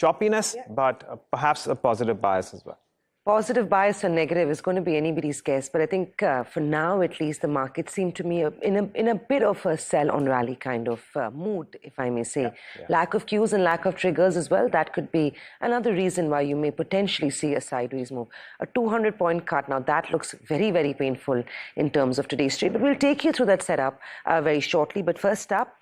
choppiness, but perhaps a positive bias as well. Positive bias or negative is going to be anybody's guess, but I think for now, at least, the market seemed to me in a bit of a sell on rally kind of mood, if I may say. Yeah. Lack of cues and lack of triggers as well. That could be another reason why you may potentially see a sideways move. A 200-point cut. Now, that looks very, very painful in terms of today's trade. But we'll take you through that setup very shortly. But first up,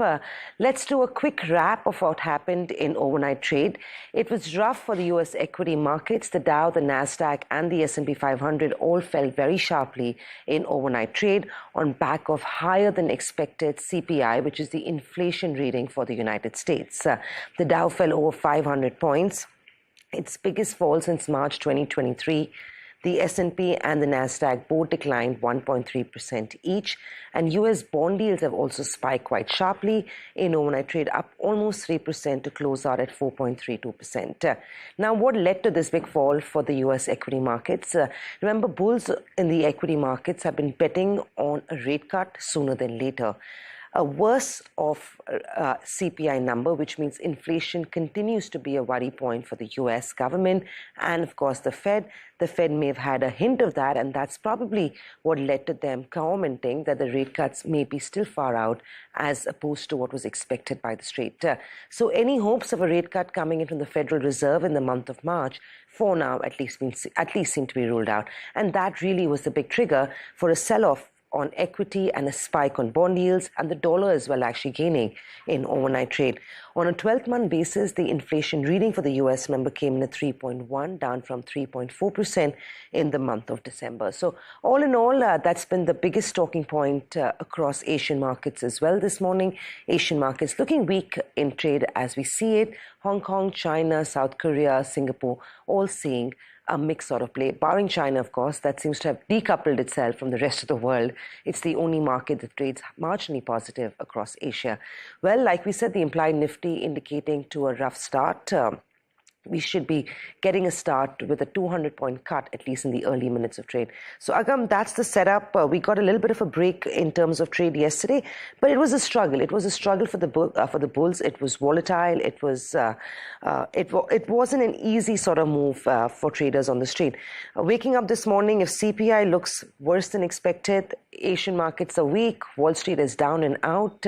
let's do a quick wrap of what happened in overnight trade. It was rough for the U.S. equity markets. The Dow, the Nasdaq, and the S&P 500 all fell very sharply in overnight trade on back of higher than expected CPI, which is the inflation reading for the United States. The Dow fell over 500 points, its biggest fall since March 2023. The S&P and the Nasdaq both declined 1.3% each, and US bond yields have also spiked quite sharply in overnight trade, up almost 3% to close out at 4.32%. Now, what led to this big fall for the US equity markets? Remember, bulls in the equity markets have been betting on a rate cut sooner than later. A worse off CPI number, which means inflation continues to be a worry point for the US government and, of course, the Fed. The Fed may have had a hint of that, and that's probably what led to them commenting that the rate cuts may be still far out as opposed to what was expected by the street. So any hopes of a rate cut coming in from the Federal Reserve in the month of March, for now at least seem to be ruled out. And that really was the big trigger for a sell-off on equity and a spike on bond yields, and the dollar as well actually gaining in overnight trade. On a 12-month basis, the inflation reading for the US number came in at 3.1, down from 3.4% in the month of December. So all in all, that's been the biggest talking point across Asian markets as well this morning. Asian markets looking weak in trade as we see it. Hong Kong, China, South Korea, Singapore, all seeing a mixed sort of play, barring China, of course, that seems to have decoupled itself from the rest of the world. It's the only market that trades marginally positive across Asia. Well, like we said, the implied Nifty indicating to a rough start. We should be getting a start with a 200-point cut, at least in the early minutes of trade. So, Agam, that's the setup. We got a little bit of a break in terms of trade yesterday, but it was a struggle. It was a struggle for the bulls. It was volatile. It wasn't an easy sort of move for traders on the street. Waking up this morning, if CPI looks worse than expected, Asian markets are weak, Wall Street is down and out.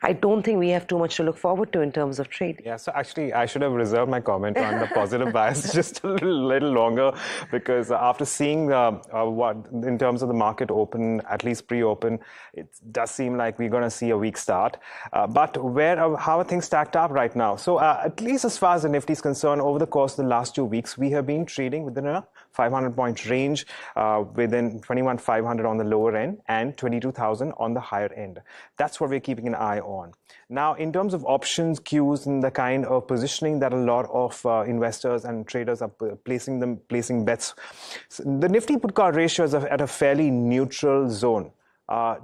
I don't think we have too much to look forward to in terms of trade. Yeah, so actually, I should have reserved my comment on the positive bias just a little longer, because after seeing what in terms of the market open, at least pre-open, it does seem like we're going to see a weak start. But how are things stacked up right now? So at least as far as the Nifty is concerned, over the course of the last 2 weeks, we have been trading within a 500-point range, within 21,500 on the lower end and 22,000 on the higher end. That's what we're keeping an eye on. Now, in terms of options, cues, and the kind of positioning that a lot of investors and traders are placing bets, so the Nifty put-call ratio is at a fairly neutral zone.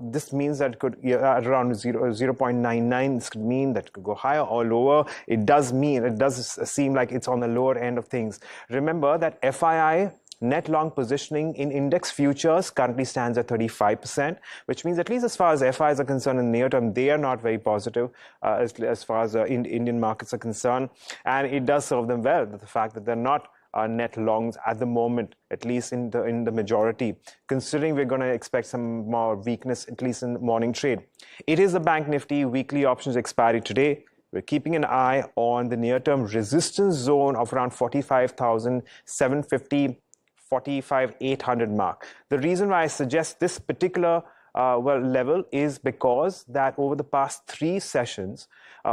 This means that it could around 0.99. This could mean that it could go higher or lower. It does seem like it's on the lower end of things. Remember that FII, net long positioning in index futures, currently stands at 35%, which means at least as far as FIs are concerned in the near term, they are not very positive as far as Indian markets are concerned. And it does serve them well, the fact that they're not net longs at the moment, at least in the majority, considering we're going to expect some more weakness, at least in the morning trade. It is the Bank Nifty weekly options expiry today. We're keeping an eye on the near-term resistance zone of around 45,750, 45,800 mark. The reason why I suggest this particular level is because that over the past 3 sessions,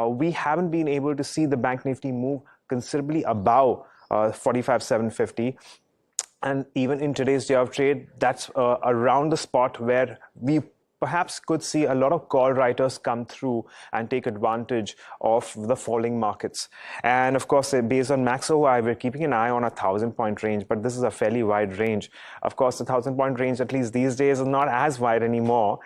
we haven't been able to see the Bank Nifty move considerably above 45,750. And even in today's day of trade, that's around the spot where we perhaps could see a lot of call writers come through and take advantage of the falling markets. And of course, based on Max OI, we're keeping an eye on a 1,000-point range, but this is a fairly wide range. Of course, the 1,000-point range, at least these days, is not as wide anymore,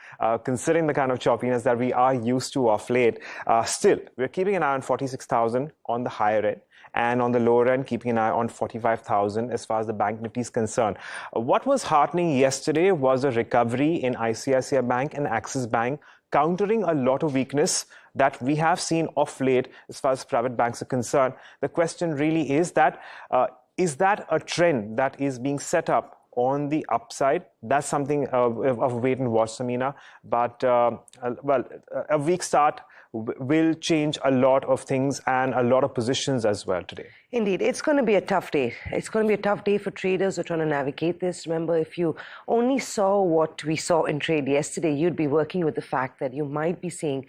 considering the kind of choppiness that we are used to of late. Still, we're keeping an eye on 46,000 on the higher end, and on the lower end, keeping an eye on 45,000 as far as the Bank Nifty is concerned. What was heartening yesterday was a recovery in ICICI Bank and Axis Bank, countering a lot of weakness that we have seen of late as far as private banks are concerned. The question really is that a trend that is being set up on the upside? That's something of a wait and watch, Samina. But, a weak start will change a lot of things and a lot of positions as well today. Indeed, it's going to be a tough day. It's going to be a tough day for traders who are trying to navigate this. Remember, if you only saw what we saw in trade yesterday, you'd be working with the fact that you might be seeing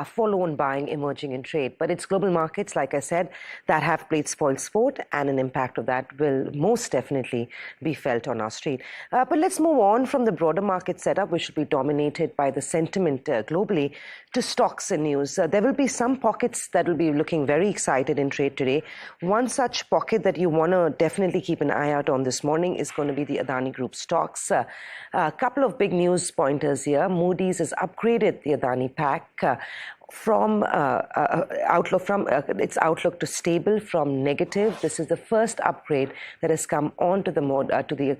follow-on buying emerging in trade. But it's global markets, like I said, that have played spoil sport, and an impact of that will most definitely be felt on our street. But let's move on from the broader market setup, which will be dominated by the sentiment globally, to stocks and news. There will be some pockets that will be looking very excited in trade today. One such pocket that you want to definitely keep an eye out on this morning is going to be the Adani Group stocks. A couple of big news pointers here. Moody's has upgraded the Adani pack from its outlook to stable from negative. This is the first upgrade that has come on to the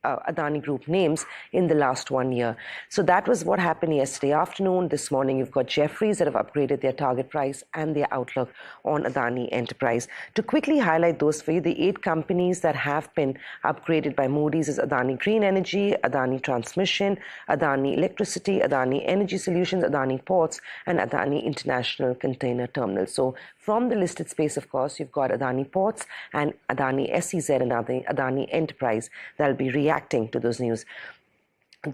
Adani Group names in the last 1 year. So that was what happened yesterday afternoon. This morning, you've got Jefferies that have upgraded their target price and their outlook on Adani Enterprise. To quickly highlight those for you, the 8 companies that have been upgraded by Moody's is Adani Green Energy, Adani Transmission, Adani Electricity, Adani Energy Solutions, Adani Ports, and Adani International Container Terminal. So from the listed space, of course, you've got Adani Ports and Adani SEZ and Adani Enterprise that will be reacting to those news.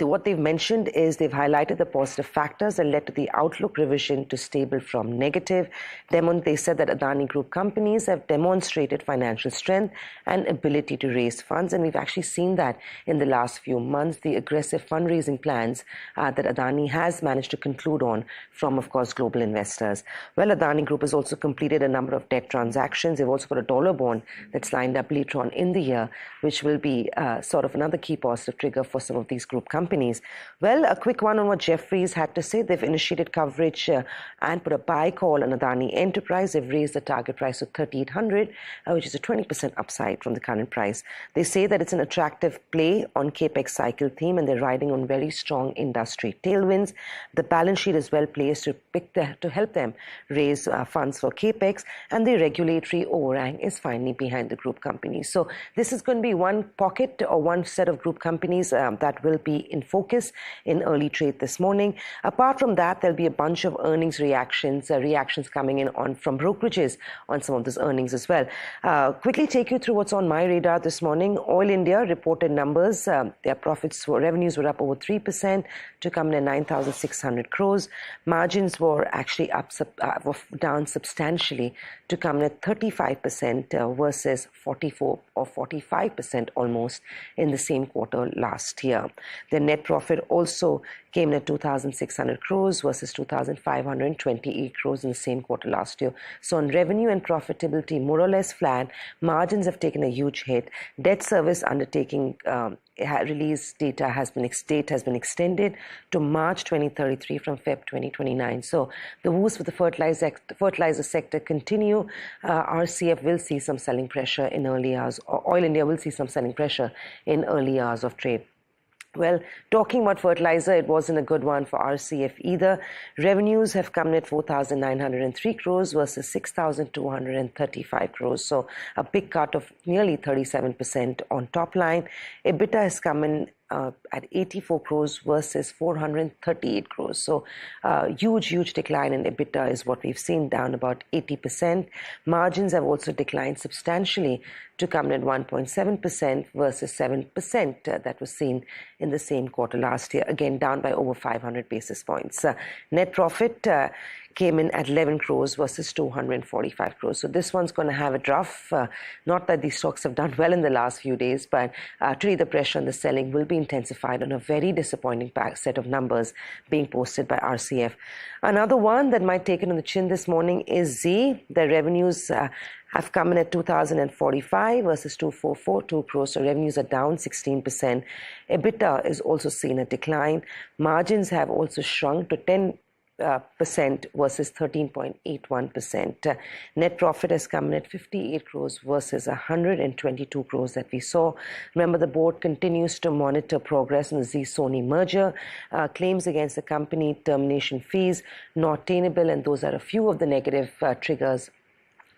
What they've mentioned is they've highlighted the positive factors that led to the outlook revision to stable from negative. They said that Adani Group companies have demonstrated financial strength and ability to raise funds. And we've actually seen that in the last few months, the aggressive fundraising plans that Adani has managed to conclude on from, of course, global investors. Well, Adani Group has also completed a number of debt transactions. They've also got a dollar bond that's lined up later on in the year, which will be sort of another key positive trigger for some of these group companies. Well, a quick one on what Jefferies had to say. They've initiated coverage and put a buy call on Adani Enterprise. They've raised the target price to 3,800, which is a 20% upside from the current price. They say that it's an attractive play on capex cycle theme, and they're riding on very strong industry tailwinds. The balance sheet is well placed to help them raise funds for capex, and the regulatory overhang is finally behind the group companies. So this is going to be one pocket or one set of group companies that will be in focus in early trade this morning. Apart from that, there'll be a bunch of earnings reactions coming in on from brokerages on some of those earnings as well. Quickly take you through what's on my radar this morning. Oil India reported numbers. Their revenues were up over 3% to come in at 9,600 crores. Margins were actually down substantially to come in at 35% versus 44 or 45% almost in the same quarter last year. Their net profit also came in at 2,600 crores versus 2,528 crores in the same quarter last year. So on revenue and profitability, more or less flat. Margins have taken a huge hit. Debt service undertaking release date has been extended to March 2033 from Feb 2029. So the woes for the fertilizer sector continue. RCF will see some selling pressure in early hours. Oil India will see some selling pressure in early hours of trade. Well, talking about fertilizer, it wasn't a good one for RCF either. Revenues have come in at 4,903 crores versus 6,235 crores. So a big cut of nearly 37% on top line. EBITDA has come in at 84 crores versus 438 crores. So huge decline in EBITDA is what we've seen, down about 80%. Margins have also declined substantially to come in at 1.7% versus 7% that was seen in the same quarter last year. Again, down by over 500 basis points. Net profit came in at 11 crores versus 245 crores. So this one's going to have a rough. Not that these stocks have done well in the last few days, but today the pressure on the selling will be intensified on a very disappointing set of numbers being posted by RCF. Another one that might take it on the chin this morning is Zee. Their revenues have come in at 2,045 versus 2,442 crores. So revenues are down 16%. EBITDA is also seen a decline. Margins have also shrunk to percent versus 13.81%. Net profit has come in at 58 crores versus 122 crores that we saw. Remember, the board continues to monitor progress in the Zee-Sony merger. Claims against the company, termination fees, not attainable, and those are a few of the negative triggers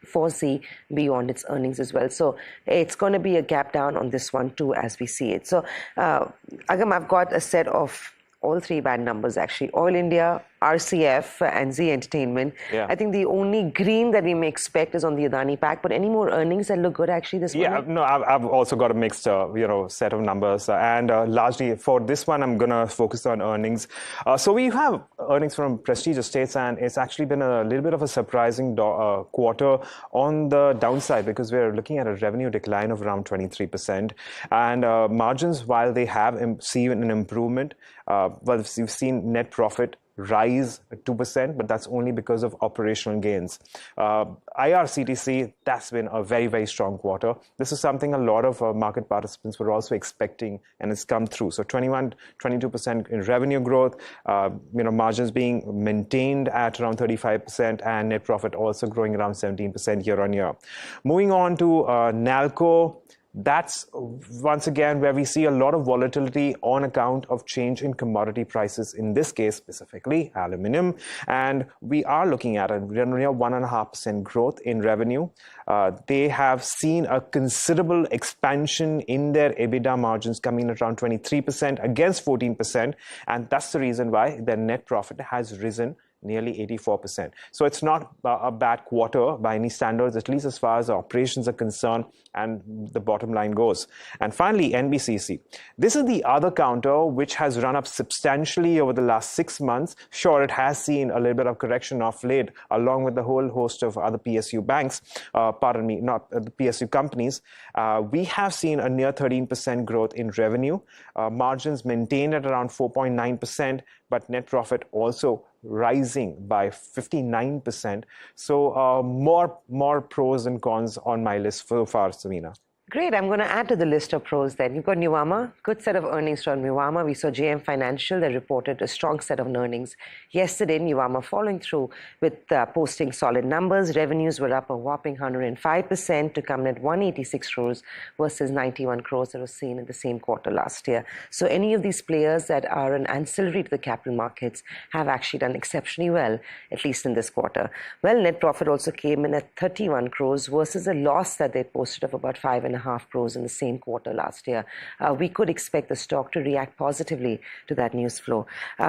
for Zee beyond its earnings as well. So it's going to be a gap down on this one too as we see it. So Agam, I've got a set of all three bad numbers actually. Oil India, RCF and Zee Entertainment. Yeah. I think the only green that we may expect is on the Adani pack. But any more earnings that look good actually this morning? Yeah, no, I've also got a mixed, set of numbers. And largely for this one, I'm going to focus on earnings. So we have earnings from Prestige Estates, and it's actually been a little bit of a surprising quarter on the downside because we're looking at a revenue decline of around 23%. And margins, while they have seen an improvement, well, we've seen net profit rise 2%, but that's only because of operational gains. IRCTC, that's been a very, very strong quarter. This is something a lot of market participants were also expecting, and it's come through. So 22% in revenue growth, margins being maintained at around 35%, and net profit also growing around 17% year on year. Moving on to Nalco. That's once again where we see a lot of volatility on account of change in commodity prices, in this case specifically aluminium, and we are looking at a 1.5% growth in revenue. They have seen a considerable expansion in their EBITDA margins, coming in at around 23% against 14%, and that's the reason why their net profit has risen nearly 84%. So it's not a bad quarter by any standards, at least as far as the operations are concerned and the bottom line goes. And finally, NBCC. This is the other counter which has run up substantially over the last 6 months. Sure, it has seen a little bit of correction of late, along with the whole host of other PSU banks, not the PSU companies. We have seen a near 13% growth in revenue, margins maintained at around 4.9%, but net profit also rising by 59%. So more pros and cons on my list so far, Samina. Great. I'm going to add to the list of pros then. You've got Nuvama. Good set of earnings from Nuvama. We saw JM Financial. They reported a strong set of earnings yesterday. Nuvama following through with posting solid numbers. Revenues were up a whopping 105% to come in at 186 crores versus 91 crores that was seen in the same quarter last year. So any of these players that are an ancillary to the capital markets have actually done exceptionally well, at least in this quarter. Well, net profit also came in at 31 crores versus a loss that they posted of about 5.5 crores in the same quarter last year. We could expect the stock to react positively to that news flow.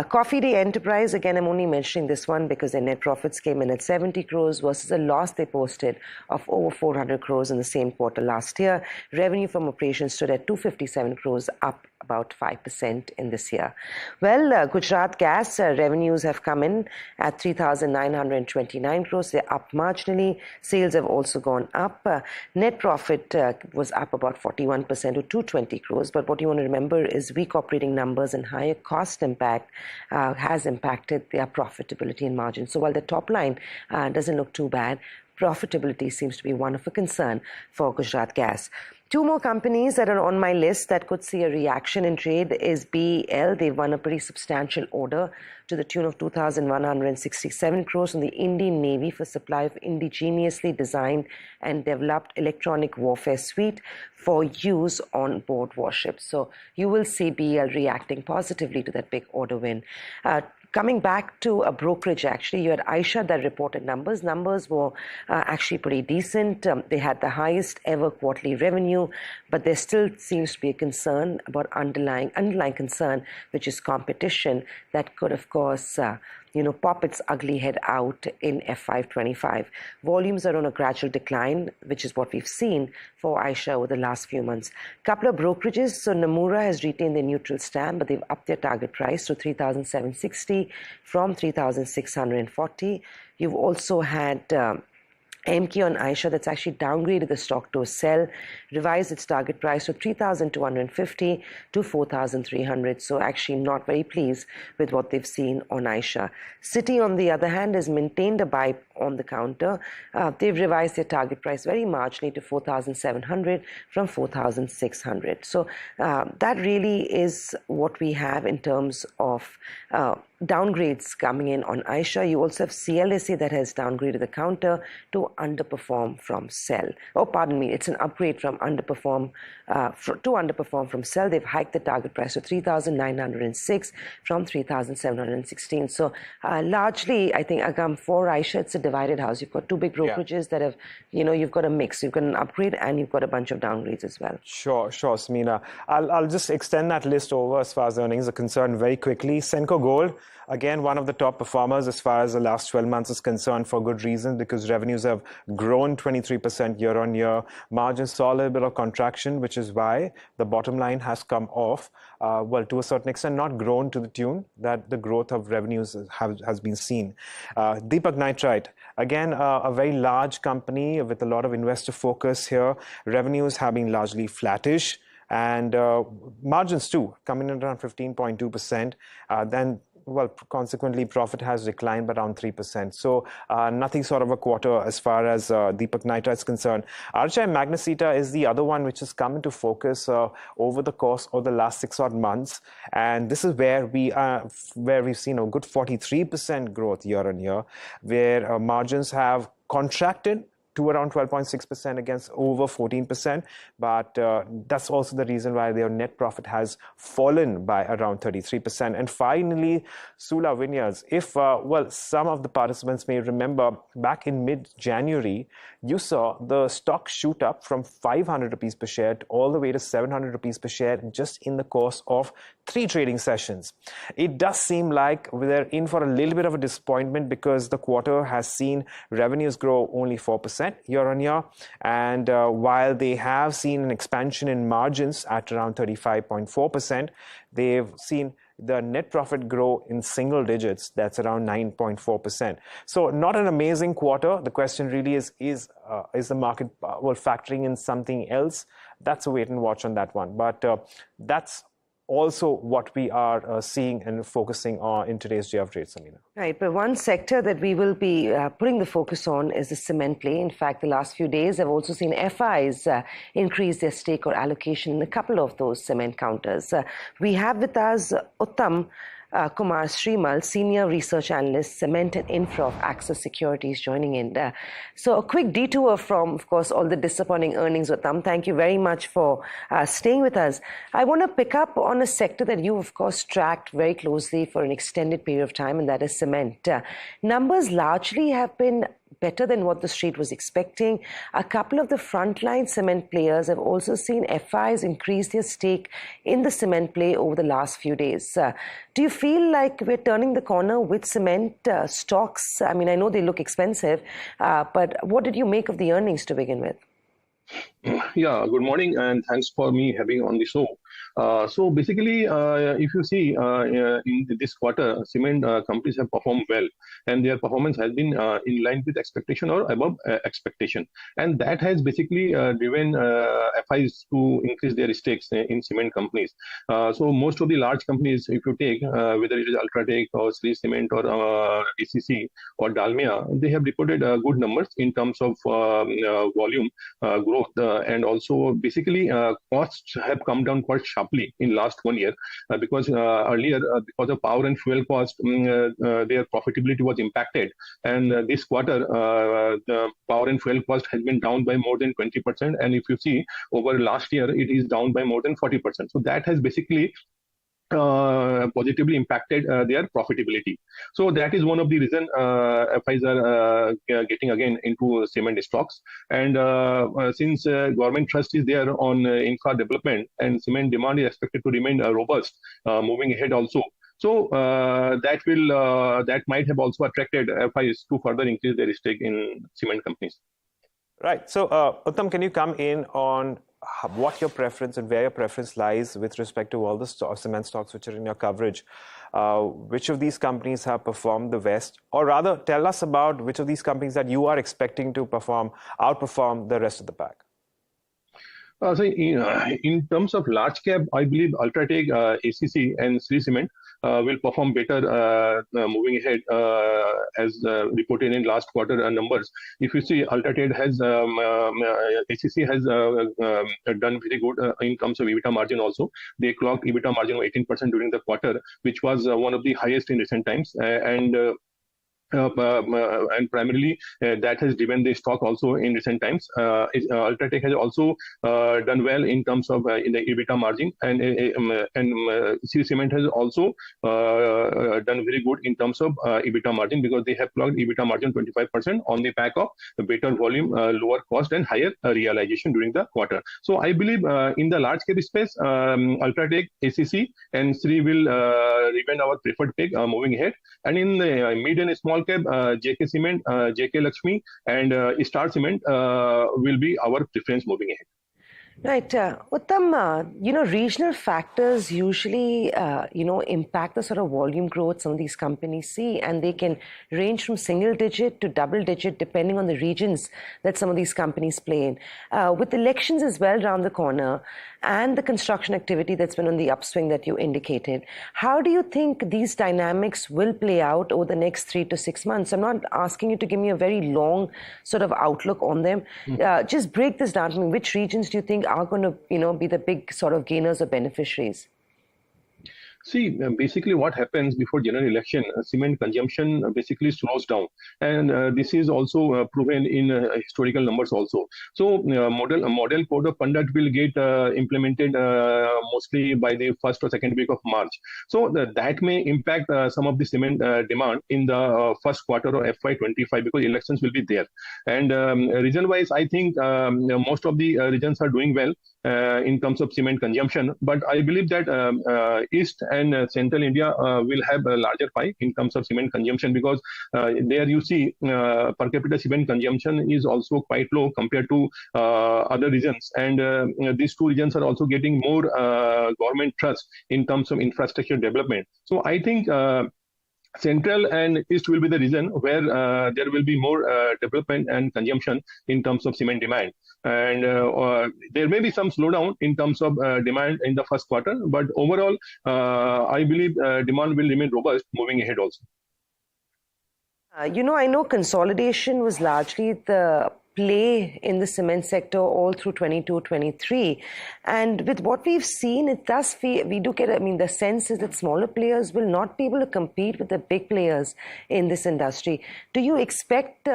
Coffee Day Enterprise, again, I'm only mentioning this one because their net profits came in at 70 crores versus a loss they posted of over 400 crores in the same quarter last year. Revenue from operations stood at 257 crores, up about 5% in this year. Well, Gujarat Gas revenues have come in at 3,929 crores. They're up marginally. Sales have also gone up. Net profit was up about 41% to 220 crores. But what you want to remember is weak operating numbers and higher cost impact has impacted their profitability and margin. So while the top line doesn't look too bad, profitability seems to be one of a concern for Gujarat Gas. Two more companies that are on my list that could see a reaction in trade is BEL. They've won a pretty substantial order to the tune of 2,167 crores from the Indian Navy for supply of indigenously designed and developed electronic warfare suite for use on board warships. So you will see BEL reacting positively to that big order win. Coming back to a brokerage, actually, you had Aisha that reported numbers. Numbers were actually pretty decent. They had the highest ever quarterly revenue, but there still seems to be a concern about underlying concern, which is competition that could, of course, pop its ugly head out in FY25. Volumes are on a gradual decline, which is what we've seen for Aisha over the last few months. Couple of brokerages. So Nomura has retained their neutral stand, but they've upped their target price to 3,760 from 3,640. You've also had MK on Aisha that's actually downgraded the stock to a sell, revised its target price to 3,250 to 4,300. So actually not very pleased with what they've seen on Aisha. Citi, on the other hand, has maintained a buy on the counter. They've revised their target price very marginally to 4,700 from 4,600. So that really is what we have in terms of downgrades coming in on Aisha. You also have CLSA that has downgraded the counter to underperform from sell. Oh, pardon me, it's an upgrade from underperform to underperform from sell. They've hiked the target price to 3,906 from 3,716. So largely, I think, Agam, for Aisha, it's a divided house. You've got two big brokerages that have, you've got a mix. You've got an upgrade and you've got a bunch of downgrades as well. Sure, Samina. I'll just extend that list over as far as earnings are concerned very quickly. Senco Gold, again, one of the top performers as far as the last 12 months is concerned, for good reason, because revenues have grown 23% year on year. Margins saw a little bit of contraction, which is why the bottom line has come off. Well, to a certain extent, not grown to the tune that the growth of revenues has been seen. Deepak Nitrite, again, a very large company with a lot of investor focus here. Revenues have been largely flattish, and margins too, coming in around 15.2%. Then, well, consequently, profit has declined by around 3%. So nothing sort of a quarter as far as Deepak Nitrite is concerned. RHI Magnesita is the other one which has come into focus over the course of the last 6 odd months. And this is where we've seen a good 43% growth year on year, where margins have contracted to around 12.6% against over 14%. But that's also the reason why their net profit has fallen by around 33%. And finally, Sula Vineyards. If, well, some of the participants may remember, back in mid-January, you saw the stock shoot up from 500 rupees per share all the way to 700 rupees per share just in the course of 3 trading sessions. It does seem like we're in for a little bit of a disappointment, because the quarter has seen revenues grow only 4% year on year, and while they have seen an expansion in margins at around 35.4%, they've seen the net profit grow in single digits. That's around 9.4%. So not an amazing quarter. The question really is the market factoring in something else? That's a wait and watch on that one. But that's also what we are seeing and focusing on in today's day of trade, Samina. Right, but one sector that we will be putting the focus on is the cement play. In fact, the last few days I've also seen FIs increase their stake or allocation in a couple of those cement counters. We have with us Uttam, Kumar, Srimal, Senior Research Analyst, Cement and Infra of Access Securities, joining in. So a quick detour from, of course, all the disappointing earnings, Uttam. Thank you very much for staying with us. I want to pick up on a sector that you, of course, tracked very closely for an extended period of time, and that is cement. Numbers largely have been better than what the street was expecting. A couple of the frontline cement players have also seen FIs increase their stake in the cement play over the last few days. Do you feel like we're turning the corner with cement stocks? I mean, I know they look expensive, but what did you make of the earnings to begin with? Yeah, good morning, and thanks for me having on the show. So basically, if you see in this quarter, cement companies have performed well, and their performance has been in line with expectation or above expectation, and that has basically driven FIs to increase their stakes in cement companies. So most of the large companies, if you take whether it is Ultratech or Sri Cement or DCC or Dalmia, they have reported good numbers in terms of volume growth, and also basically costs have come down quite sharply in last 1 year, because earlier because of power and fuel cost their profitability was impacted, and this quarter the power and fuel cost has been down by more than 20%, and if you see over last year it is down by more than 40%. So that has basically positively impacted their profitability. So that is one of the reason FIs are getting again into cement stocks. And since government trust is there on infra development, and cement demand is expected to remain robust moving ahead also. So that might have also attracted FIs to further increase their stake in cement companies. Right. So Uttam, can you come in on what your preference and where your preference lies with respect to all the cement stocks which are in your coverage? Which of these companies have performed the best? Or rather, tell us about which of these companies that you are expecting to outperform the rest of the pack. So in terms of large cap, I believe Ultratech, ACC and Sri Cement will perform better moving ahead, as reported in last quarter numbers. If you see, UltraTech has ACC has done very good in terms of EBITDA margin also. They clocked EBITDA margin of 18% during the quarter, which was one of the highest in recent times, and primarily that has driven the stock also in recent times. UltraTech has also done well in terms of in the EBITDA margin, and Sri Cement has also done very good in terms of EBITDA margin, because they have clocked EBITDA margin 25% on the back of better volume, lower cost, and higher realization during the quarter. So I believe in the large cap space, UltraTech, ACC, and Sri will remain our preferred pick moving ahead. And in the mid and small cap, JK Cement, JK Lakshmi, and Star Cement will be our preference moving ahead. Right. Uttam, regional factors usually, impact the sort of volume growth some of these companies see, and they can range from single digit to double digit depending on the regions that some of these companies play in. With elections as well around the corner and the construction activity that's been on the upswing that you indicated, how do you think these dynamics will play out over the next 3 to 6 months? I'm not asking you to give me a very long sort of outlook on them. Just break this down to me. Which regions do you think are going to, be the big sort of gainers or beneficiaries? See, basically what happens before general election, cement consumption basically slows down. And this is also proven in historical numbers also. So model code of conduct will get implemented mostly by the first or second week of March. So that may impact some of the cement demand in the first quarter of FY25, because elections will be there. And region-wise, I think most of the regions are doing well in terms of cement consumption. But I believe that East and Central India will have a larger pie in terms of cement consumption, because there you see per capita cement consumption is also quite low compared to other regions. And these two regions are also getting more government trust in terms of infrastructure development. So I think Central and East will be the region where there will be more development and consumption in terms of cement demand. And there may be some slowdown in terms of demand in the first quarter, but overall, I believe demand will remain robust moving ahead also. I know consolidation was largely the play in the cement sector all through 22-23, and with what we've seen, it does feel, we do get, the sense is that smaller players will not be able to compete with the big players in this industry. Do you expect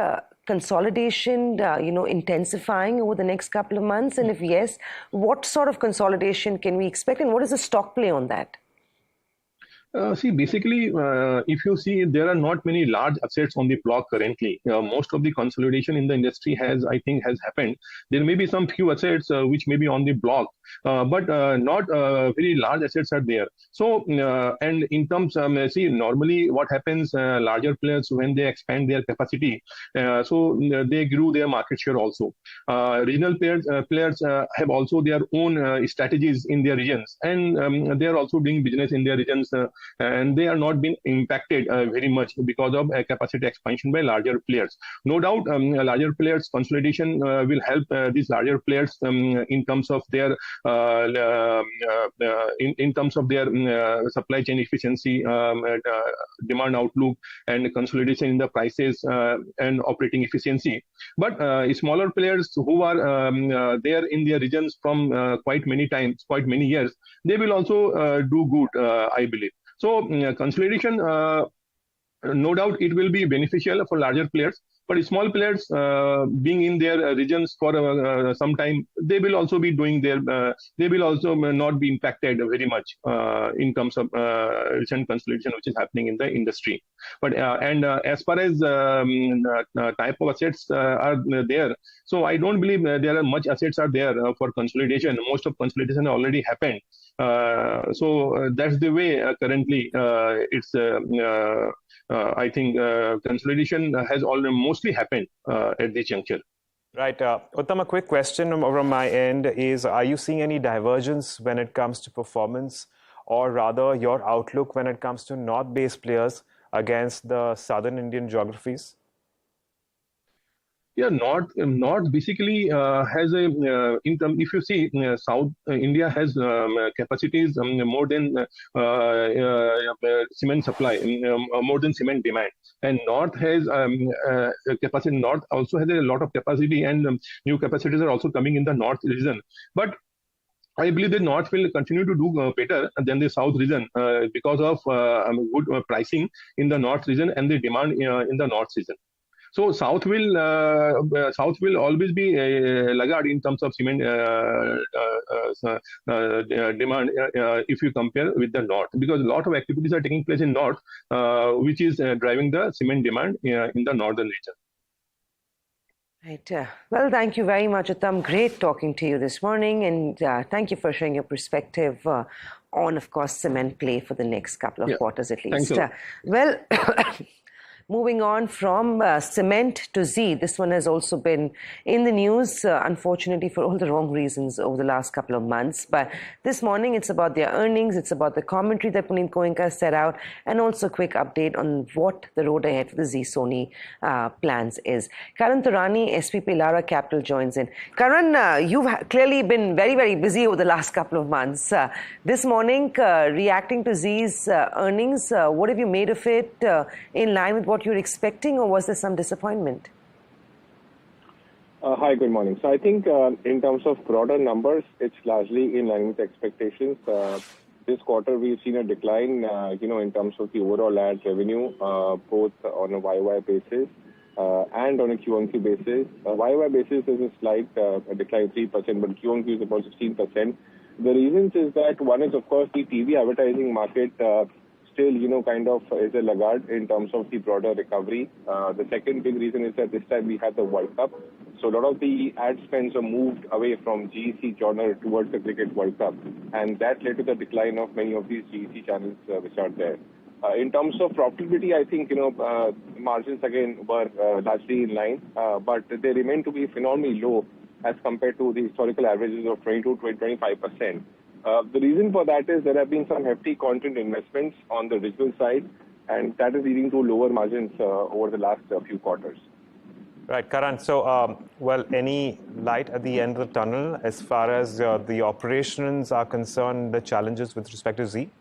consolidation, intensifying over the next couple of months? And if yes, what sort of consolidation can we expect, and what is the stock play on that? See, basically, if you see, there are not many large assets on the block currently. Most of the consolidation in the industry has happened. There may be some few assets which may be on the block, but not very large assets are there. So, and in terms, see, normally what happens, larger players, when they expand their capacity, so they grew their market share also. Regional players have also their own strategies in their regions, and they are also doing business in their regions. And they are not being impacted very much because of capacity expansion by larger players. No doubt, larger players consolidation will help these larger players in terms of their supply chain efficiency, demand outlook, and consolidation in the prices and operating efficiency. But smaller players who are there in their regions from quite many years, they will also do good, I believe. So consolidation, no doubt it will be beneficial for larger players, but small players being in their regions for some time, they will also be doing they will also not be impacted very much in terms of recent consolidation which is happening in the industry. But as far as type of assets are there, so I don't believe there are much assets are there for consolidation. Most of consolidation already happened. So that's the way currently it's. I think consolidation has already mostly happened at this juncture. Right. Uttam, a quick question from my end is, are you seeing any divergence when it comes to performance, or rather your outlook when it comes to north-based players against the southern Indian geographies? Yeah, North basically has a income. If you see, South India has capacities more than cement supply, more than cement demand, and North has capacity. North also has a lot of capacity, and new capacities are also coming in the North region. But I believe the North will continue to do better than the South region because of good pricing in the North region and the demand in the North region. So South will always be laggard in terms of cement demand if you compare with the North, because a lot of activities are taking place in North, which is driving the cement demand in the northern region. Right. Well, thank you very much, Uttam. Great talking to you this morning, and thank you for sharing your perspective on, of course, cement play for the next couple of quarters at least. Well. Moving on from cement to Zee, this one has also been in the news, unfortunately, for all the wrong reasons over the last couple of months. But this morning, it's about their earnings, it's about the commentary that Puneet Goenka set out, and also a quick update on what the road ahead for the Zee Sony plans is. Karan Turani, SVP Lara Capital, joins in. Karan, you've clearly been very, very busy over the last couple of months. This morning, reacting to Zee's earnings, what have you made of it in line with what you're expecting, or was there some disappointment? Hi, good morning. So I think in terms of broader numbers, it's largely in line with expectations. This quarter, we've seen a decline, in terms of the overall ad revenue, both on a YY basis and on a QOQ basis. YY basis is a slight decline, 3%, but QOQ is about 16%. The reasons is that one is, of course, the TV advertising market still, kind of is a laggard in terms of the broader recovery. The second big reason is that this time we had the World Cup. So a lot of the ad spends are moved away from GEC genre towards the Cricket World Cup. And that led to the decline of many of these GEC channels which are there. In terms of profitability, I think, margins again were largely in line, but they remain to be phenomenally low as compared to the historical averages of 22-25%. The reason for that is there have been some hefty content investments on the digital side, and that is leading to lower margins over the last few quarters. Right, Karan. So, any light at the end of the tunnel as far as the operations are concerned, the challenges with respect to Zee?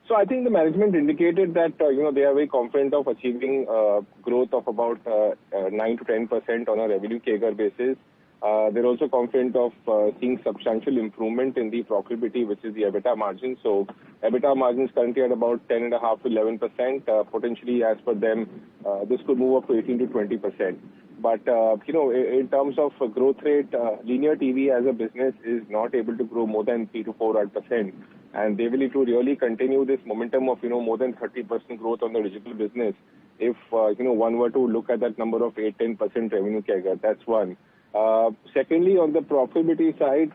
So I think the management indicated that, they are very confident of achieving growth of about 9 to 10% on a revenue CAGR basis. They're also confident of seeing substantial improvement in the profitability, which is the EBITDA margin. So EBITDA margin is currently at about 10.5 to 11%. Potentially, as per them, this could move up to 18 to 20%. But, in terms of growth rate, linear TV as a business is not able to grow more than 3 to 4%. And they will need to really continue this momentum of, more than 30% growth on the digital business. If, one were to look at that number of 8-10% revenue CAGR, that's one. Secondly, on the profitability side,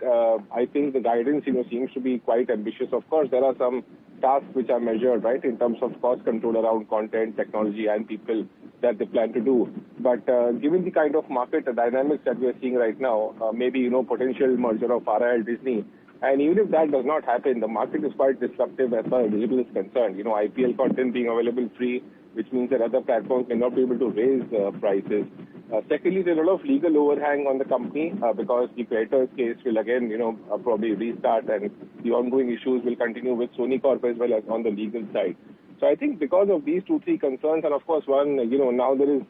I think the guidance, seems to be quite ambitious. Of course, there are some tasks which are measured, right, in terms of cost control around content, technology, and people that they plan to do. But given the kind of market dynamics that we are seeing right now, maybe, potential merger of RIL Disney, and even if that does not happen, the market is quite disruptive as far as digital is concerned. IPL content being available free, which means that other platforms may not be able to raise prices. Secondly, there's a lot of legal overhang on the company because the creator's case will again, probably restart, and the ongoing issues will continue with Sony Corp as well as on the legal side. So I think because of these 2-3 concerns, and of course one, now there is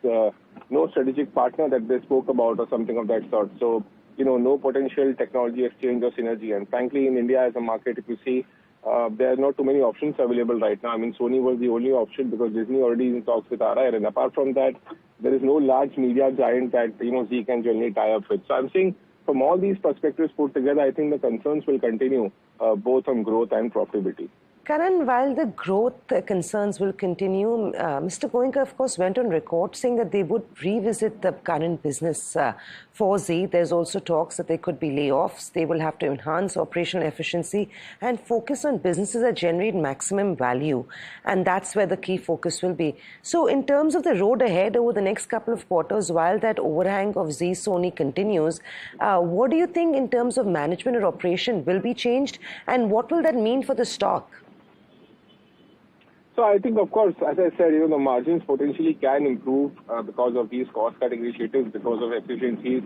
no strategic partner that they spoke about or something of that sort. So, no potential technology exchange or synergy. And frankly, in India as a market, if you see, there are not too many options available right now. I mean, Sony was the only option because Disney already is in talks with RIL. And apart from that, there is no large media giant that, Zee can generally tie up with. So I'm saying from all these perspectives put together, I think the concerns will continue both on growth and profitability. Karan, while the growth concerns will continue, Mr. Goenka, of course, went on record saying that they would revisit the current business for Zee. There's also talks that there could be layoffs. They will have to enhance operational efficiency and focus on businesses that generate maximum value. And that's where the key focus will be. So in terms of the road ahead over the next couple of quarters, while that overhang of Zee Sony continues, what do you think in terms of management or operation will be changed? And what will that mean for the stock? So I think, of course, as I said, the margins potentially can improve because of these cost-cutting initiatives, because of efficiencies.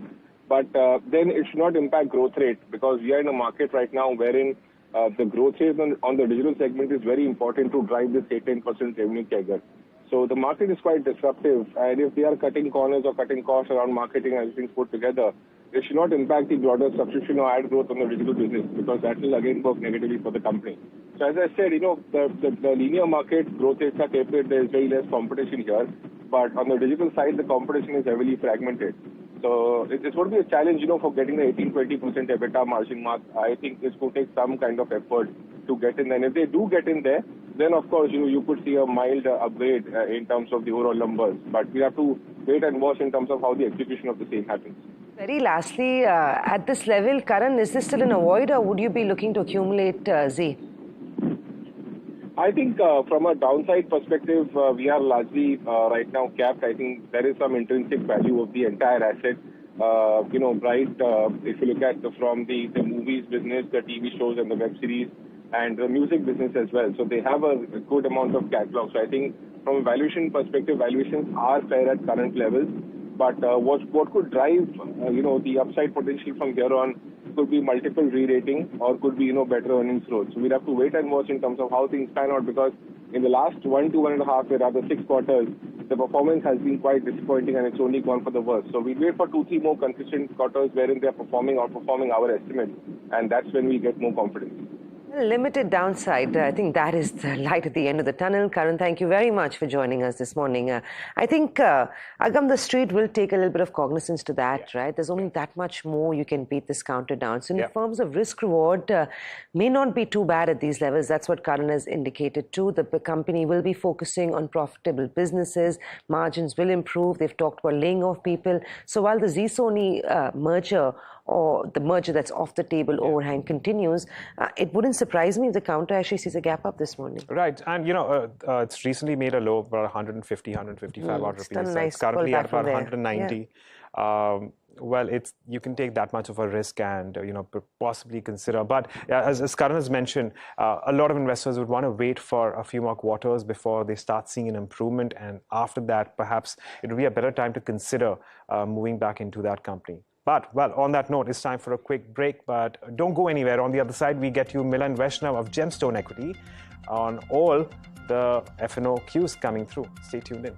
But then it should not impact growth rate, because we are in a market right now wherein the growth rate on the digital segment is very important to drive this 8-10% revenue CAGR. So the market is quite disruptive, and if they are cutting corners or cutting costs around marketing and everything put together, it should not impact the broader subscription or ad growth on the digital business, because that will again work negatively for the company. So as I said, the linear market growth rates are tapered. There is very less competition here, but on the digital side, the competition is heavily fragmented. So it's going to be a challenge, for getting the 18-20% EBITDA margin mark. I think it's going to take some kind of effort to get in there. And if they do get in there, then of course, you could see a mild upgrade in terms of the overall numbers. But we have to wait and watch in terms of how the execution of the same happens. Very lastly, at this level, Karan, is this still an avoid, or would you be looking to accumulate Zee? I think from a downside perspective, we are largely right now capped. I think there is some intrinsic value of the entire asset. If you look at from the movies business, the TV shows and the web series, and the music business as well. So they have a good amount of catalog. So I think from a valuation perspective, valuations are fair at current levels. But what could drive, the upside potential from here on could be multiple re-rating or could be, better earnings growth. So we'll have to wait and watch in terms of how things pan out, because in the last 1 to 1.5 or rather 6 quarters, the performance has been quite disappointing and it's only gone for the worst. So we'll wait for 2-3 more consistent quarters wherein they're outperforming our estimates, and that's when we get more confidence. Limited downside. I think that is the light at the end of the tunnel. Karan, thank you very much for joining us this morning. I think, Agam, the street will take a little bit of cognizance to that, right? There's only that much more you can beat this counter down. So in terms of risk-reward, may not be too bad at these levels. That's what Karan has indicated too. The company will be focusing on profitable businesses. Margins will improve. They've talked about laying off people. So while the Zee-Sony merger or the merger that's off the table overhang continues, it wouldn't surprise me if the counter actually sees a gap up this morning. Right. And, it's recently made a low of about 150, 155 odd rupees. Nice it's currently at about there. 190. Well, you can take that much of a risk and, possibly consider. But as Karan has mentioned, a lot of investors would want to wait for a few more quarters before they start seeing an improvement. And after that, perhaps it would be a better time to consider moving back into that company. But, well, on that note, it's time for a quick break, but don't go anywhere. On the other side, we get you Milan Vaishnav of Gemstone Equity on all the F&O cues coming through. Stay tuned in.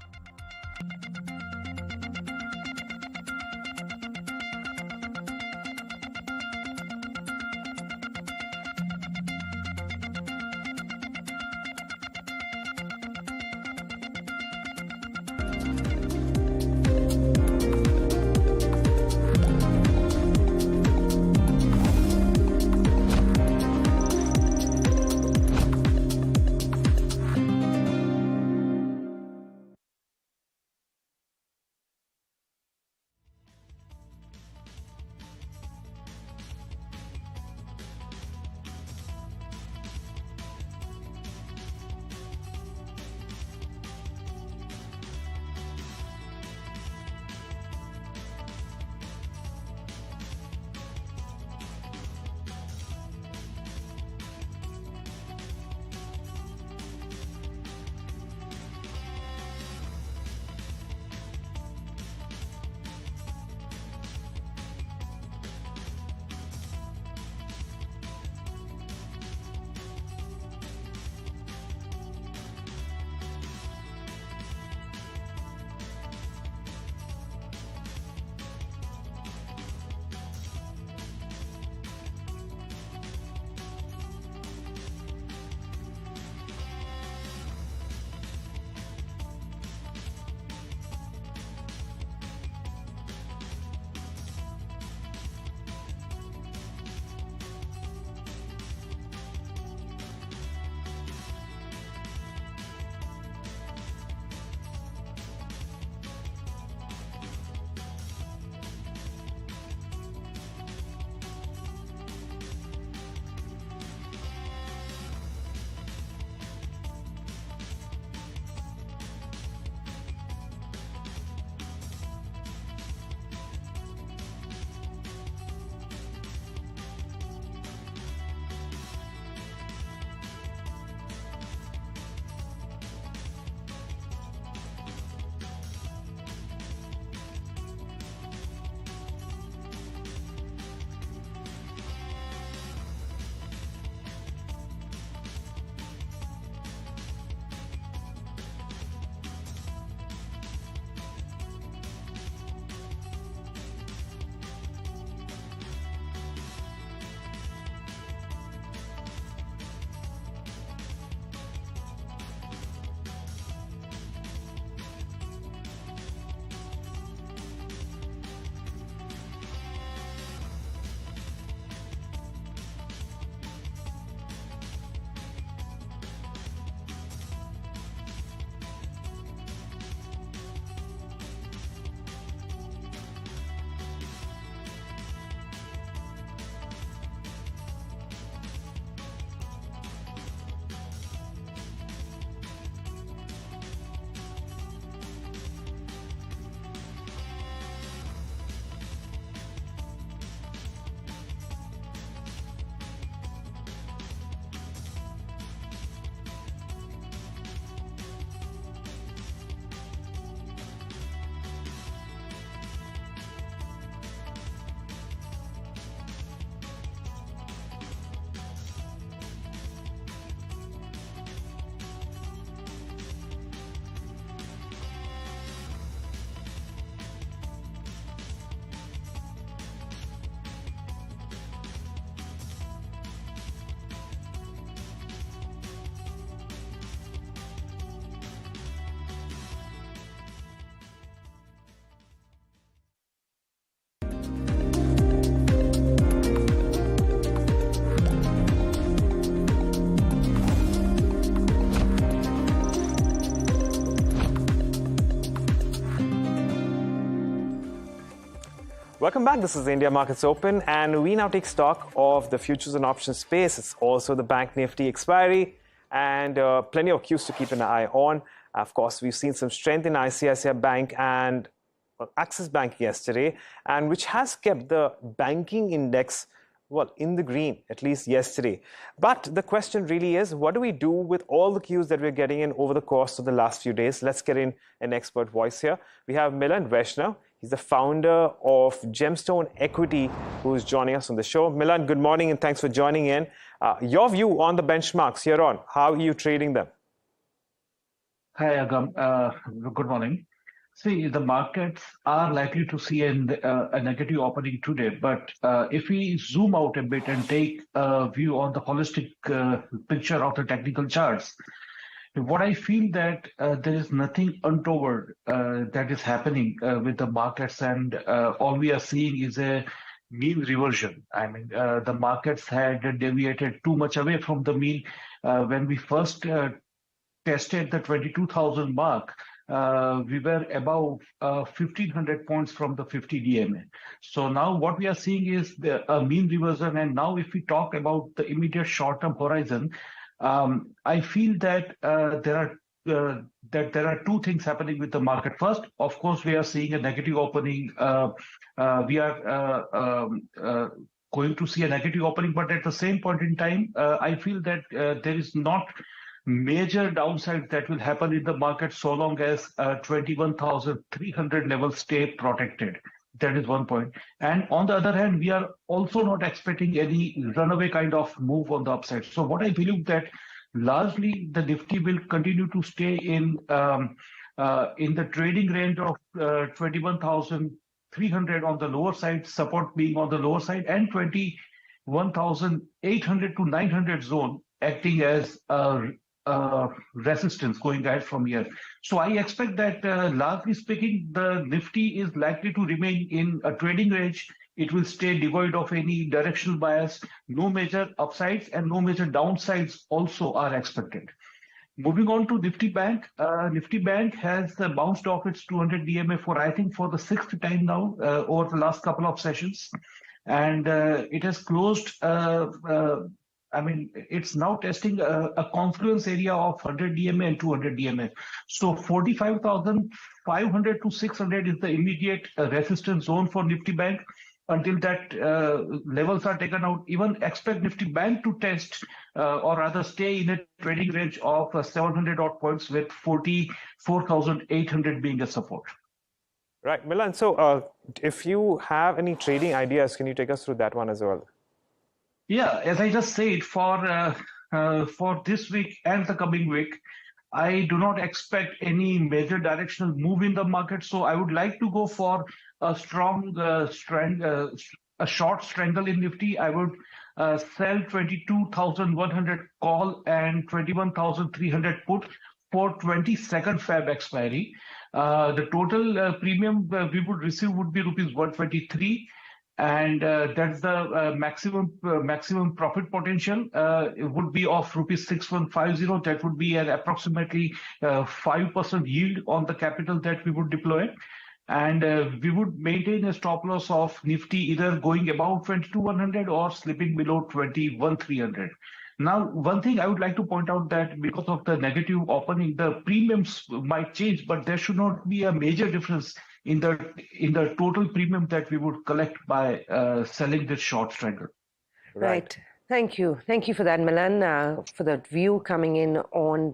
Welcome back. This is the India Markets Open, and we now take stock of the futures and options space. It's also the Bank Nifty expiry, and plenty of cues to keep an eye on. Of course, we've seen some strength in ICICI Bank and Axis Bank yesterday, and which has kept the banking index in the green, at least yesterday. But the question really is, what do we do with all the cues that we're getting in over the course of the last few days? Let's get in an expert voice here. We have Milan Vaishnav. He's the founder of Gemstone Equity, who's joining us on the show. Milan, good morning and thanks for joining in. Your view on the benchmarks here on, how are you trading them? Hi, Agam. Good morning. See, the markets are likely to see a negative opening today, but if we zoom out a bit and take a view on the holistic picture of the technical charts, what I feel that there is nothing untoward that is happening with the markets, and all we are seeing is a mean reversion. I mean, the markets had deviated too much away from the mean when we first tested the 22,000 mark. We were above 1,500 points from the 50 DMA. So now what we are seeing is a mean reversion. And now if we talk about the immediate short-term horizon, I feel that there are two things happening with the market. First, of course, we are seeing a negative opening. We are going to see a negative opening, but at the same point in time, I feel that there is not major downside that will happen in the market so long as 21,300 levels stay protected. That is one point. And on the other hand, we are also not expecting any runaway kind of move on the upside. So what I believe that largely the Nifty will continue to stay in the trading range of 21,300 on the lower side, support being on the lower side, and 21,800 to 900 zone acting as resistance going ahead from here. So I expect that largely speaking, the Nifty is likely to remain in a trading range. It will stay devoid of any directional bias. No major upsides and no major downsides also are expected. Moving on to Nifty Bank. Nifty Bank has bounced off its 200 DMA for the sixth time now over the last couple of sessions. And it has closed it's now testing a confluence area of 100 DMA and 200 DMA. So 45,500 to 600 is the immediate resistance zone for Nifty Bank. Until that levels are taken out, even expect Nifty Bank to test or rather stay in a trading range of 700 odd points with 44,800 being a support. Right, Milan. So if you have any trading ideas, can you take us through that one as well? Yeah, as I just said, for this week and the coming week, I do not expect any major directional move in the market. So I would like to go for a strong a short strangle in Nifty. I would sell 22,100 call and 21,300 put for 22nd Feb expiry. The total premium we would receive would be rupees 123. And that's the maximum profit potential. It would be of rupees 6150. That would be an approximately 5% yield on the capital that we would deploy. And we would maintain a stop loss of Nifty either going above 22,100 or slipping below 21,300. Now, one thing I would like to point out that because of the negative opening, the premiums might change, but there should not be a major difference in the total premium that we would collect by selling this short strangle. Right. Thank you. Thank you for that, Milan, for the view coming in on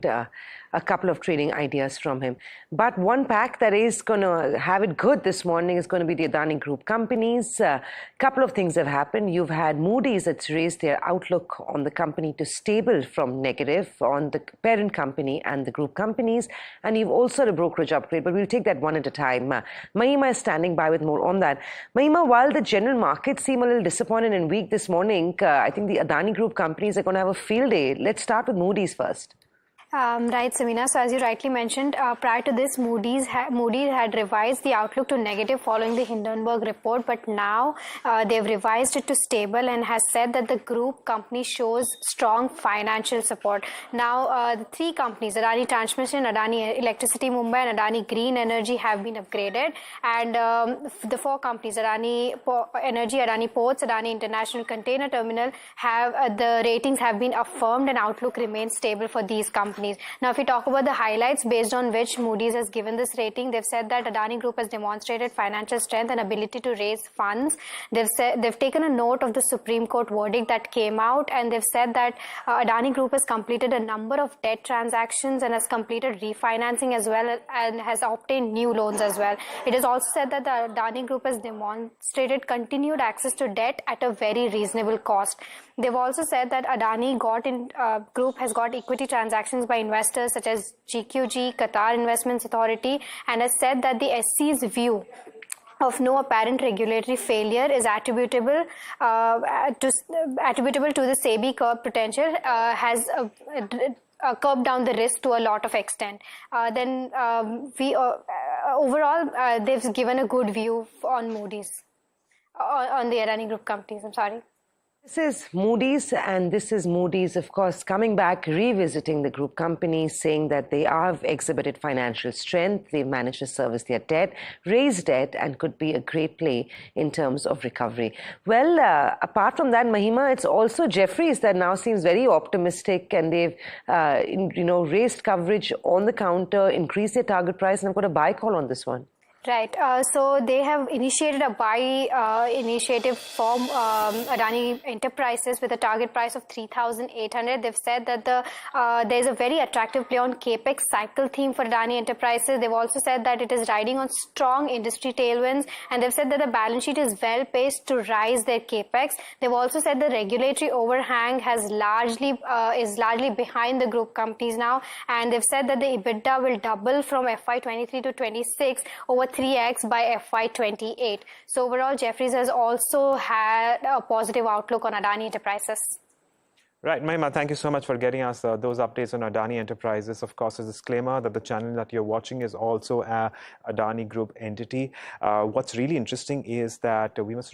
a couple of trading ideas from him. But one pack that is going to have it good this morning is going to be the Adani Group companies. A couple of things have happened. You've had Moody's that's raised their outlook on the company to stable from negative on the parent company and the group companies. And you've also had a brokerage upgrade, but we'll take that one at a time. Mahima is standing by with more on that. Mahima, while the general markets seem a little disappointed and weak this morning, I think the Adani Group companies are going to have a field day. Let's start with Moody's first. Right, Samina. So as you rightly mentioned, prior to this, Moody's had revised the outlook to negative following the Hindenburg report, but now they've revised it to stable and has said that the group company shows strong financial support. Now, the three companies, Adani Transmission, Adani Electricity Mumbai and Adani Green Energy have been upgraded, and the four companies, Adani Energy, Adani Ports, Adani International Container Terminal, have the ratings have been affirmed and outlook remains stable for these companies. Now, if we talk about the highlights based on which Moody's has given this rating, they've said that Adani Group has demonstrated financial strength and ability to raise funds. They've taken a note of the Supreme Court verdict that came out, and they've said that Adani Group has completed a number of debt transactions and has completed refinancing as well and has obtained new loans as well. It is also said that the Adani Group has demonstrated continued access to debt at a very reasonable cost. They've also said that Adani Group has got equity transactions by investors such as GQG, Qatar Investments Authority, and has said that the SC's view of no apparent regulatory failure is attributable to the SEBI curb potential has curb down the risk to a lot of extent. Overall, they've given a good view on Moody's, on the Adani Group companies. I'm sorry. This is Moody's, and this is Moody's, of course, coming back, revisiting the group companies, saying that they have exhibited financial strength, they've managed to service their debt, raise debt, and could be a great play in terms of recovery. Well, apart from that, Mahima, it's also Jefferies that now seems very optimistic, and they've, raised coverage on the counter, increased their target price, and I've got a buy call on this one. Right. So they have initiated a buy initiative for Adani Enterprises with a target price of 3,800. They've said that there's a very attractive play on capex cycle theme for Adani Enterprises. They've also said that it is riding on strong industry tailwinds, and they've said that the balance sheet is well paced to rise their capex. They've also said the regulatory overhang is largely behind the group companies now, and they've said that the EBITDA will double from FY23 to 26 over 3x by FY28. So overall, Jefferies has also had a positive outlook on Adani Enterprises. Right, Mahima, thank you so much for getting us those updates on Adani Enterprises. Of course, a disclaimer that the channel that you're watching is also a Adani Group entity. What's really interesting is that we must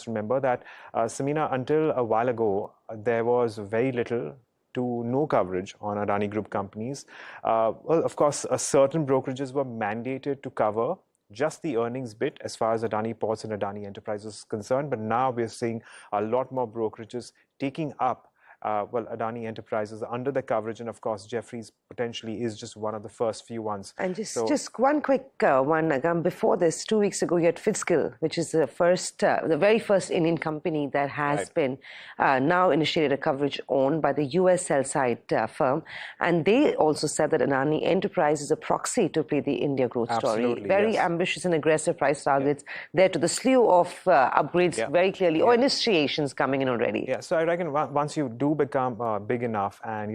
remember that, Samina, until a while ago, there was very little to no coverage on Adani Group companies. Well, of course, certain brokerages were mandated to cover just the earnings bit as far as Adani Ports and Adani Enterprises is concerned. But now we're seeing a lot more brokerages taking up Adani Enterprises under the coverage, and of course Jefferies potentially is just one of the first few ones. And just one quick one, Agam. Before this, 2 weeks ago, you had Fitzgill, which is the very first Indian company that has been now initiated a coverage on by the US sell-side firm, and they also said that Adani Enterprise is a proxy to play the India growth story. Very ambitious and aggressive price targets there to the slew of upgrades very clearly, or initiations coming in already. Yeah, so I reckon once you do become big enough, and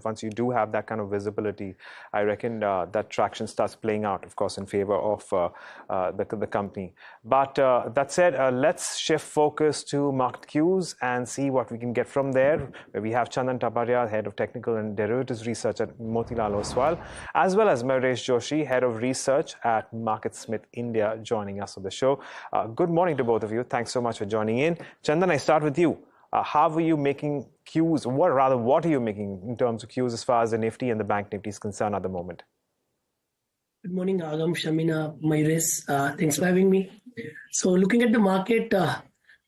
once you do have that kind of visibility, I reckon that traction starts playing out, of course, in favor of the company. But that said, let's shift focus to market cues and see what we can get from there, where we have Chandan Taparia, Head of Technical and Derivatives Research at Motilal Oswal, as well as Mayuresh Joshi, Head of Research at Marketsmith India, joining us on the show. Good morning to both of you. Thanks so much for joining in. Chandan, I start with you. How are you making cues? What are you making in terms of cues as far as the Nifty and the Bank Nifty is concerned at the moment? Good morning, Agam, Samina, Mayuresh. Thanks for having me. So looking at the market, the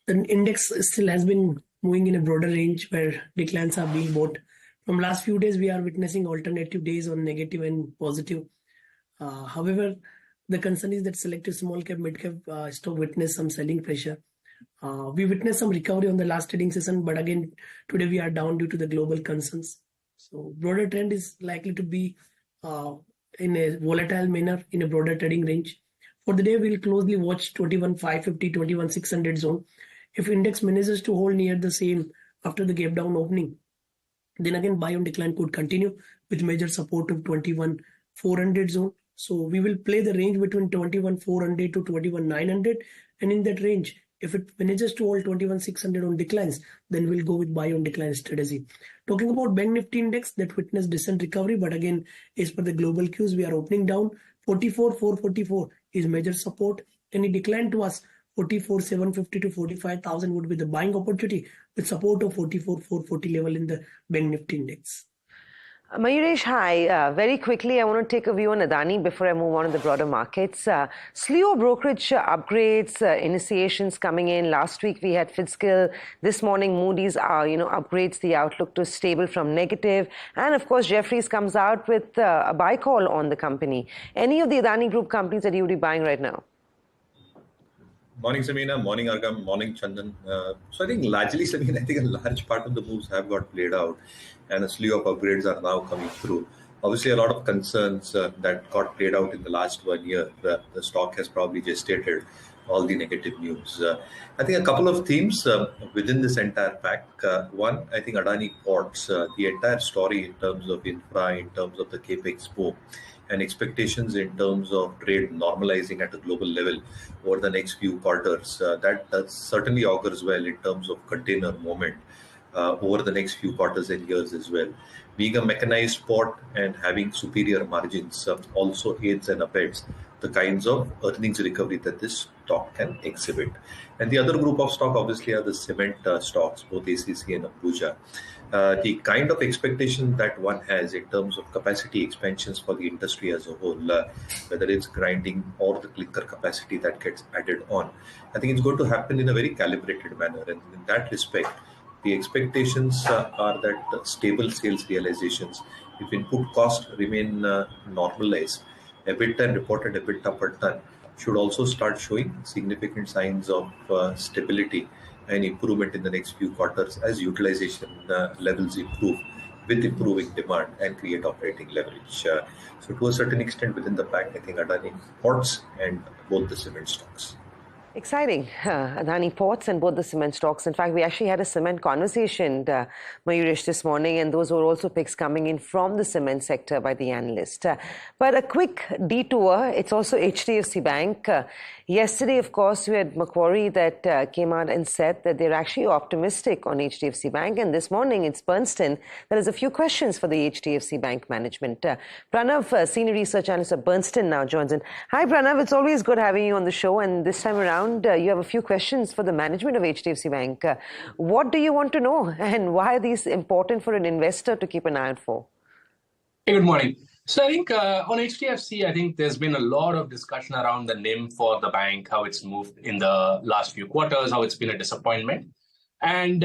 index still has been moving in a broader range where declines are being bought. From last few days, we are witnessing alternative days on negative and positive. However, the concern is that selective small cap, mid cap stock witnessed some selling pressure. We witnessed some recovery on the last trading session, but again, today we are down due to the global concerns. So broader trend is likely to be in a volatile manner in a broader trading range. For the day, we'll closely watch 21,550, 21,600 zone. If index manages to hold near the same after the gap down opening, then again buy on decline could continue with major support of 21,400 zone. So we will play the range between 21,400 to 21,900, and in that range, If it manages to hold 21,600 on declines, then we'll go with buy on decline strategy. Talking about Bank Nifty index, that witnessed decent recovery, but again, as per the global cues, we are opening down. 44,444 is major support. Any decline to us, 44,750 to 45,000 would be the buying opportunity, with support of 44,440 level in the Bank Nifty index. Mayuresh, hi. Very quickly, I want to take a view on Adani before I move on to the broader markets. Slew of brokerage upgrades, initiations coming in. Last week, we had FitzGill. This morning, Moody's upgrades the outlook to stable from negative. And of course, Jefferies comes out with a buy call on the company. Any of the Adani Group companies that you would be buying right now? Morning, Samina. Morning, Agam. Morning, Chandan. So I think largely, Samina, I think a large part of the moves have got played out and a slew of upgrades are now coming through. Obviously, a lot of concerns that got played out in the last 1 year. The stock has probably gestated all the negative news. I think a couple of themes within this entire pack. One, I think Adani Ports, the entire story in terms of infra, in terms of the capex boom, and expectations in terms of trade normalizing at a global level over the next few quarters. That certainly augurs well in terms of container movement over the next few quarters and years as well. Being a mechanized port and having superior margins also aids and abets the kinds of earnings recovery that this stock can exhibit. And the other group of stock obviously are the cement stocks, both ACC and Ambuja. The kind of expectation that one has in terms of capacity expansions for the industry as a whole, whether it's grinding or the clinker capacity that gets added on, I think it's going to happen in a very calibrated manner. And in that respect, the expectations are that stable sales realizations, if input costs remain normalized, EBITDA and reported EBITDA per ton should also start showing significant signs of stability and improvement in the next few quarters as utilization levels improve with improving demand and create operating leverage. So to a certain extent within the pack, I think Adani Ports and both the cement stocks. Exciting. Adani Ports and both the cement stocks. In fact, we actually had a cement conversation, Mayuresh, this morning, and those were also picks coming in from the cement sector by the analyst. But a quick detour, it's also HDFC Bank. Yesterday, of course, we had Macquarie that came out and said that they're actually optimistic on HDFC Bank. And this morning, it's Bernstein. There is a few questions for the HDFC Bank management. Pranav, Senior Research Analyst at Bernstein, now joins in. Hi, Pranav. It's always good having you on the show. And this time around, you have a few questions for the management of HDFC Bank. What do you want to know? And why are these important for an investor to keep an eye out for? Hey, good morning. So I think on HDFC, I think there's been a lot of discussion around the NIM for the bank, how it's moved in the last few quarters, how it's been a disappointment. And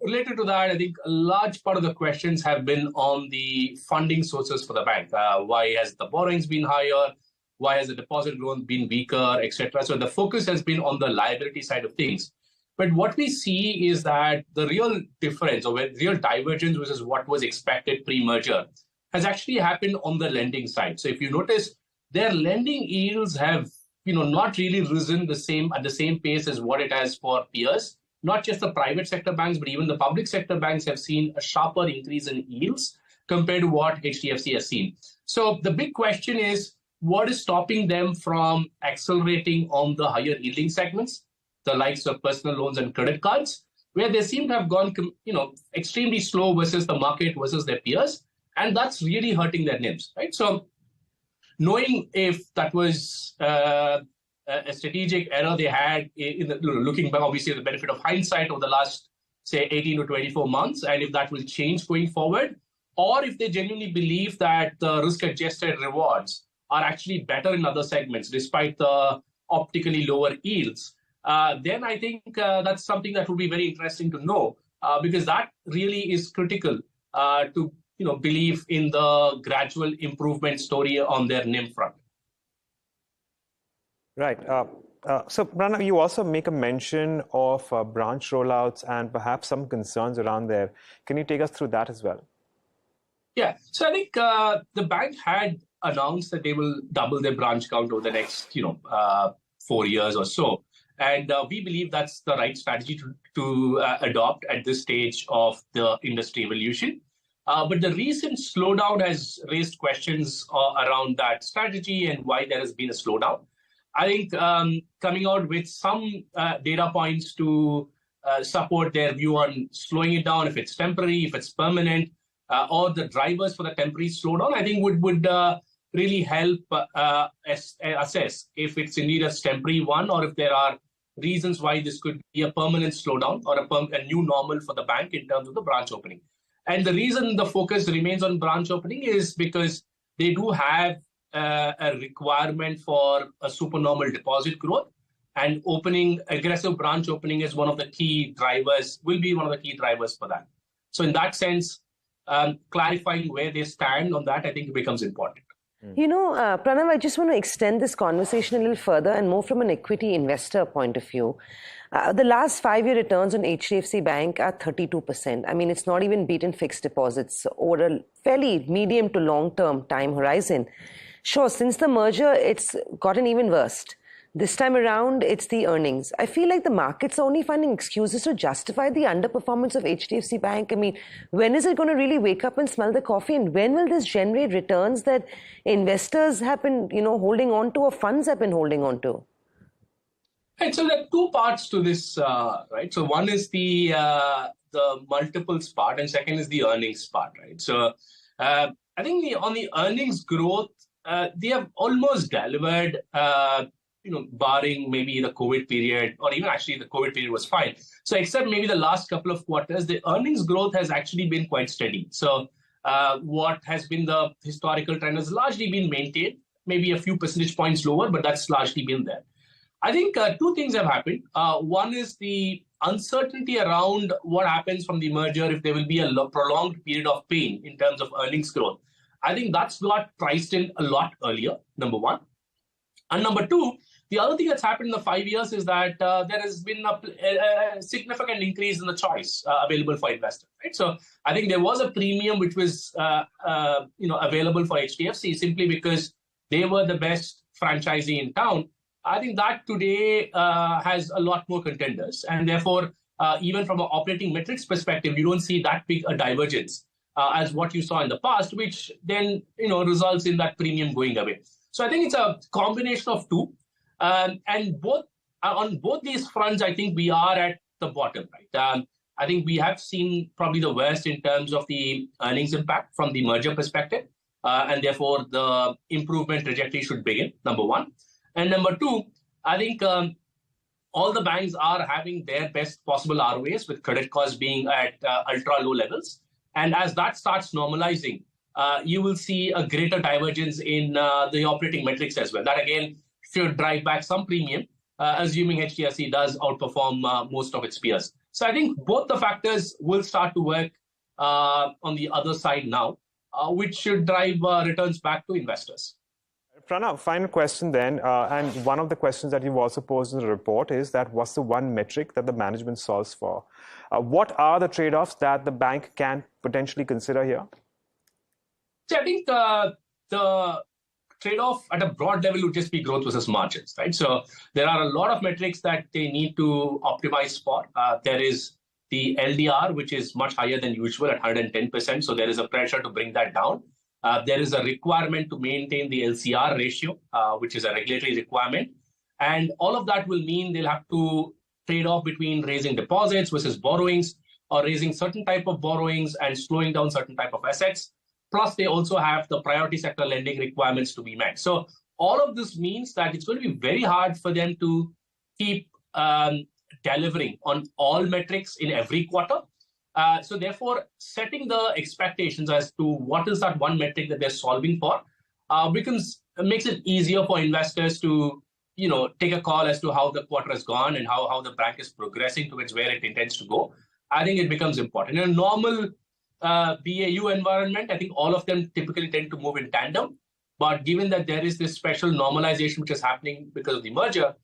related to that, I think a large part of the questions have been on the funding sources for the bank. Why has the borrowings been higher? Why has the deposit growth been weaker, etc.? So the focus has been on the liability side of things. But what we see is that the real difference or real divergence versus what was expected pre-merger has actually happened on the lending side. So if you notice, their lending yields have not really risen at the same pace as what it has for peers. Not just the private sector banks, but even the public sector banks have seen a sharper increase in yields compared to what HDFC has seen. So the big question is, what is stopping them from accelerating on the higher yielding segments, the likes of personal loans and credit cards, where they seem to have gone extremely slow versus the market versus their peers? And that's really hurting their NIMs, right? So knowing if that was a strategic error they had, looking back, obviously the benefit of hindsight over the last, say, 18 to 24 months, and if that will change going forward, or if they genuinely believe that the risk-adjusted rewards are actually better in other segments, despite the optically lower yields, then I think that's something that would be very interesting to know, because that really is critical to believe in the gradual improvement story on their NIM front. Right. So, Pranav, you also make a mention of branch rollouts and perhaps some concerns around there. Can you take us through that as well? Yeah. So I think the bank had announced that they will double their branch count over the next 4 years or so. And we believe that's the right strategy to adopt at this stage of the industry evolution. But the recent slowdown has raised questions around that strategy and why there has been a slowdown. I think coming out with some data points to support their view on slowing it down, if it's temporary, if it's permanent, or the drivers for the temporary slowdown, I think would really help assess if it's indeed a temporary one or if there are reasons why this could be a permanent slowdown or a new normal for the bank in terms of the branch opening. And the reason the focus remains on branch opening is because they do have a requirement for a supernormal deposit growth, and aggressive branch opening is one of the key drivers, will be one of the key drivers for that. So in that sense, clarifying where they stand on that, I think becomes important. You know, Pranav, I just want to extend this conversation a little further and more from an equity investor point of view. The last 5-year returns on HDFC Bank are 32%. I mean, it's not even beaten fixed deposits over a fairly medium to long-term time horizon. Sure, since the merger, it's gotten even worse. This time around, it's the earnings. I feel like the markets are only finding excuses to justify the underperformance of HDFC Bank. I mean, when is it going to really wake up and smell the coffee? And when will this generate returns that investors have been, holding on to, or funds have been holding on to? Right. So there are two parts to this, right? So one is the multiples part, and second is the earnings part, right? So I think on the earnings growth, they have almost delivered. Barring maybe the COVID period, or even actually the COVID period was fine. So except maybe the last couple of quarters, the earnings growth has actually been quite steady. So what has been the historical trend has largely been maintained, maybe a few percentage points lower, but that's largely been there. I think two things have happened. One is the uncertainty around what happens from the merger, if there will be a prolonged period of pain in terms of earnings growth. I think that's got priced in a lot earlier, number one. And number two, the other thing that's happened in the 5 years is that there has been a significant increase in the choice available for investors. Right? So I think there was a premium which was available for HDFC simply because they were the best franchisee in town. I think that today has a lot more contenders, and therefore even from an operating metrics perspective, you don't see that big a divergence as what you saw in the past, which then results in that premium going away. So I think it's a combination of two. And on both these fronts, I think we are at the bottom, right? I think we have seen probably the worst in terms of the earnings impact from the merger perspective, and therefore the improvement trajectory should begin, number one. And number two, I think all the banks are having their best possible ROAs, with credit costs being at ultra low levels. And as that starts normalizing, you will see a greater divergence in the operating metrics as well. That again should drive back some premium, assuming HDFC does outperform most of its peers. So I think both the factors will start to work on the other side now, which should drive returns back to investors. Pranav, final question then, and one of the questions that you've also posed in the report is that what's the one metric that the management solves for? What are the trade-offs that the bank can potentially consider here? So I think the trade-off at a broad level would just be growth versus margins, right? So there are a lot of metrics that they need to optimize for. There is the LDR, which is much higher than usual at 110%. So there is a pressure to bring that down. There is a requirement to maintain the LCR ratio, which is a regulatory requirement. And all of that will mean they'll have to trade off between raising deposits versus borrowings, or raising certain type of borrowings and slowing down certain type of assets. Plus, they also have the priority sector lending requirements to be met. So all of this means that it's going to be very hard for them to keep delivering on all metrics in every quarter. So therefore, setting the expectations as to what is that one metric that they're solving for makes it easier for investors to take a call as to how the quarter has gone and how the bank is progressing towards where it intends to go. I think it becomes important. In a normal BAU environment, I think all of them typically tend to move in tandem. But given that there is this special normalization which is happening because of the merger,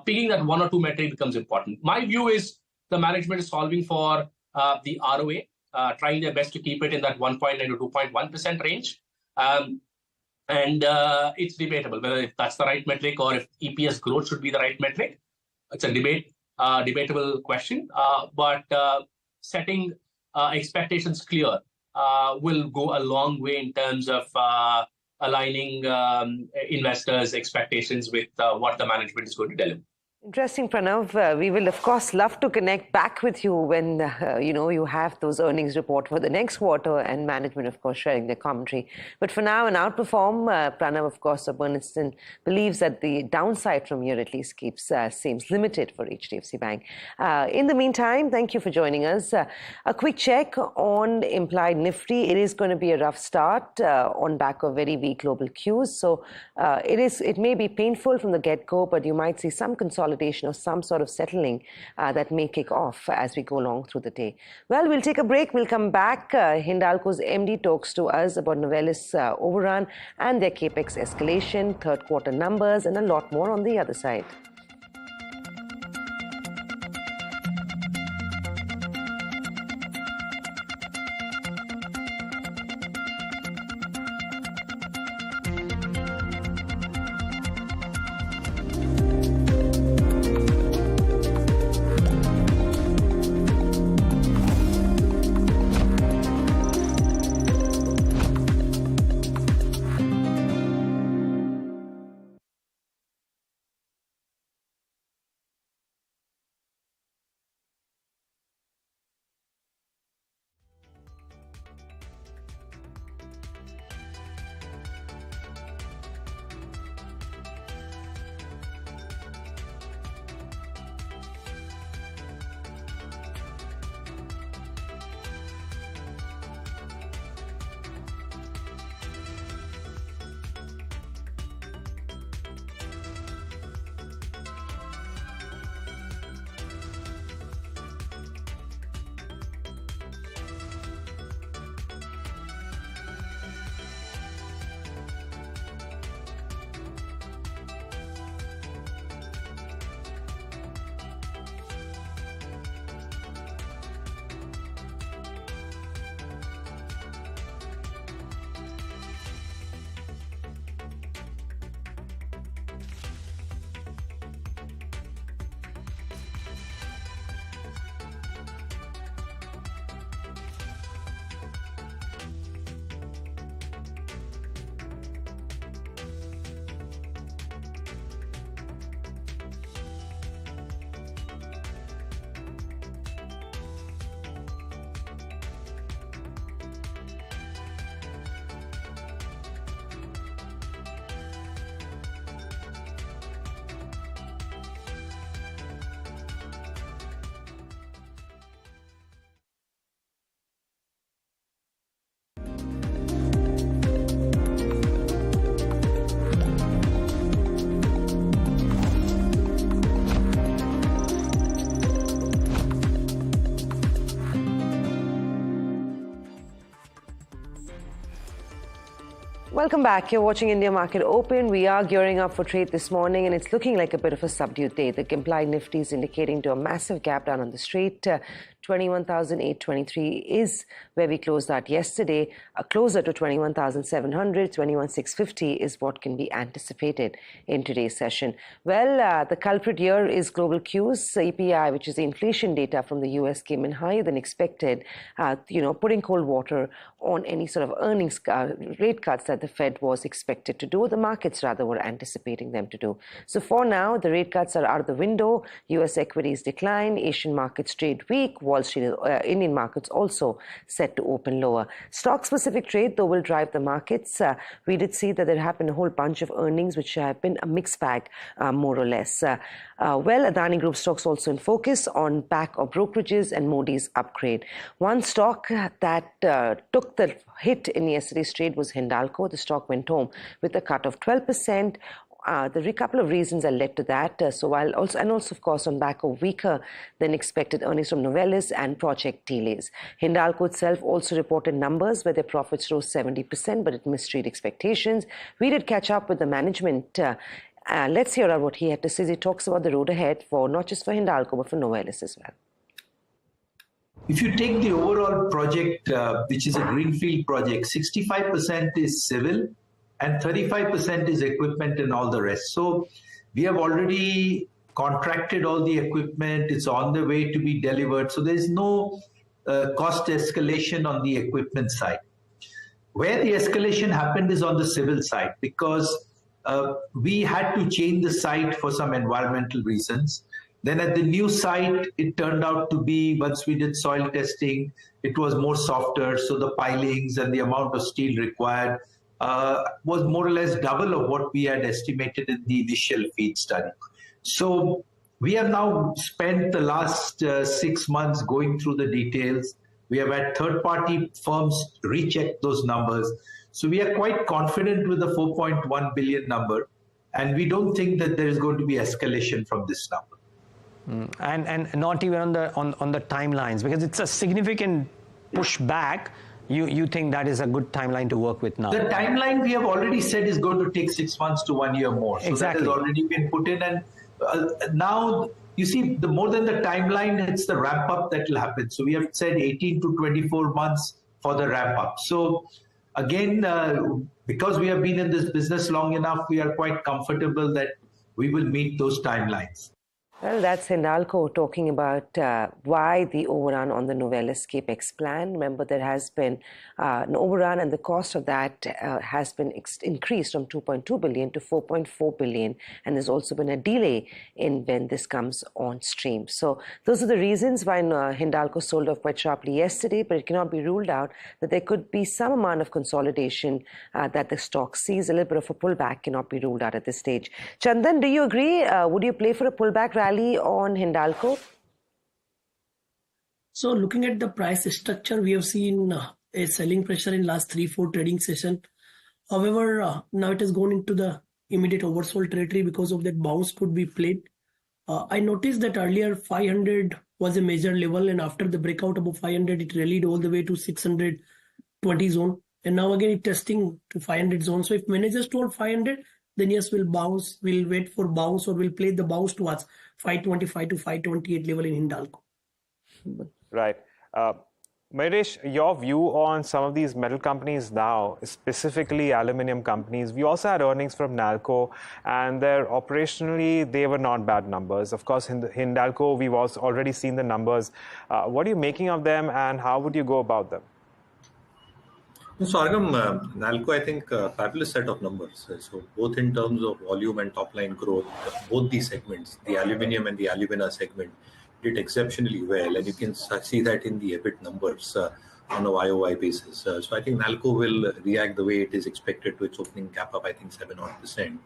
picking that one or two metric becomes important. My view is the management is solving for the ROA, trying their best to keep it in that 1.9 to 2.1% range. And it's debatable whether if that's the right metric or if EPS growth should be the right metric. It's a debatable question. But setting expectations clear will go a long way in terms of aligning investors' expectations with what the management is going to deliver. Interesting, Pranav. We will, of course, love to connect back with you when, you have those earnings report for the next quarter and management, of course, sharing their commentary. But for now, an outperform, Pranav, of course, of Bernstein believes that the downside from here at least seems limited for HDFC Bank. In the meantime, thank you for joining us. A quick check on implied Nifty. It is going to be a rough start on back of very weak global cues. So it may be painful from the get-go, but you might see some consolidation or some sort of settling that may kick off as we go along through the day. Well, we'll take a break. We'll come back. Hindalco's MD talks to us about Novelis overrun and their capex escalation, third quarter numbers, and a lot more on the other side. Welcome back. You're watching India Market Open. We are gearing up for trade this morning, and it's looking like a bit of a subdued day. The implied Nifty is indicating to a massive gap down on the street. 21,823 is where we closed out yesterday. Closer to 21,700, 21,650 is what can be anticipated in today's session. Well, the culprit here is global cues. CPI, which is the inflation data from the US, came in higher than expected, putting cold water on any sort of earnings rate cuts that the Fed was expected to do. The markets rather were anticipating them to do. So for now, the rate cuts are out of the window. US equities decline. Asian markets trade weak. Wall Street, Indian markets also set to open lower. Stock-specific trade, though, will drive the markets. We did see that there happened a whole bunch of earnings, which have been a mixed bag, more or less. Adani Group stocks also in focus on back of brokerages and Modi's upgrade. One stock that took the hit in yesterday's trade was Hindalco. The stock went home with a cut of 12%. There are a couple of reasons that led to that. Also, of course, on back of weaker than expected earnings from Novelis and project delays. Hindalco itself also reported numbers where their profits rose 70%, but it missed street expectations. We did catch up with the management. Let's hear out what he had to say. He talks about the road ahead for not just for Hindalco, but for Novelis as well. If you take the overall project, which is a greenfield project, 65% is civil, and 35% is equipment and all the rest. So we have already contracted all the equipment. It's on the way to be delivered. So there's no cost escalation on the equipment side. Where the escalation happened is on the civil side, because we had to change the site for some environmental reasons. Then at the new site, it turned out to be, once we did soil testing, it was more softer. So the pilings and the amount of steel required was more or less double of what we had estimated in the initial feed study. So we have now spent the last 6 months going through the details. We have had third-party firms recheck those numbers. So we are quite confident with the 4.1 billion number, and we don't think that there is going to be escalation from this number. And not even on the timelines, because it's a significant pushback. You think that is a good timeline to work with now? The timeline we have already said is going to take 6 months to 1 year more. So exactly. That has already been put in, and now you see, the more than the timeline, it's the ramp up that will happen. So we have said 18 to 24 months for the ramp up. So again, because we have been in this business long enough, we are quite comfortable that we will meet those timelines. Well, that's Hindalco talking about why the overrun on the Novelis CapEx plan. Remember, there has been an overrun, and the cost of that has been increased from 2.2 billion to 4.4 billion. And there's also been a delay in when this comes on stream. So those are the reasons why Hindalco sold off quite sharply yesterday, but it cannot be ruled out that there could be some amount of consolidation that the stock sees. A little bit of a pullback cannot be ruled out at this stage. Chandan, do you agree? Would you play for a pullback rally on Hindalco? So looking at the price structure, we have seen a selling pressure in last 3-4 trading session. However, now it has gone into the immediate oversold territory. Because of that, bounce could be played. I noticed that earlier 500 was a major level, and after the breakout above 500, it rallied all the way to 620 zone, and now again it testing to 500 zone. So if manages to hold 500, then yes, we'll bounce, we'll wait for bounce, or we'll play the bounce towards 525 to 528 level in Hindalco. Right. Mayuresh, your view on some of these metal companies now, specifically aluminium companies. We also had earnings from Nalco, and operationally, they were not bad numbers. Of course, in Hindalco, we've also already seen the numbers. What are you making of them, and how would you go about them? So Agam, Nalco, I think fabulous set of numbers. So both in terms of volume and top line growth, both these segments, the aluminium and the alumina segment, did exceptionally well, and you can see that in the EBIT numbers on a YOY basis. So I think Nalco will react the way it is expected to its opening gap up, I think 7%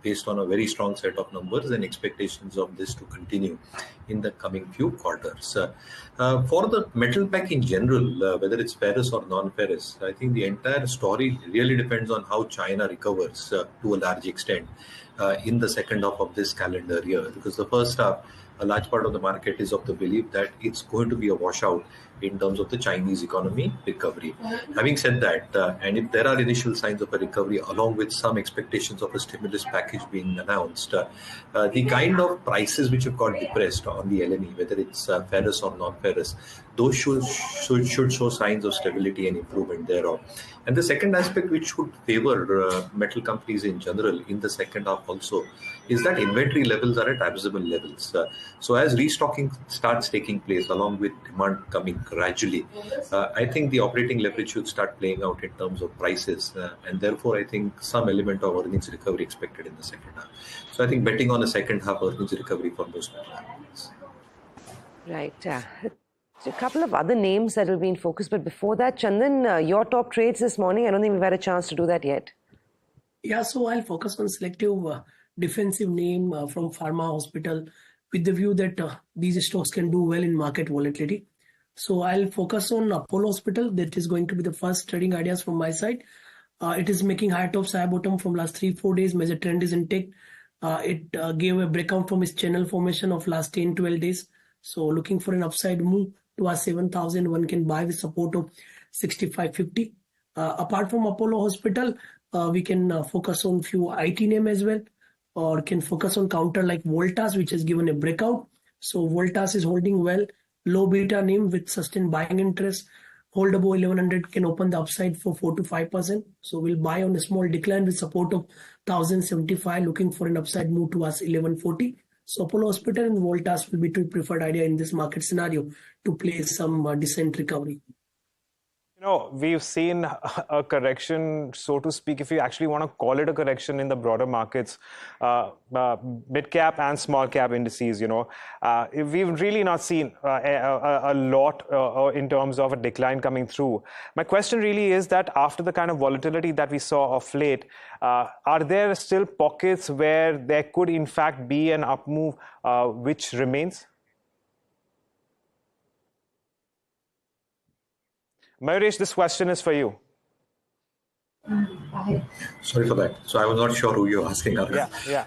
based on a very strong set of numbers and expectations of this to continue in the coming few quarters. For the metal pack in general, whether it's ferrous or non-ferrous, I think the entire story really depends on how China recovers to a large extent in the second half of this calendar year, because the first half, a large part of the market is of the belief that it's going to be a washout in terms of the Chinese economy recovery. Having said that, and if there are initial signs of a recovery along with some expectations of a stimulus package being announced, the kind of prices which have got depressed on the LME, whether it's ferrous or non-ferrous, those should show signs of stability and improvement thereof. And the second aspect which should favor metal companies in general in the second half also is that inventory levels are at abysmal levels. So as restocking starts taking place along with demand coming gradually, I think the operating leverage should start playing out in terms of prices, and therefore I think some element of earnings recovery expected in the second half. So I think betting on a second half earnings recovery for most metal companies. Right. A couple of other names that will be in focus, but before that, Chandan, your top trades this morning. I don't think we've had a chance to do that yet. Yeah, so I'll focus on selective defensive name from pharma hospital with the view that these stocks can do well in market volatility. So I'll focus on Apollo Hospital. That is going to be the first trading ideas from my side. It is making high top, high bottom from last 3-4 days. Major trend is intact. It gave a breakout from its channel formation of last 10-12 days. So looking for an upside move towards 7,000, one can buy with support of 65.50. Apart from Apollo Hospital, we can focus on few IT name as well, or can focus on counter like Voltas, which has given a breakout. So Voltas is holding well, low beta name with sustained buying interest. Hold above 1100 can open the upside for 4 to 5%. So we'll buy on a small decline with support of 1075, looking for an upside move towards 1140. So Apollo Hospital and Voltas will be two preferred idea in this market scenario to play some decent recovery. No, we've seen a correction, so to speak, if you actually want to call it a correction in the broader markets, mid cap and small cap indices, we've really not seen a lot in terms of a decline coming through. My question really is that after the kind of volatility that we saw of late, are there still pockets where there could in fact be an up move which remains? Mayuresh, this question is for you. Sorry for that. So I was not sure who you're asking. Yeah.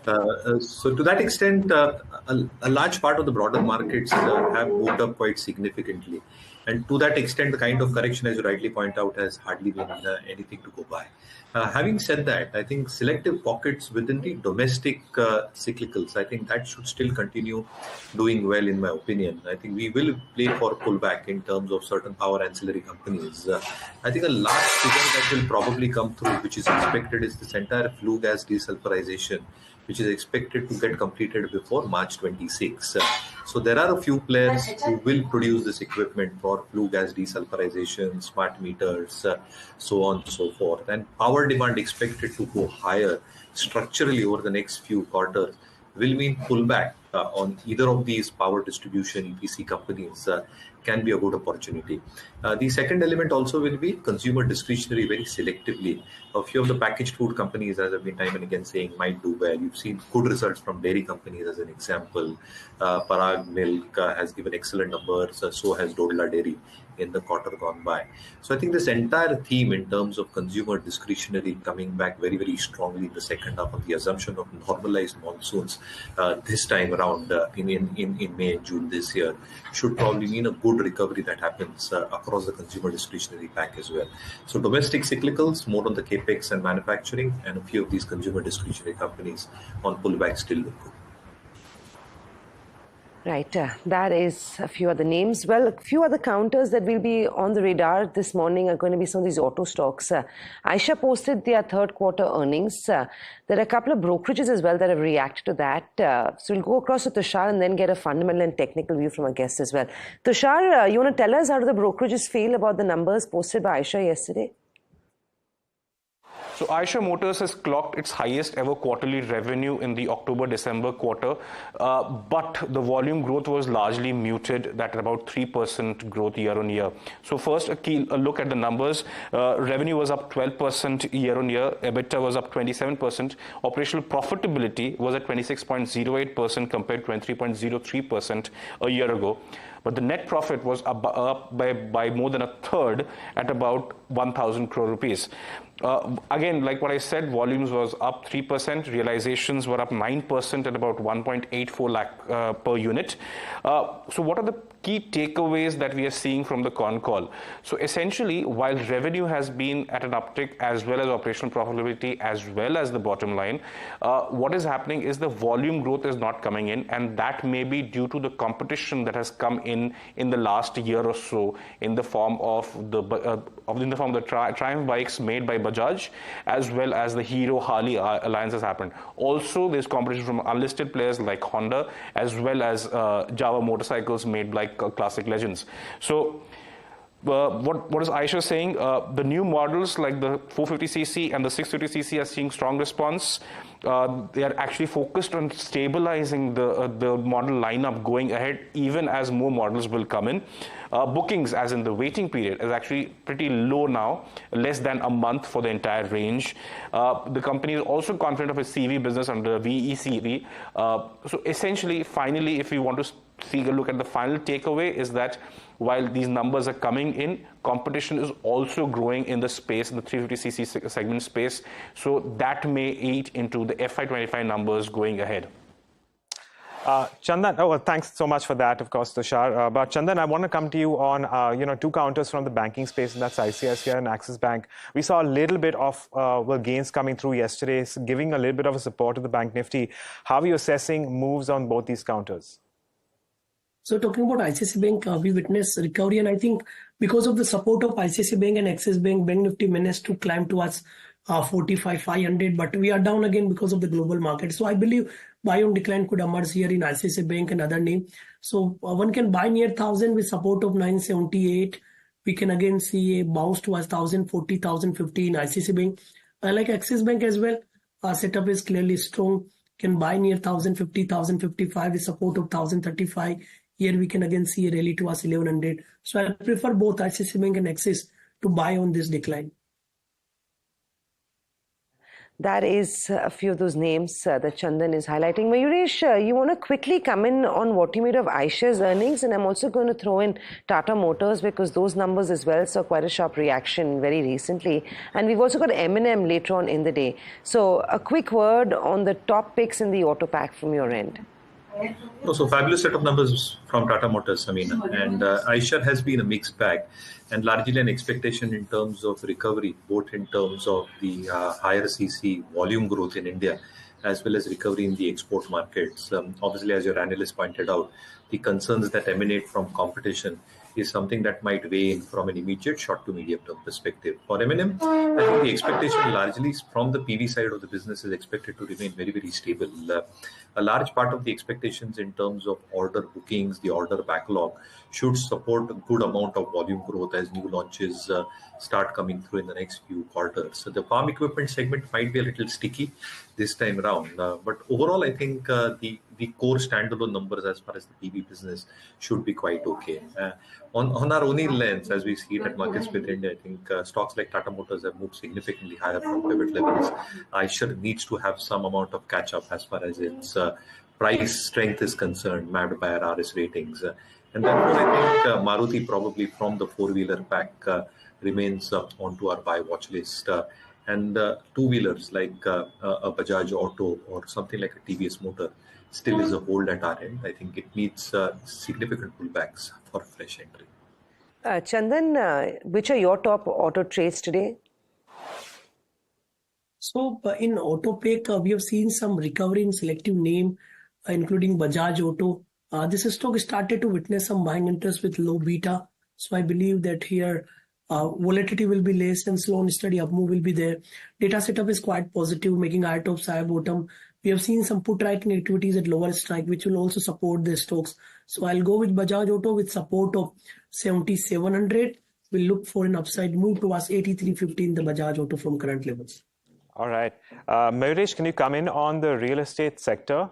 So to that extent, a large part of the broader markets have moved up quite significantly. And to that extent, the kind of correction, as you rightly point out, has hardly been anything to go by. Having said that, I think selective pockets within the domestic cyclicals, I think that should still continue doing well, in my opinion. I think we will play for pullback in terms of certain power ancillary companies. I think a large figure that will probably come through, which is expected, is this entire flue gas desulfurization, which is expected to get completed before March 26. So there are a few players who will produce this equipment for flue gas desulfurization, smart meters, so on and so forth. And power demand expected to go higher structurally over the next few quarters will mean pullback on either of these power distribution EPC companies can be a good opportunity. The second element also will be consumer discretionary very selectively. A few of the packaged food companies, as I've been time and again saying, might do well. You've seen good results from dairy companies as an example. Parag Milk has given excellent numbers, so has Dodla Dairy in the quarter gone by. So I think this entire theme in terms of consumer discretionary coming back very, very strongly in the second half on the assumption of normalized monsoons this time around in May and June this year should probably mean a good recovery that happens across the consumer discretionary pack as well. So domestic cyclicals, more on the capex and manufacturing, and a few of these consumer discretionary companies on pullback still look good. Right, that is a few other names. Well, a few other counters that will be on the radar this morning are going to be some of these auto stocks. Aisha posted their third quarter earnings. There are a couple of brokerages as well that have reacted to that. So we'll go across to Tushar and then get a fundamental and technical view from our guests as well. Tushar, you want to tell us how do the brokerages feel about the numbers posted by Aisha yesterday? So Aisha Motors has clocked its highest ever quarterly revenue in the October-December quarter, but the volume growth was largely muted, at about 3% growth year on year. So first, a look at the numbers. Revenue was up 12% year on year, EBITDA was up 27%, operational profitability was at 26.08% compared to 23.03% a year ago. But the net profit was up by more than a third at about 1,000 crore rupees. Again, like what I said, volumes was up 3%, realizations were up 9% at about 1.84 lakh per unit. So what are the key takeaways that we are seeing from the con call? So essentially, while revenue has been at an uptick as well as operational profitability as well as the bottom line, what is happening is the volume growth is not coming in, and that may be due to the competition that has come in the last year or so in the form of the Triumph bikes made by Bajaj as well as the Hero Harley alliance has happened. Also, there's competition from unlisted players like Honda as well as Java motorcycles made by Classic Legends. So what is Aisha saying? The new models like the 450cc and the 650cc are seeing strong response. They are actually focused on stabilizing the model lineup going ahead, even as more models will come in. Bookings, as in the waiting period, is actually pretty low now, less than a month for the entire range. The company is also confident of its CV business under VECV. So essentially, finally, if we want to take a look at the final takeaway, is that while these numbers are coming in, competition is also growing in the space, in the 350cc segment space. So that may eat into the FY25 numbers going ahead. Chandan, thanks so much for that, of course, Tushar. But Chandan, I want to come to you on, two counters from the banking space, and that's ICICI and Axis Bank. We saw a little bit of gains coming through yesterday, giving a little bit of a support to the Bank Nifty. How are you assessing moves on both these counters? So talking about ICICI Bank, we witnessed recovery, and I think because of the support of ICICI Bank and Axis Bank, Bank Nifty managed to climb towards 45,500, but we are down again because of the global market. So I believe buy on decline could emerge here in ICICI Bank and other name. So one can buy near 1,000 with support of 978, we can again see a bounce towards 1,040, 1,050 in ICICI Bank. I like Axis Bank as well. Our setup is clearly strong. Can buy near 1,050, 1,055 with support of 1,035. Here we can again see a rally towards 1,100. So I prefer both ICICI Bank and Axis to buy on this decline. That is a few of those names that Chandan is highlighting. Mayuresh, you want to quickly come in on what you made of Aisha's earnings, and I'm also going to throw in Tata Motors because those numbers as well saw quite a sharp reaction very recently. And we've also got M&M later on in the day. So a quick word on the top picks in the auto pack from your end. So fabulous set of numbers from Tata Motors, Samina. And Aisha has been a mixed bag and largely an expectation in terms of recovery, both in terms of the higher CC volume growth in India, as well as recovery in the export markets. Obviously, as your analyst pointed out, the concerns that emanate from competition is something that might weigh in from an immediate short to medium term perspective. For M&M, I think the expectation largely from the PV side of the business is expected to remain very, very stable. A large part of the expectations in terms of order bookings, the order backlog, should support a good amount of volume growth as new launches start coming through in the next few quarters. So the farm equipment segment might be a little sticky this time around. But overall, I think the core standalone numbers as far as the PV business should be quite okay. On our only lens, as we see it at Marketsmith India, I think stocks like Tata Motors have moved significantly higher from pivot levels. Aisha needs to have some amount of catch up as far as its price strength is concerned, mapped by our RS ratings. And therefore, I think Maruti probably from the four-wheeler pack remains onto our buy watch list. And two-wheelers like a Bajaj Auto or something like a TVS Motor still is a hold at our end. I think it needs significant pullbacks for fresh entry. Chandan, which are your top auto trades today? So in auto pick, we have seen some recovery in selective name, including Bajaj Auto. This stock started to witness some buying interest with low beta. So I believe that here volatility will be less and slow and steady up move will be there. Data setup is quite positive, making higher top, higher bottom. We have seen some put writing activities at lower strike, which will also support the stocks. So I'll go with Bajaj Auto with support of 7,700. We'll look for an upside move towards 8,350 in the Bajaj Auto from current levels. All right. Mayuresh, can you come in on the real estate sector?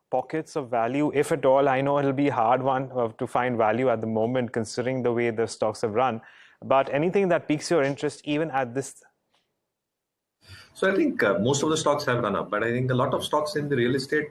Pockets of value, if at all. I know it'll be a hard one to find value at the moment, considering the way the stocks have run. But anything that piques your interest, even at this? So I think most of the stocks have run up, but I think a lot of stocks in the real estate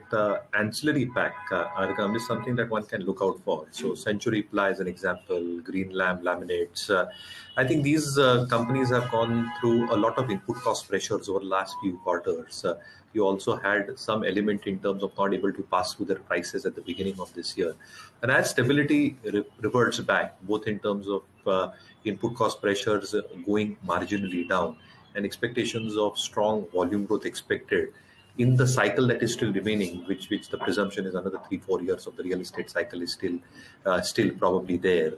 ancillary pack Agam is something that one can look out for. So Century Ply is an example, Green Lamb Laminates. I think these companies have gone through a lot of input cost pressures over the last few quarters. You also had some element in terms of not able to pass through their prices at the beginning of this year. And as stability reverts back, both in terms of input cost pressures going marginally down and expectations of strong volume growth expected in the cycle that is still remaining, which the presumption is another 3-4 years of the real estate cycle is still probably there.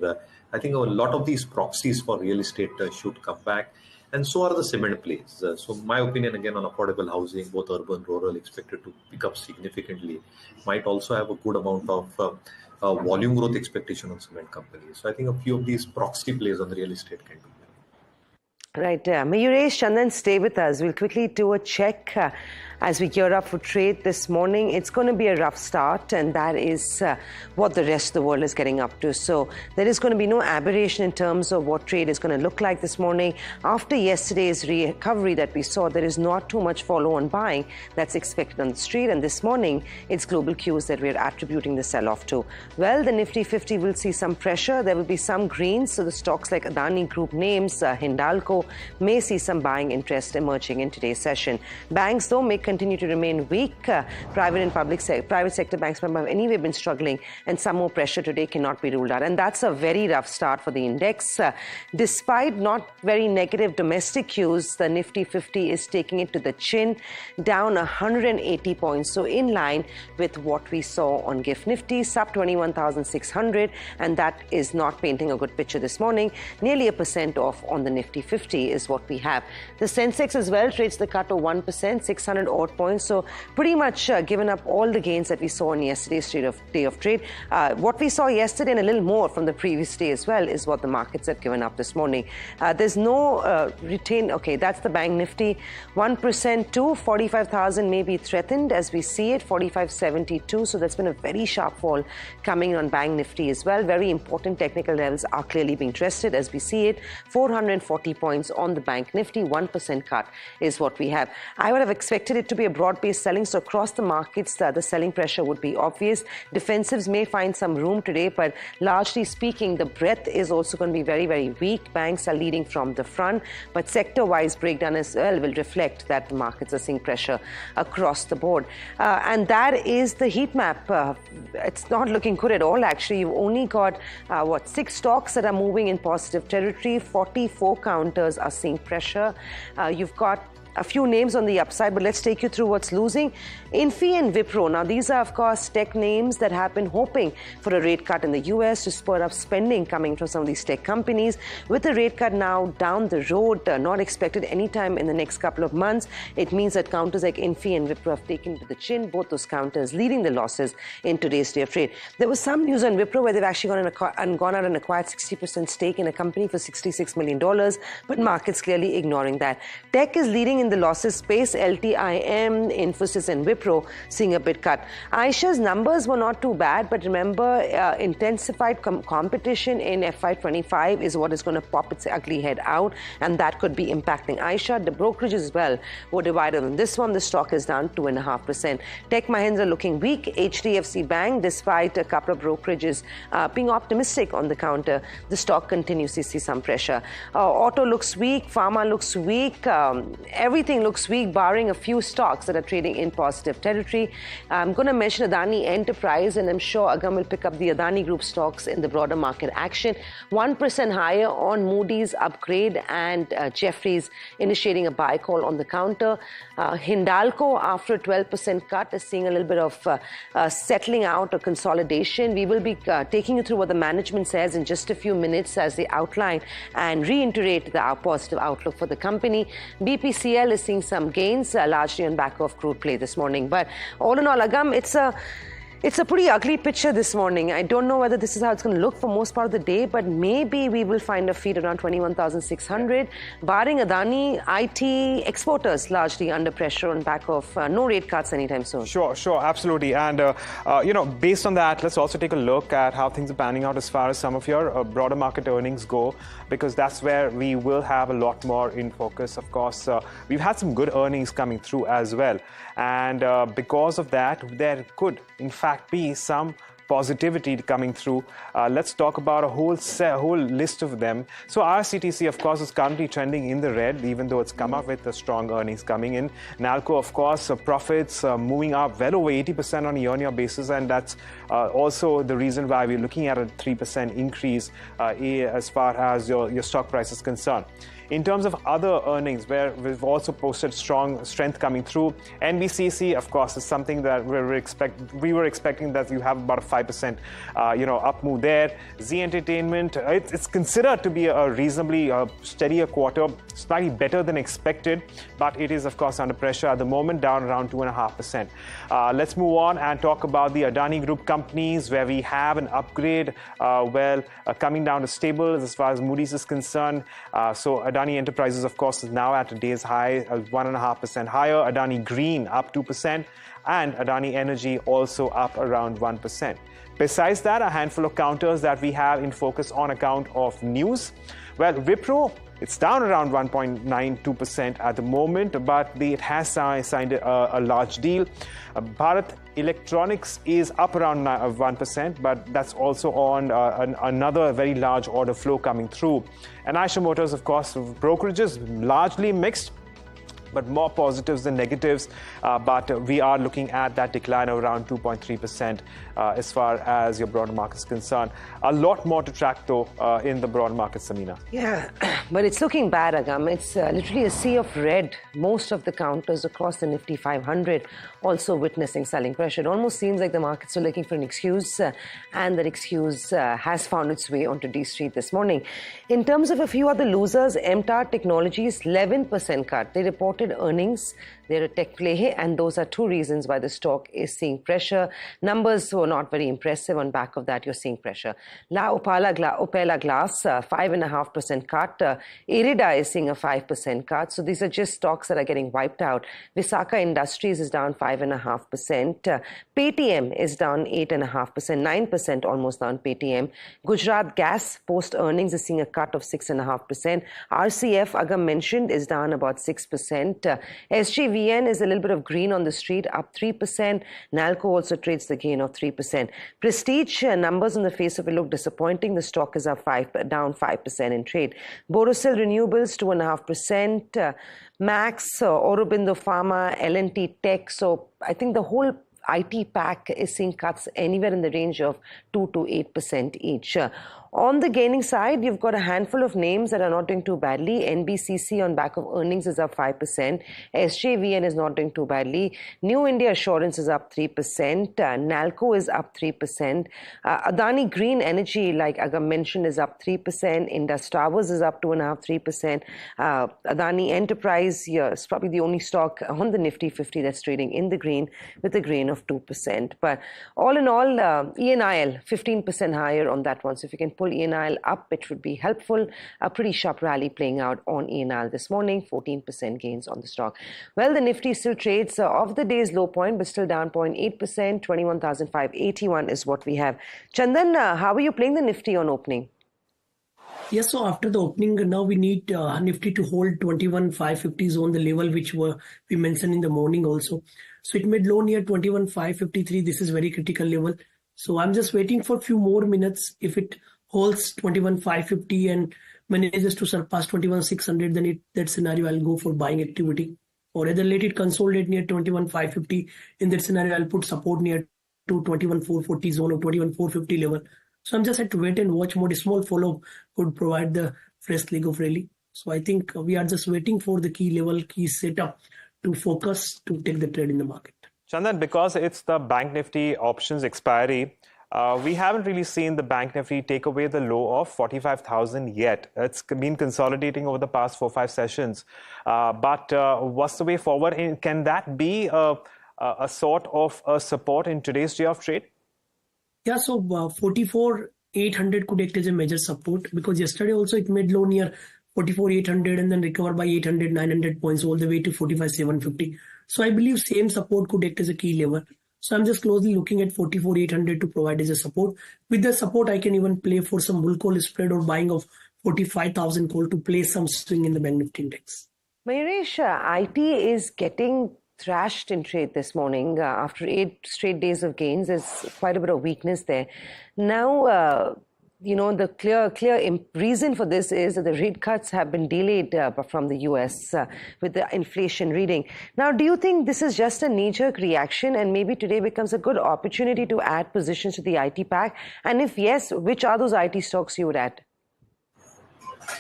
I think a lot of these proxies for real estate should come back. And so are the cement plays. So my opinion, again, on affordable housing, both urban, rural, expected to pick up significantly, might also have a good amount of volume growth expectation on cement companies. So I think a few of these proxy plays on the real estate can do well. Right. Mayuresh, Chandan, stay with us. We'll quickly do a check as we gear up for trade this morning. It's going to be a rough start, and that is what the rest of the world is getting up to. So there is going to be no aberration in terms of what trade is going to look like this morning. After yesterday's recovery that we saw, there is not too much follow-on buying that's expected on the street. And this morning, it's global cues that we're attributing the sell-off to. Well, the Nifty 50 will see some pressure. There will be some greens. So the stocks like Adani Group names, Hindalco, may see some buying interest emerging in today's session. Banks, though, may continue to remain weak. Private and private sector banks have anyway been struggling, and some more pressure today cannot be ruled out. And that's a very rough start for the index. Despite not very negative domestic cues, the Nifty 50 is taking it to the chin, down 180 points. So in line with what we saw on GIFT Nifty, sub 21,600, and that is not painting a good picture this morning. Nearly 1% off on the Nifty 50. Nifty is what we have. The Sensex as well trades the cut of 1%, 600 odd points. So pretty much given up all the gains that we saw in yesterday's day of trade. What we saw yesterday and a little more from the previous day as well is what the markets have given up this morning. There's no retain. Okay, that's the Bank Nifty. 1% to 45,000 may be threatened as we see it, 45.72. So that's been a very sharp fall coming on Bank Nifty as well. Very important technical levels are clearly being tested as we see it. 440 points on the Bank Nifty, 1% cut is what we have. I would have expected it to be a broad-based selling, so across the markets, the selling pressure would be obvious. Defensives may find some room today, but largely speaking, the breadth is also going to be very, very weak. Banks are leading from the front, but sector-wise breakdown as well will reflect that the markets are seeing pressure across the board. And that is the heat map. It's not looking good at all, actually. You've only got, 6 stocks that are moving in positive territory. 44 counters are seeing pressure. You've got a few names on the upside, but let's take you through what's losing. Infra and Wipro. Now, these are, of course, tech names that have been hoping for a rate cut in the US to spur up spending coming from some of these tech companies. With the rate cut now down the road, not expected anytime in the next couple of months, it means that counters like Infra and Wipro have taken to the chin, both those counters leading the losses in today's day of trade. There was some news on Wipro where they've actually gone out and acquired 60% stake in a company for $66 million, but markets clearly ignoring that. Tech is leading in the losses space. LTIM, Infosys and Wipro seeing a bit cut. Aisha's numbers were not too bad, but remember, intensified competition in FY25 is what is going to pop its ugly head out, and that could be impacting Aisha. The brokerages as well were divided on this one. The stock is down 2.5%. Tech Mahindra looking weak. HDFC Bank, despite a couple of brokerages being optimistic on the counter, the stock continues to see some pressure. Auto looks weak. Pharma looks weak. Everything looks weak, barring a few stocks that are trading in positive territory. I'm going to mention Adani Enterprise, and I'm sure Agam will pick up the Adani Group stocks in the broader market action. 1% higher on Moody's upgrade and Jefferies initiating a buy call on the counter. Hindalco, after a 12% cut, is seeing a little bit of settling out or consolidation. We will be taking you through what the management says in just a few minutes as they outline and reiterate the positive outlook for the company. BPCL is seeing some gains, largely on back of crude play this morning. But all in all, Agam, it's a pretty ugly picture this morning. I don't know whether this is how it's going to look for most part of the day, but maybe we will find a feed around 21,600. Barring Adani, IT exporters largely under pressure on back of no rate cuts anytime soon. Sure, absolutely. And, based on that, let's also take a look at how things are panning out as far as some of your broader market earnings go, because that's where we will have a lot more in focus. Of course, we've had some good earnings coming through as well. And because of that, there could, in fact, be some positivity coming through. Let's talk about a whole list of them. So RCTC, of course, is currently trending in the red, even though it's come up with the strong earnings coming in. Nalco, of course, profits moving up well over 80% on a year-on-year basis, and that's also the reason why we're looking at a 3% increase as far as your stock price is concerned. In terms of other earnings, where we've also posted strong strength coming through, NBCC, of course, is something that we were expecting that you have about a 5% up move there. Zee Entertainment, it's considered to be a reasonably steadier quarter, slightly better than expected, but it is, of course, under pressure at the moment, down around 2.5%. Let's move on and talk about the Adani Group companies, where we have an upgrade, coming down to stable as far as Moody's is concerned. So Adani Enterprises, of course, is now at a day's high, 1.5% higher. Adani Green up 2%, and Adani Energy also up around 1%. Besides that, a handful of counters that we have in focus on account of news. Well, Wipro, it's down around 1.92% at the moment, but it has signed a large deal. Bharat Electronics is up around 1%, but that's also on another very large order flow coming through. And Eicher Motors, of course, brokerages largely mixed. but more positives than negatives. But we are looking at that decline of around 2.3% as far as your broader market is concerned. A lot more to track, though, in the broader market, Samina. Yeah, but it's looking bad, Agam. It's literally a sea of red. Most of the counters across the Nifty 500 also witnessing selling pressure. It almost seems like the markets are looking for an excuse, and that excuse has found its way onto D Street this morning. In terms of a few other losers, MTAR Technologies, 11% cut. They reported earnings. They're a tech play, and those are two reasons why the stock is seeing pressure. Numbers were not very impressive. On back of that, you're seeing pressure. Upala Glass, 5.5% cut. Irida is seeing a 5% cut. So these are just stocks that are getting wiped out. Visakha Industries is down 5.5%. Paytm is down 8.5%, 9% almost down Paytm. Gujarat Gas post earnings is seeing a cut of 6.5%. RCF, Agam mentioned, is down about 6%. SGVN is a little bit of green on the street, up 3%. Nalco also trades the gain of 3%. Prestige numbers on the face of it look disappointing. The stock is up down 5% in trade. Borosil Renewables 2.5%. Max, Aurobindo Pharma, L&T Tech. So I think the whole IT pack is seeing cuts anywhere in the range of 2 to 8% each. On the gaining side, you've got a handful of names that are not doing too badly. NBCC on back of earnings is up 5%. SJVN is not doing too badly. New India Assurance is up 3%. Nalco is up 3%. Adani Green Energy, like Agam mentioned, is up 3%. Indus Towers is up 2.5%, 3%. Adani Enterprise, yeah, is probably the only stock on the Nifty 50 that's trading in the green with a gain of 2%. But all in all, ENIL 15% higher on that one. So if you can pull ENIL up, it would be helpful. A pretty sharp rally playing out on ENIL this morning, 14% gains on the stock. Well, the Nifty still trades off the day's low point, but still down 0.8%. 21,581 is what we have. Chandan, how are you playing the Nifty on opening? Yes, so after the opening, now we need Nifty to hold 21,550 zone, the level which we mentioned in the morning also. So it made low near 21,553. This is very critical level. So I'm just waiting for a few more minutes. If it holds 21,550 and manages to surpass 21,600, then that scenario I'll go for buying activity. Or rather let it consolidate near 21,550. In that scenario, I'll put support near to 21,440 zone or 21,450 level. So I'm just had to wait and watch mode. A small follow could provide the fresh leg of rally. So I think we are just waiting for the key level, key setup to focus to take the trade in the market. Chandan, because it's the Bank Nifty options expiry, we haven't really seen the Bank Nifty take away the low of 45,000 yet. It's been consolidating over the past 4-5 sessions. But what's the way forward? And can that be a sort of a support in today's day of trade? Yeah, so 44,800 could act as a major support, because yesterday also it made low near 44,800 and then recovered by 800, 900 points all the way to 45,750. So I believe same support could act as a key level. So I'm just closely looking at 44,800 to provide as a support. With the support, I can even play for some bull call spread or buying of 45,000 call to play some swing in the Bank Nifty index. Mayuresh, IT is getting thrashed in trade this morning. After 8 straight days of gains, there's quite a bit of weakness there. Now, the clear reason for this is that the rate cuts have been delayed from the US with the inflation reading. Now, do you think this is just a knee-jerk reaction and maybe today becomes a good opportunity to add positions to the IT pack? And if yes, which are those IT stocks you would add?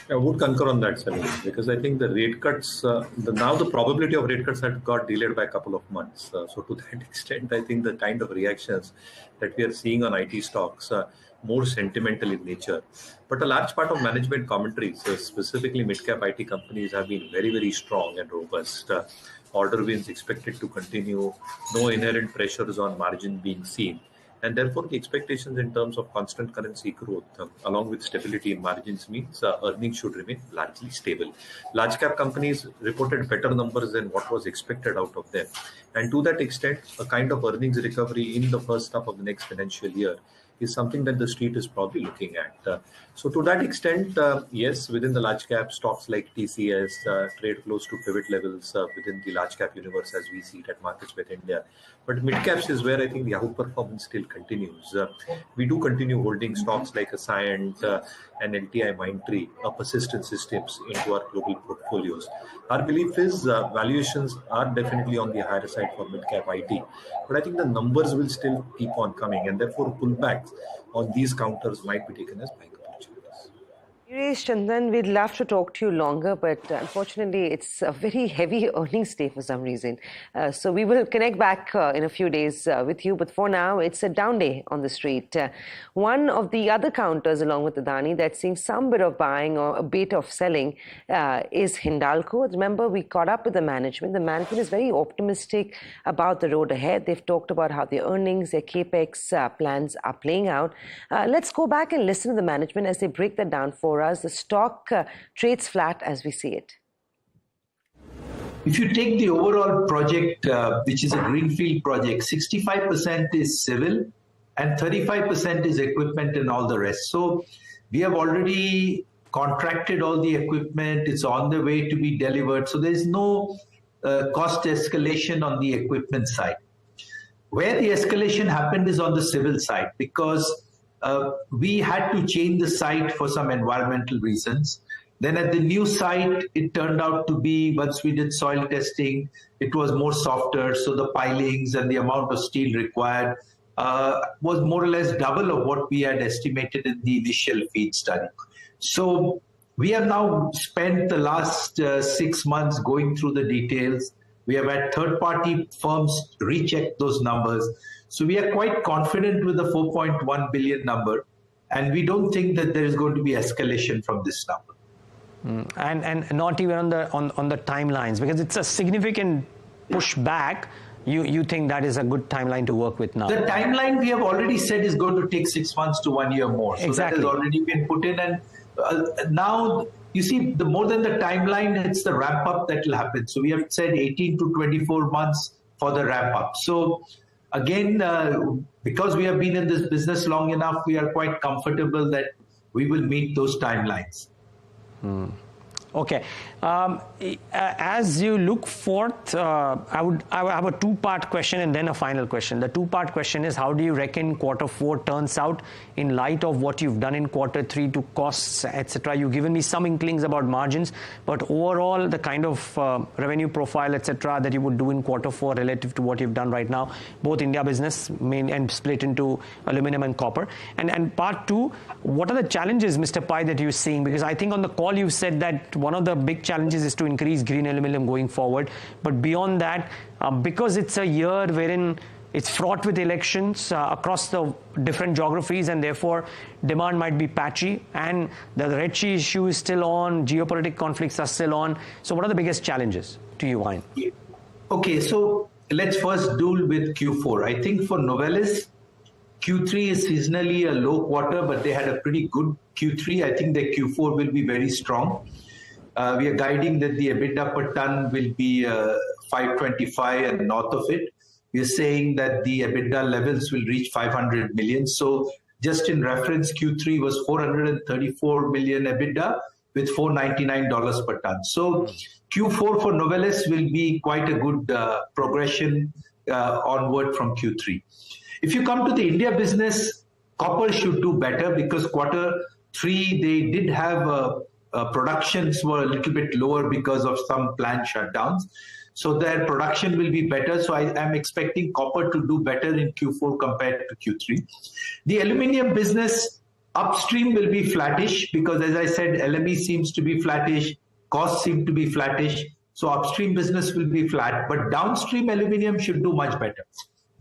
I would concur on that, Sunny, because I think the rate cuts, now the probability of rate cuts had got delayed by a couple of months. So to that extent, I think the kind of reactions that we are seeing on IT stocks are more sentimental in nature. But a large part of management commentaries, specifically mid-cap IT companies, have been very, very strong and robust. Order wins expected to continue, no inherent pressures on margin being seen. And therefore, the expectations in terms of constant currency growth, along with stability in margins, means earnings should remain largely stable. Large cap companies reported better numbers than what was expected out of them. And to that extent, a kind of earnings recovery in the first half of the next financial year is something that the street is probably looking at. So to that extent, yes, within the large cap, stocks like TCS trade close to pivot levels within the large cap universe as we see it at Marketsmith India. But mid caps is where I think the outperformance still continues. We do continue holding stocks like Ascent and LTI Mindtree, Persistent Systems into our global portfolios. Our belief is valuations are definitely on the higher side for mid cap IT, but I think the numbers will still keep on coming, and therefore pullbacks on these counters might be taken as buying opportunities. Mayuresh, Chandan, we'd love to talk to you longer, but unfortunately, it's a very heavy earnings day for some reason. So we will connect back in a few days with you. But for now, it's a down day on the street. One of the other counters, along with Adani, that's seeing some bit of buying or a bit of selling is Hindalco. Remember, we caught up with the management. The management is very optimistic about the road ahead. They've talked about how their earnings, their capex plans are playing out. Let's go back and listen to the management as they break that down for us. The stock trades flat as we see it. If you take the overall project, which is a greenfield project, 65% is civil and 35% is equipment and all the rest. So we have already contracted all the equipment. It's on the way to be delivered. So there's no cost escalation on the equipment side. Where the escalation happened is on the civil side, because we had to change the site for some environmental reasons. Then at the new site, it turned out to be, once we did soil testing, it was more softer. So the pilings and the amount of steel required was more or less double of what we had estimated in the initial feed study. So we have now spent the last 6 months going through the details. We have had third-party firms recheck those numbers. So we are quite confident with the 4.1 billion number, and we don't think that there is going to be escalation from this number. And not even on the timelines, because it's a significant pushback. You think that is a good timeline to work with now? The timeline we have already said is going to take 6 months to 1 year more. So exactly. That has already been put in, and now you see, the more than the timeline, it's the ramp up that will happen. So we have said 18 to 24 months for the ramp up. So again, because we have been in this business long enough, we are quite comfortable that we will meet those timelines. Okay. As you look forth, I have a two-part question and then a final question. The two-part question is, how do you reckon Q4 turns out in light of what you've done in Q3 to costs, etc.? You've given me some inklings about margins, but overall, the kind of revenue profile, etc., that you would do in Q4 relative to what you've done right now, both India business main and split into aluminum and copper. And part two, what are the challenges, Mr. Pai, that you're seeing? Because I think on the call you said that one of the big challenges is to increase green aluminum going forward. But beyond that, because it's a year wherein it's fraught with elections across the different geographies, and therefore demand might be patchy, and the Red Sea issue is still on, geopolitical conflicts are still on. So what are the biggest challenges to you, Wine? Okay, so let's first deal with Q4. I think for Novelis, Q3 is seasonally a low quarter, but they had a pretty good Q3. I think their Q4 will be very strong. We are guiding that the EBITDA per ton will be 525 and north of it. We are saying that the EBITDA levels will reach 500 million. So just in reference, Q3 was 434 million EBITDA with $499 per ton. So Q4 for Novelis will be quite a good progression onward from Q3. If you come to the India business, copper should do better, because Q3 they did have productions were a little bit lower because of some plant shutdowns. So their production will be better. So I am expecting copper to do better in Q4 compared to Q3. The aluminium business upstream will be flattish, because as I said, LME seems to be flattish, costs seem to be flattish. So upstream business will be flat, but downstream aluminium should do much better.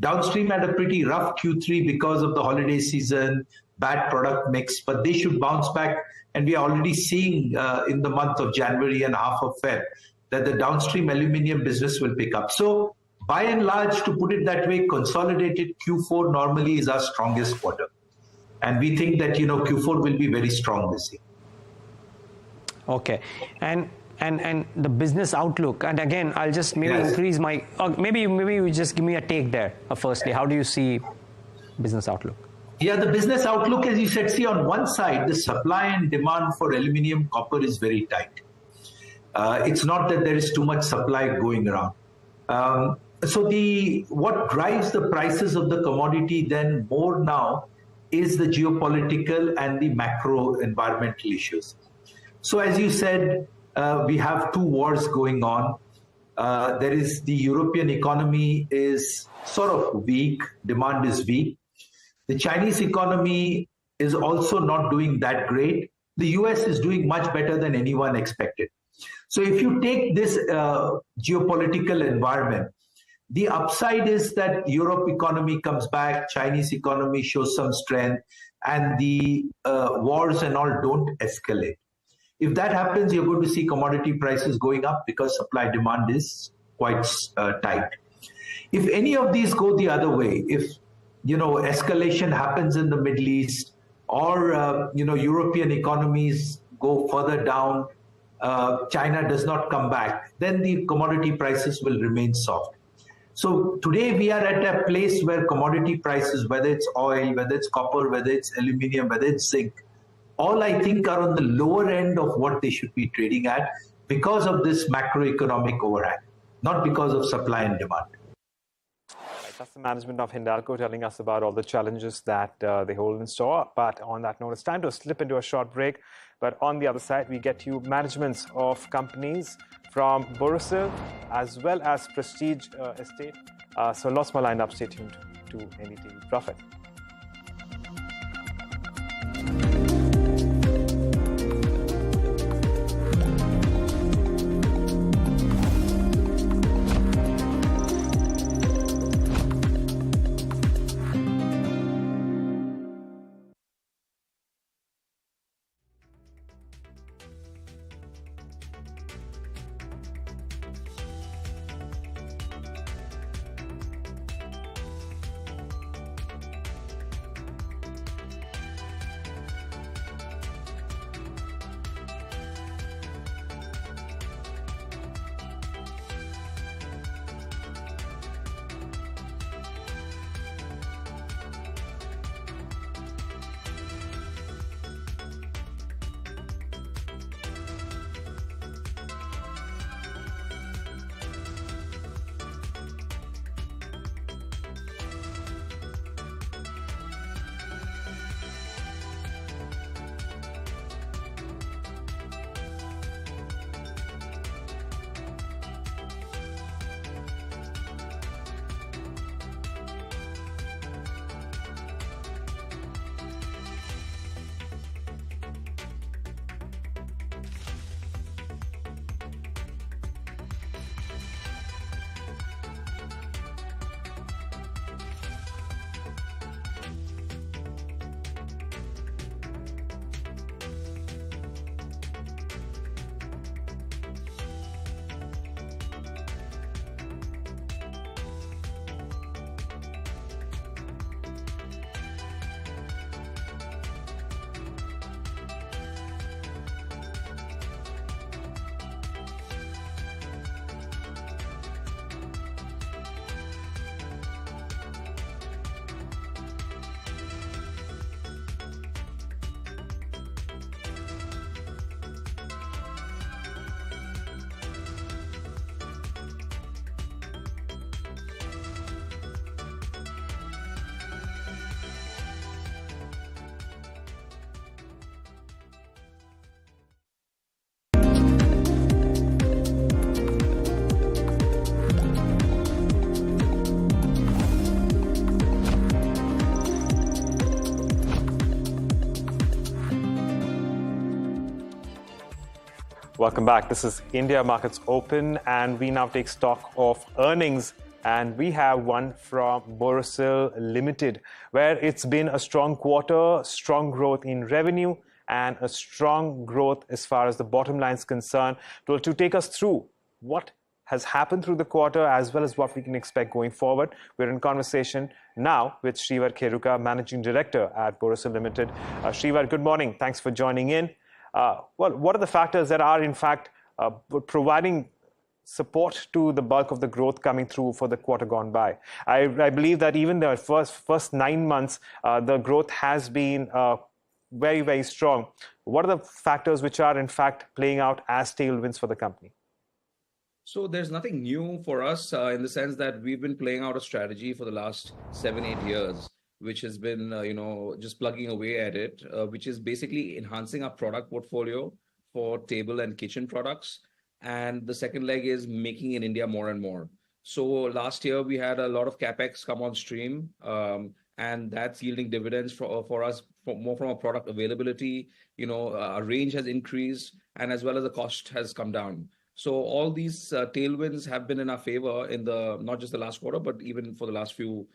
Downstream had a pretty rough Q3 because of the holiday season, bad product mix, but they should bounce back. And we are already seeing in the month of January and half of Feb that the downstream aluminium business will pick up. So by and large, to put it that way, consolidated Q4 normally is our strongest quarter. And we think that, Q4 will be very strong this year. Okay. And the business outlook, and again, I'll just maybe increase my, maybe you just give me a take there firstly. How do you see business outlook? Yeah, the business outlook, as you said, see, on one side, the supply and demand for aluminium, copper is very tight. It's not that there is too much supply going around. So what drives the prices of the commodity then more now is the geopolitical and the macro environmental issues. So as you said, we have two wars going on. There is the European economy is sort of weak, demand is weak. The Chinese economy is also not doing that great. The US is doing much better than anyone expected. So if you take this geopolitical environment, the upside is that Europe economy comes back, Chinese economy shows some strength, and the wars and all don't escalate. If that happens, you're going to see commodity prices going up because supply demand is quite tight. If any of these go the other way, if escalation happens in the Middle East, or European economies go further down, China does not come back, then the commodity prices will remain soft. So today we are at a place where commodity prices, whether it's oil, whether it's copper, whether it's aluminium, whether it's zinc, all I think are on the lower end of what they should be trading at because of this macroeconomic overhang, not because of supply and demand. That's the management of Hindalco telling us about all the challenges that they hold in store. But on that note, it's time to slip into a short break. But on the other side, we get you managements of companies from Borosil as well as Prestige Estate. So lots more lined up. Stay tuned to NDTV Profit. Welcome back. This is India Markets Open, and we now take stock of earnings. And we have one from Borosil Limited, where it's been a strong quarter, strong growth in revenue, and a strong growth as far as the bottom line is concerned. To take us through what has happened through the quarter as well as what we can expect going forward, we're in conversation now with Srival Kheruka, Managing Director at Borosil Limited. Srival, good morning. Thanks for joining in. What are the factors that are, in fact, providing support to the bulk of the growth coming through for the quarter gone by. I believe that even the first 9 months, the growth has been very, very strong. What are the factors which are in fact playing out as tailwinds for the company? So there's nothing new for us in the sense that we've been playing out a strategy for the last 7-8 years, which has been, just plugging away at it, which is basically enhancing our product portfolio for table and kitchen products. And the second leg is making in India more and more. So last year we had a lot of capex come on stream, and that's yielding dividends for us more from a product availability. Our range has increased, and as well as the cost has come down. So all these tailwinds have been in our favor in not just the last quarter, but even for the last few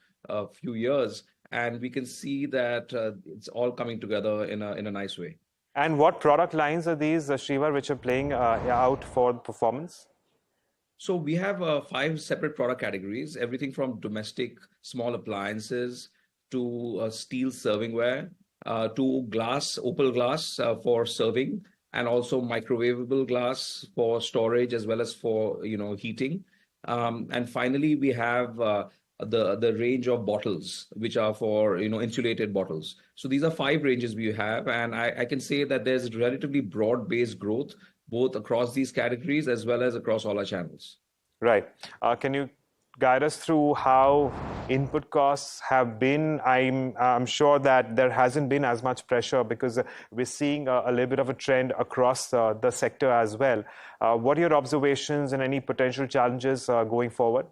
years. And we can see that it's all coming together in a nice way. And what product lines are these, Shrivar, which are playing out for performance? So we have 5 separate product categories, everything from domestic small appliances to steel servingware, to glass, opal glass for serving, and also microwavable glass for storage as well as for heating. And finally, we have the range of bottles, which are for insulated bottles. So these are 5 ranges we have, and I can say that there's relatively broad-based growth both across these categories as well as across all our channels. Right. Can you guide us through how input costs have been? I'm sure that there hasn't been as much pressure because we're seeing a little bit of a trend across the sector as well. What are your observations and any potential challenges going forward?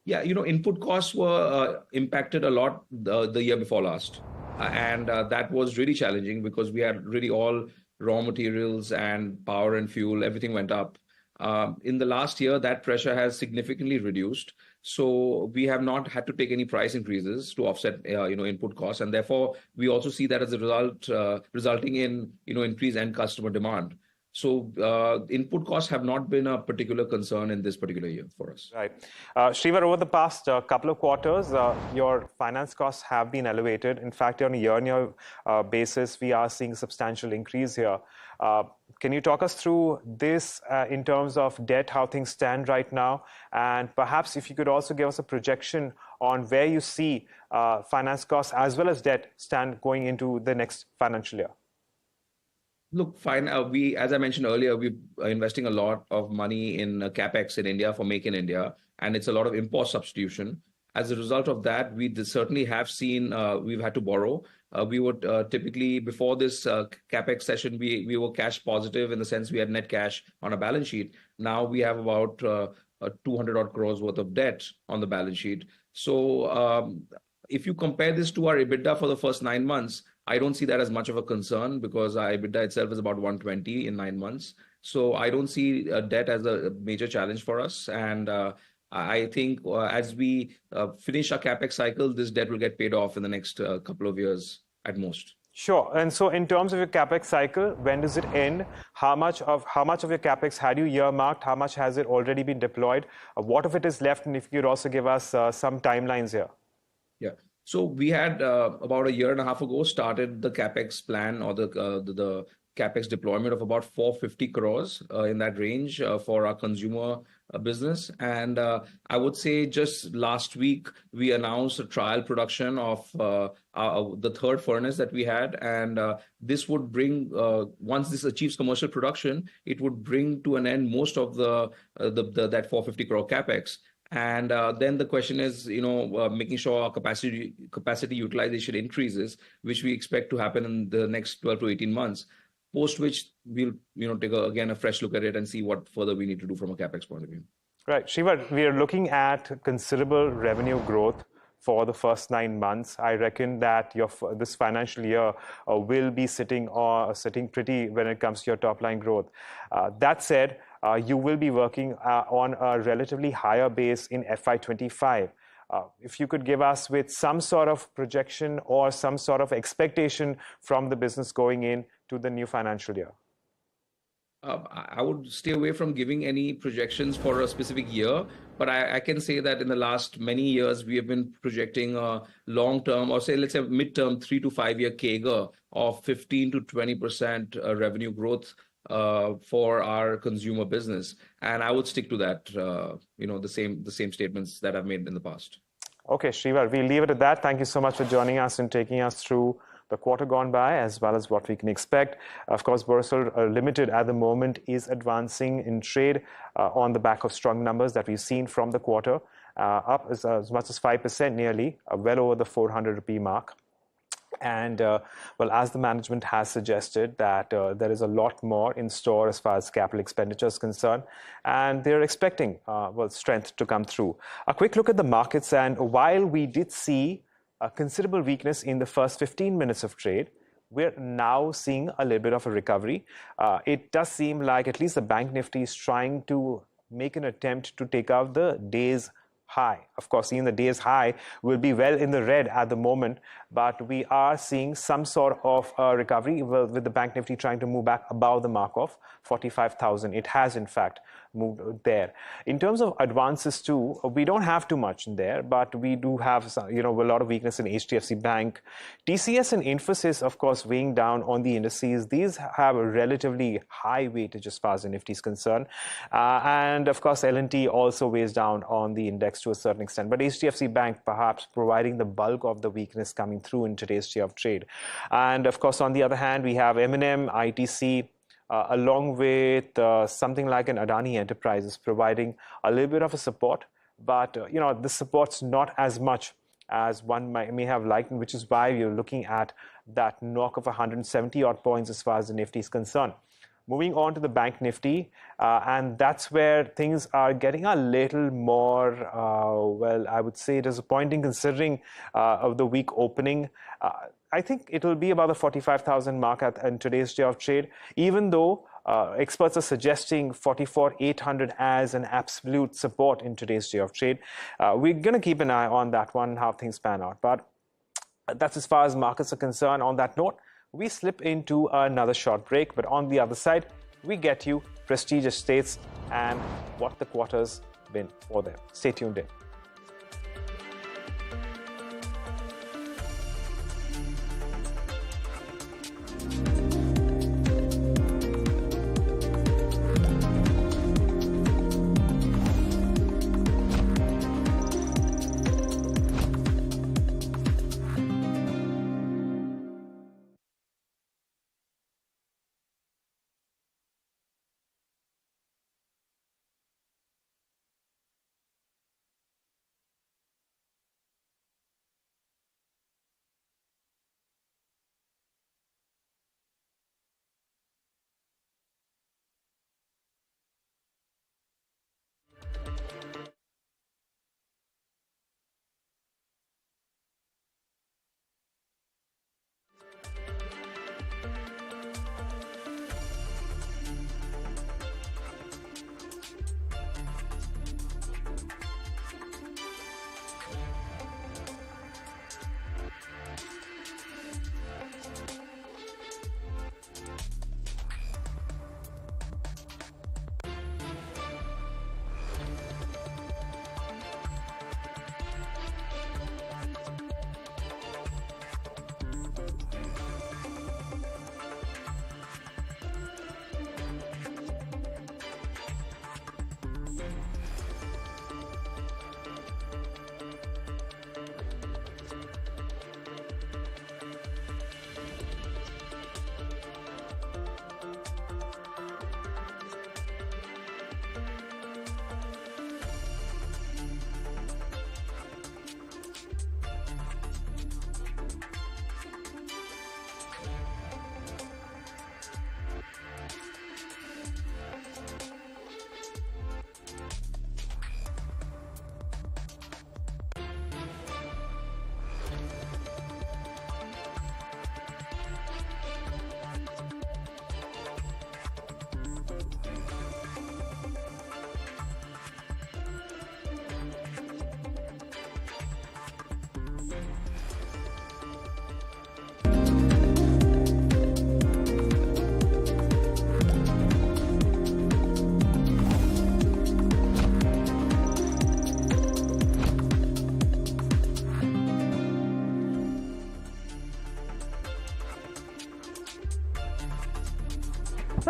Yeah, input costs were impacted a lot the year before last. And that was really challenging because we had really all raw materials and power and fuel, everything went up. In the last year, that pressure has significantly reduced. So we have not had to take any price increases to offset, input costs. And therefore, we also see that as a result, resulting in, increased end customer demand. So input costs have not been a particular concern in this particular year for us. Right. Shrivar, over the past couple of quarters, your finance costs have been elevated. In fact, on a year-on-year basis, we are seeing a substantial increase here. Can you talk us through this in terms of debt, how things stand right now? And perhaps if you could also give us a projection on where you see finance costs as well as debt stand going into the next financial year. Look, fine. As I mentioned earlier, we're investing a lot of money in capex in India for Make in India, and it's a lot of import substitution. As a result of that, we certainly have seen we've had to borrow. We would typically, before this capex session, we were cash positive in the sense we had net cash on a balance sheet. Now we have about 200 odd crores worth of debt on the balance sheet. So if you compare this to our EBITDA for the first 9 months, I don't see that as much of a concern because our EBITDA itself is about 120 in 9 months. So I don't see debt as a major challenge for us. And I think as we finish our capex cycle, this debt will get paid off in the next couple of years at most. Sure. And so in terms of your capex cycle, when does it end? How much of your capex had you earmarked? How much has it already been deployed? What of it is left? And if you could also give us some timelines here. Yeah. So we had about a year and a half ago started the capex plan or the capex deployment of about 450 crores in that range for our consumer business. And I would say just last week, we announced a trial production of the third furnace that we had. And this would bring, once this achieves commercial production, it would bring to an end most of that 450 crore capex. And then the question is, making sure our capacity utilization increases, which we expect to happen in the next 12 to 18 months, post which we'll, take again a fresh look at it and see what further we need to do from a capex point of view. Right. Shrivar, we are looking at considerable revenue growth for the first 9 months. I reckon that this financial year will be sitting pretty when it comes to your top line growth. That said, you will be working on a relatively higher base in FY25. If you could give us with some sort of projection or some sort of expectation from the business going into the new financial year. I would stay away from giving any projections for a specific year, but I can say that in the last many years, we have been projecting a long-term or let's say mid-term 3 to 5 year CAGR of 15 to 20% revenue growth for our consumer business, and I would stick to that. The same statements that I've made in the past. Okay, Srival, we'll leave it at that. Thank you so much for joining us and taking us through the quarter gone by, as well as what we can expect. Of course, Borosil Limited at the moment is advancing in trade on the back of strong numbers that we've seen from the quarter, up as much as 5% nearly, well over the 400 rupee mark. And well, as the management has suggested that there is a lot more in store as far as capital expenditure is concerned, and they're expecting strength to come through. A quick look at the markets, and while we did see a considerable weakness in the first 15 minutes of trade, we're now seeing a little bit of a recovery. It does seem like at least the Bank Nifty is trying to make an attempt to take out the day's high. Of course, even the day's high will be well in the red at the moment, but we are seeing some sort of recovery with the Bank Nifty trying to move back above the mark of 45,000. It has, in fact, moved there. In terms of advances too, we don't have too much in there, but we do have some, a lot of weakness in HDFC Bank. TCS and Infosys, of course, weighing down on the indices. These have a relatively high weightage as far as the Nifty is concerned. And of course, L&T also weighs down on the index to a certain extent. But HDFC Bank perhaps providing the bulk of the weakness coming through in today's day of trade. And of course, on the other hand, we have M&M, ITC, along with something like an Adani Enterprises providing a little bit of a support. But, the support's not as much as one may have liked, which is why we're looking at that knock of 170 odd points as far as the Nifty is concerned. Moving on to the Bank Nifty, and that's where things are getting a little more, I would say disappointing considering of the weak opening. I think it will be about the 45,000 mark in today's day of trade, even though experts are suggesting 44,800 as an absolute support in today's day of trade. We're going to keep an eye on that one, how things pan out. But that's as far as markets are concerned. On that note, we slip into another short break, but on the other side, we get you prestigious states and what the quarter's been for them. Stay tuned in.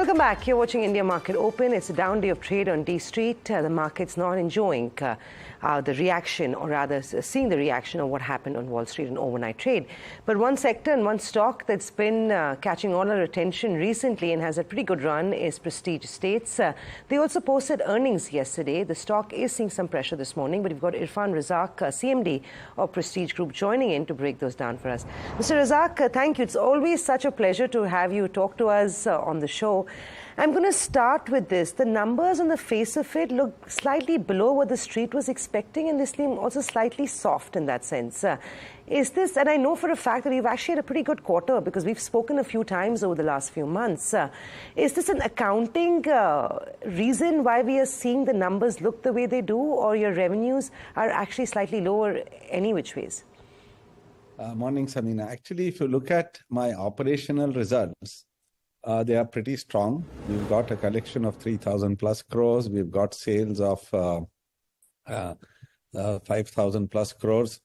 Welcome back. You're watching India Market Open. It's a down day of trade on D Street. The market's not enjoying the reaction, or rather seeing the reaction of what happened on Wall Street in overnight trade. But one sector and one stock that's been catching all our attention recently and has a pretty good run is Prestige Estates. They also posted earnings yesterday. The stock is seeing some pressure this morning, but we've got Irfan Razak, CMD of Prestige Group, joining in to break those down for us. Mr. Razak, thank you. It's always such a pleasure to have you talk to us on the show. I'm going to start with this. The numbers on the face of it look slightly below what the street was expecting, and they seem also slightly soft in that sense. Is this, and I know for a fact that we've actually had a pretty good quarter because we've spoken a few times over the last few months. Is this an accounting reason why we are seeing the numbers look the way they do, or your revenues are actually slightly lower any which ways? Morning, Samina. Actually, if you look at my operational results, they are pretty strong. We've got a collection of 3,000 plus crores. We've got sales of 5,000 plus crores.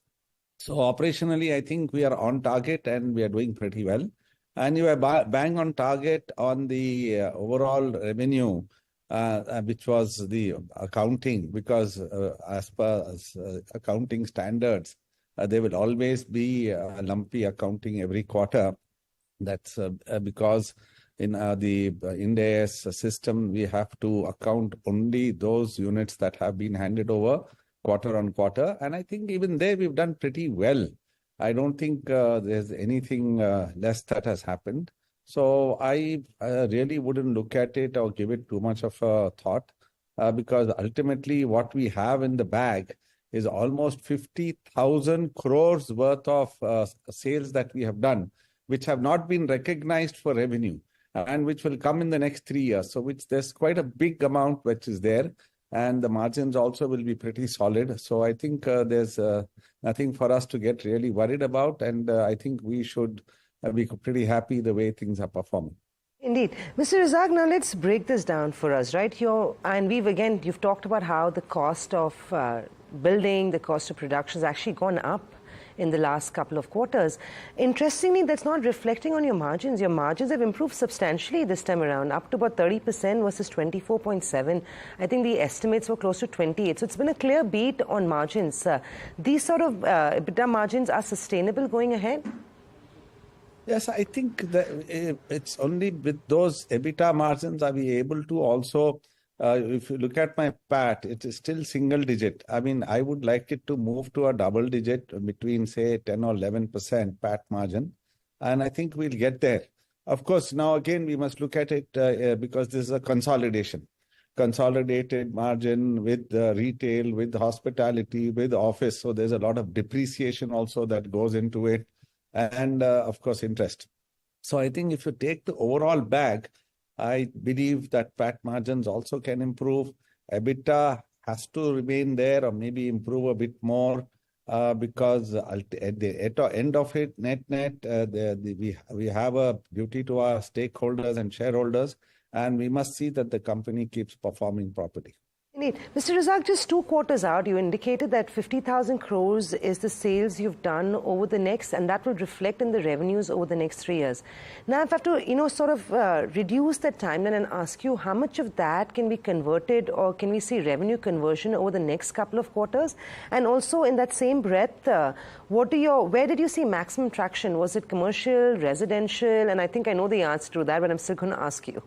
So operationally, I think we are on target and we are doing pretty well. And you are bang on target on the overall revenue, which was the accounting, because as per accounting standards, there will always be a lumpy accounting every quarter. That's because in the Ind AS system, we have to account only those units that have been handed over quarter on quarter. And I think even there we've done pretty well. I don't think there's anything less that has happened. So I really wouldn't look at it or give it too much of a thought because ultimately what we have in the bag is almost 50,000 crores worth of sales that we have done, which have not been recognized for revenue and which will come in the next 3 years. So there's quite a big amount which is there, and the margins also will be pretty solid. So I think there's nothing for us to get really worried about, and I think we should be pretty happy the way things are performing. Indeed. Mr. Razak, now let's break this down for us, right? You've talked about how the cost of building, the cost of production has actually gone up in the last couple of quarters. Interestingly, that's not reflecting on your margins. Your margins have improved substantially this time around, up to about 30% versus 24.7. I think the estimates were close to 28. So it's been a clear beat on margins. These sort of EBITDA margins are sustainable going ahead? Yes, I think that it's only with those EBITDA margins are we able to also, if you look at my PAT, it is still single digit. I mean, I would like it to move to a double digit between, say, 10 or 11% PAT margin. And I think we'll get there. Of course, now again, we must look at it because this is a consolidation. Consolidated margin with retail, with hospitality, with office. So there's a lot of depreciation also that goes into it. And of course, interest. So I think if you take the overall bag, I believe that PAT margins also can improve. EBITDA has to remain there or maybe improve a bit more because at the end of it, net, we have a duty to our stakeholders and shareholders, and we must see that the company keeps performing properly. Indeed. Mr. Razak, just 2 quarters out, you indicated that 50,000 crores is the sales you've done over the next, and that will reflect in the revenues over the next 3 years. Now, if I have to, sort of reduce that timeline and ask you how much of that can be converted, or can we see revenue conversion over the next couple of quarters? And also in that same breath, where did you see maximum traction? Was it commercial, residential? And I think I know the answer to that, but I'm still going to ask you.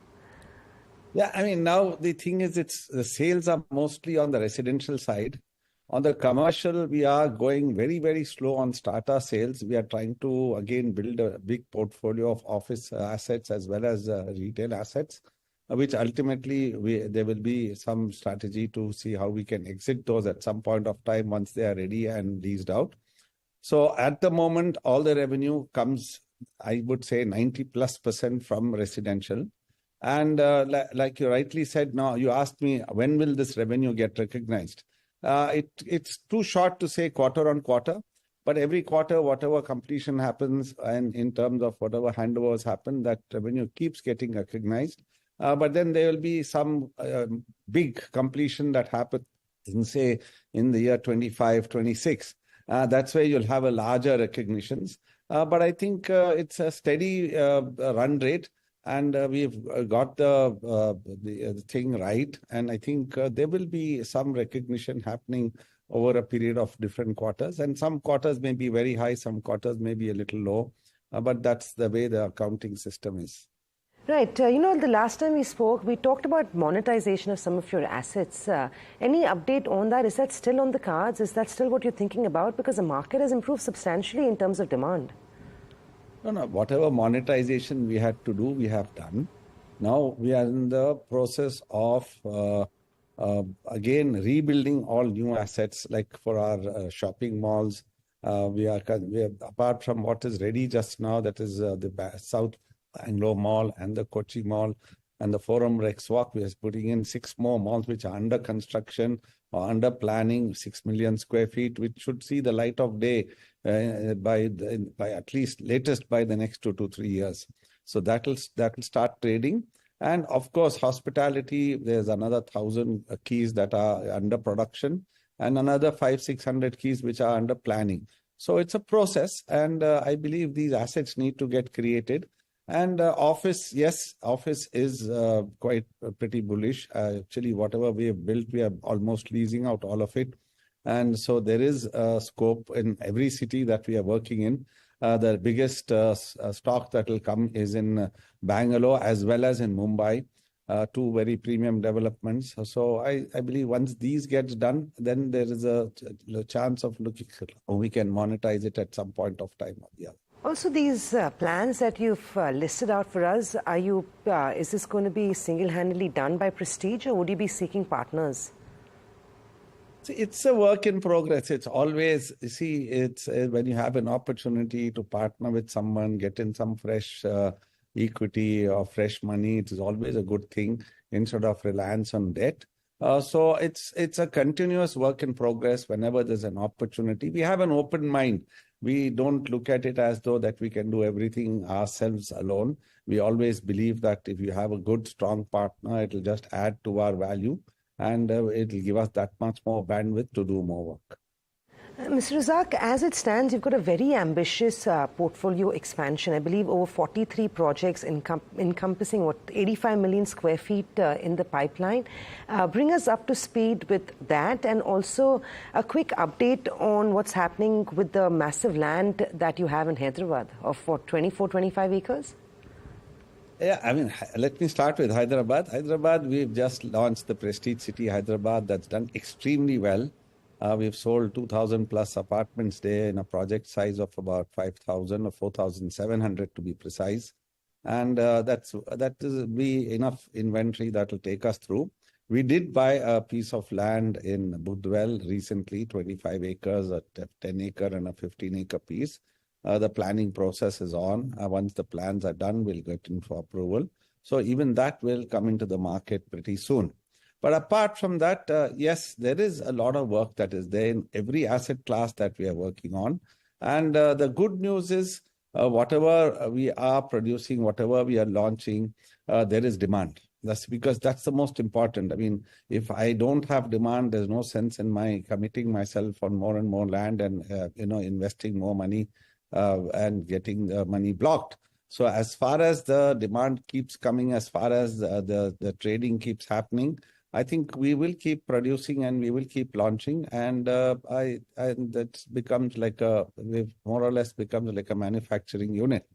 Yeah, I mean, now the thing is, the sales are mostly on the residential side. On the commercial, we are going very, very slow on starter sales. We are trying to, again, build a big portfolio of office assets as well as retail assets, which ultimately there will be some strategy to see how we can exit those at some point of time once they are ready and leased out. So at the moment, all the revenue comes, I would say, 90+% from residential. And like you rightly said, now you asked me, when will this revenue get recognized? It's too short to say quarter on quarter, but every quarter, whatever completion happens and in terms of whatever handovers happen, that revenue keeps getting recognized. But then there will be some big completion that happens, say, in the year 25, 26. That's where you'll have a larger recognitions. But I think it's a steady run rate. and we've got the thing right. And I think there will be some recognition happening over a period of different quarters. And some quarters may be very high, some quarters may be a little low, but that's the way the accounting system is. Right. The last time we spoke, we talked about monetization of some of your assets. Any update on that? Is that still on the cards? Is that still what you're thinking about? Because the market has improved substantially in terms of demand. No. Whatever monetization we had to do, we have done. Now we are in the process of, again, rebuilding all new assets, like for our shopping malls. We are apart from what is ready just now, that is the South Anglo Mall and the Kochi Mall and the Forum Rex Walk. We are putting in 6 more malls which are under construction or under planning, 6 million square feet, which should see the light of day by at least latest by the next 2 to 3 years. So that will start trading. And of course, hospitality, there's another 1,000 keys that are under production and another 500-600 keys which are under planning. So it's a process, and I believe these assets need to get created. And office, yes, office is quite pretty bullish. Actually, whatever we have built, we are almost leasing out all of it. And so there is scope in every city that we are working in. The biggest stock that will come is in Bangalore as well as in Mumbai, 2 very premium developments. So I believe once these gets done, then there is a chance of looking we can monetize it at some point of time or the other. Also, these plans that you've listed out for us, is this going to be single-handedly done by Prestige, or would you be seeking partners? It's a work in progress. It's always, it's when you have an opportunity to partner with someone, get in some fresh equity or fresh money, it is always a good thing instead of reliance on debt. So it's a continuous work in progress. Whenever there's an opportunity, we have an open mind. We don't look at it as though that we can do everything ourselves alone. We always believe that if you have a good, strong partner, it will just add to our value, and it will give us that much more bandwidth to do more work. Mr. Razak, as it stands, you've got a very ambitious portfolio expansion. I believe over 43 projects encompassing 85 million square feet in the pipeline. Bring us up to speed with that, and also a quick update on what's happening with the massive land that you have in Hyderabad of 24, 25 acres? Yeah, I mean, let me start with Hyderabad. Hyderabad, we've just launched the Prestige City Hyderabad. That's done extremely well. We've sold 2,000 plus apartments there in a project size of about 5,000 or 4,700 to be precise. And that will be enough inventory that will take us through. We did buy a piece of land in Budwell recently, 25 acres, a 10 acre and a 15 acre piece. The planning process is on. Once the plans are done, we'll get in for approval. So even that will come into the market pretty soon. But apart from that, yes, there is a lot of work that is there in every asset class that we are working on. And the good news is whatever we are producing, whatever we are launching, there is demand. That's because that's the most important. I mean, if I don't have demand, there's no sense in my committing myself on more and more land and, investing more money and getting the money blocked. So as far as the demand keeps coming, as far as the trading keeps happening, I think we will keep producing and we will keep launching, and that becomes we've more or less becomes like a manufacturing unit.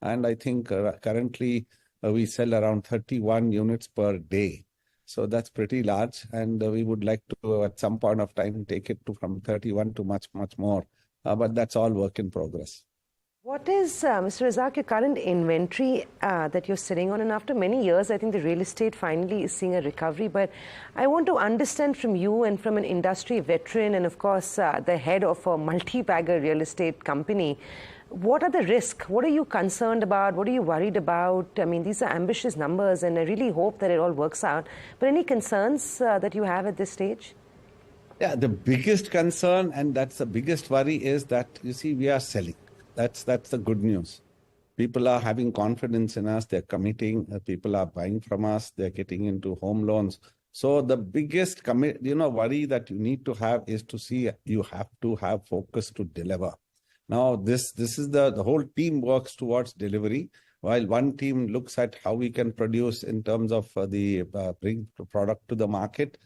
And I think currently we sell around 31 units per day. So that's pretty large, and we would like to at some point of time take it to from 31 to much, much more. But that's all work in progress. What is, Mr. Razak, your current inventory that you're sitting on? And after many years, I think the real estate finally is seeing a recovery. But I want to understand from you and from an industry veteran and, of course, the head of a multi-bagger real estate company, what are the risks? What are you concerned about? What are you worried about? I mean, these are ambitious numbers, and I really hope that it all works out. But any concerns that you have at this stage? Yeah, the biggest concern, and that's the biggest worry, is that, you see, we are selling. That's the good news. People are having confidence in us. They're committing. People are buying from us. They're getting into home loans. So the biggest worry that you need to have is to see you have to have focus to deliver. Now, this is the whole team works towards delivery. while one team looks at how we can produce in terms of bring product to the market,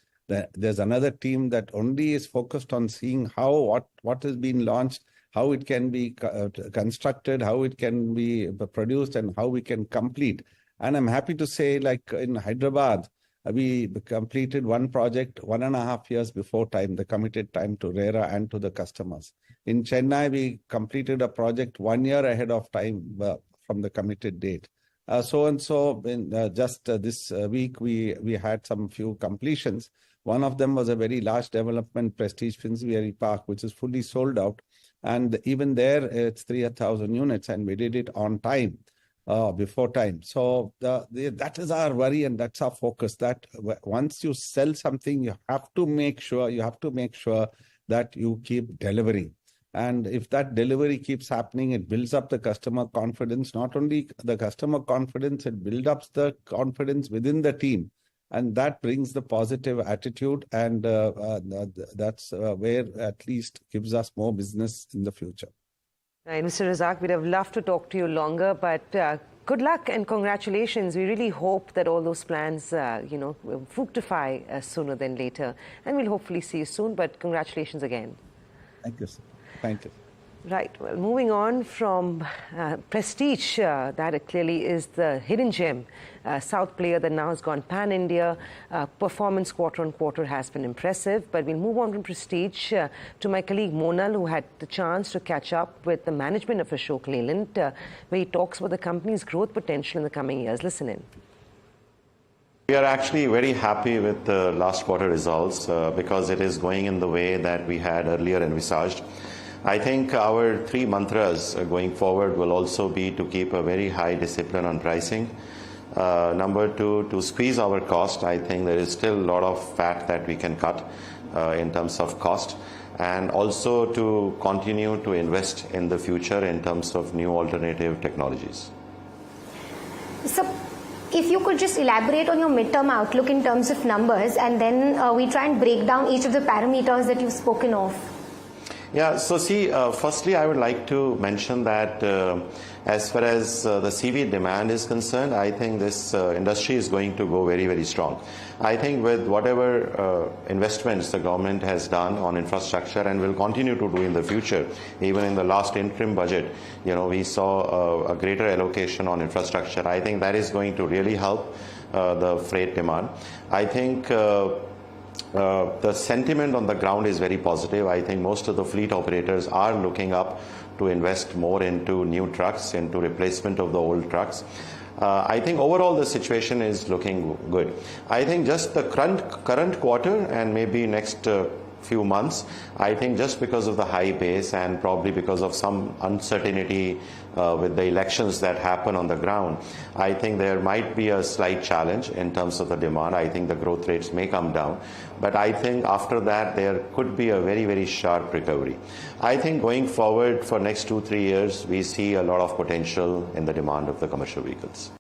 there's another team that only is focused on seeing what has been launched, how it can be constructed, how it can be produced, and how we can complete. And I'm happy to say, like in Hyderabad, we completed one project 1.5 years before time, the committed time to RERA and to the customers. In Chennai, we completed a project 1 year ahead of time from the committed date. This week, we had some few completions. One of them was a very large development, Prestige Finsbury Park, which is fully sold out. And even there, it's 3,000 units, and we did it on time, before time. So that is our worry, and that's our focus, that once you sell something, you have to make sure that you keep delivering. And if that delivery keeps happening, it builds up the customer confidence. Not only the customer confidence, it builds up the confidence within the team. And that brings the positive attitude, and that's where at least gives us more business in the future. Right, Mr. Razak, we'd have loved to talk to you longer, but good luck and congratulations. We really hope that all those plans, will fructify sooner than later. And we'll hopefully see you soon, but congratulations again. Thank you, sir. Thank you. Right. Well, moving on from Prestige, that clearly is the hidden gem, South player that now has gone pan-India. Performance quarter on quarter has been impressive. But we'll move on from Prestige to my colleague Monal, who had the chance to catch up with the management of Ashok Leyland, where he talks about the company's growth potential in the coming years. Listen in. We are actually very happy with the last quarter results because it is going in the way that we had earlier envisaged. I think our three mantras going forward will also be to keep a very high discipline on pricing. Number two, to squeeze our cost. I think there is still a lot of fat that we can cut in terms of cost. And also to continue to invest in the future in terms of new alternative technologies. So, if you could just elaborate on your midterm outlook in terms of numbers, and then we try and break down each of the parameters that you've spoken of. Yeah, so see, firstly, I would like to mention that as far as the CV demand is concerned, I think this industry is going to go very, very strong. I think with whatever investments the government has done on infrastructure and will continue to do in the future, even in the last interim budget, we saw a greater allocation on infrastructure. I think that is going to really help the freight demand. I think the sentiment on the ground is very positive. I think most of the fleet operators are looking up to invest more into new trucks, into replacement of the old trucks. I think overall the situation is looking good. I think just the current quarter and maybe next few months, I think just because of the high base and probably because of some uncertainty with the elections that happen on the ground, I think there might be a slight challenge in terms of the demand. I think the growth rates may come down. But I think after that, there could be a very, very sharp recovery. I think going forward for next 2-3 years, we see a lot of potential in the demand of the commercial vehicles.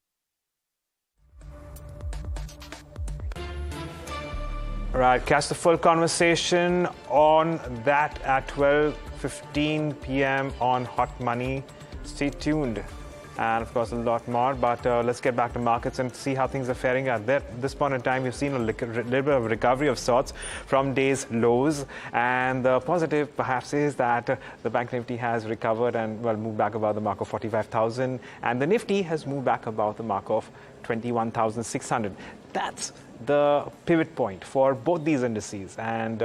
Right, catch the full conversation on that at 12:15 p.m. on Hot Money. Stay tuned. And of course, a lot more. But let's get back to markets and see how things are faring at this point in time. We've seen a little bit of recovery of sorts from day's lows. And the positive, perhaps, is that the Bank Nifty has recovered and, moved back above the mark of 45,000. And the Nifty has moved back above the mark of 21,600. That's the pivot point for both these indices, and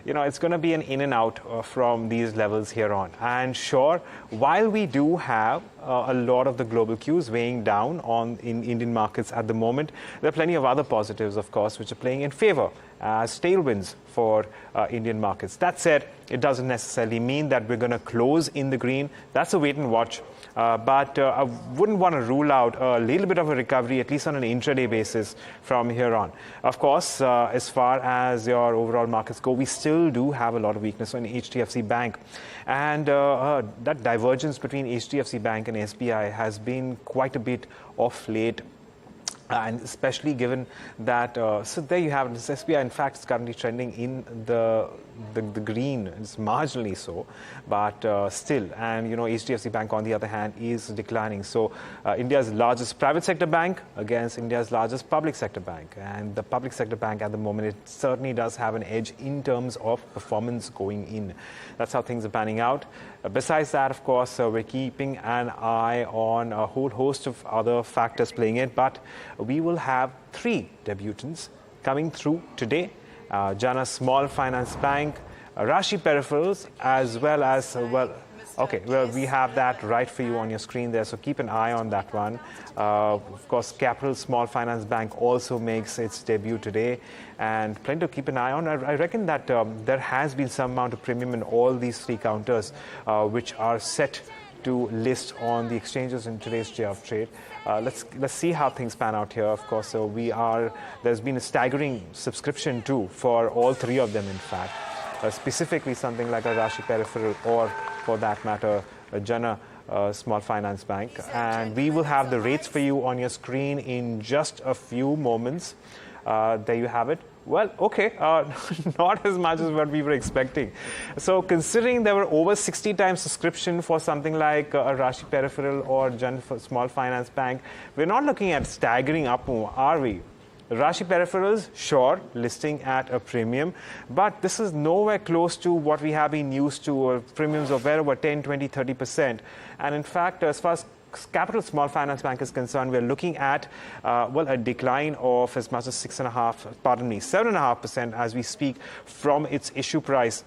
it's going to be an in and out from these levels here on. And sure, while we do have a lot of the global cues weighing down in Indian markets at the moment, there are plenty of other positives, of course, which are playing in favor as tailwinds for Indian markets. That said, it doesn't necessarily mean that we're going to close in the green. That's a wait and watch. But I wouldn't want to rule out a little bit of a recovery, at least on an intraday basis from here on. Of course, as far as your overall markets go, we still do have a lot of weakness on HDFC Bank. And that divergence between HDFC Bank and SBI has been quite a bit of late. And especially given that, so there you have it. This SBI, in fact, is currently trending in the green. It's marginally so, but still. And HDFC Bank, on the other hand, is declining. So India's largest private sector bank against India's largest public sector bank, and the public sector bank at the moment, it certainly does have an edge in terms of performance going in. That's how things are panning out. Besides that, of course, we're keeping an eye on a whole host of other factors playing it, but we will have 3 debutants coming through today. Jana Small Finance Bank, Rashi Peripherals, as well as, we have that right for you on your screen there, so keep an eye on that one. Of course, Capital Small Finance Bank also makes its debut today, and plenty to keep an eye on. I reckon that there has been some amount of premium in all these 3 counters, which are set to list on the exchanges in today's day of trade. Let's see how things pan out here. Of course, so there's been a staggering subscription too for all 3 of them, in fact. Specifically something like a Rashi Peripheral, or for that matter, a Jana Small Finance Bank. And we will have the rates for you on your screen in just a few moments. There you have it. Well, okay, not as much as what we were expecting. So considering there were over 60 times subscription for something like a Rashi Peripheral or Jana Small Finance Bank, we're not looking at staggering up, are we? Rashi Peripherals, sure, listing at a premium, but this is nowhere close to what we have been used to, premiums of well over 10, 20, 30%. And in fact, as far as Capital Small Finance Bank is concerned, we're looking at, a decline of as much as 7.5% as we speak from its issue price.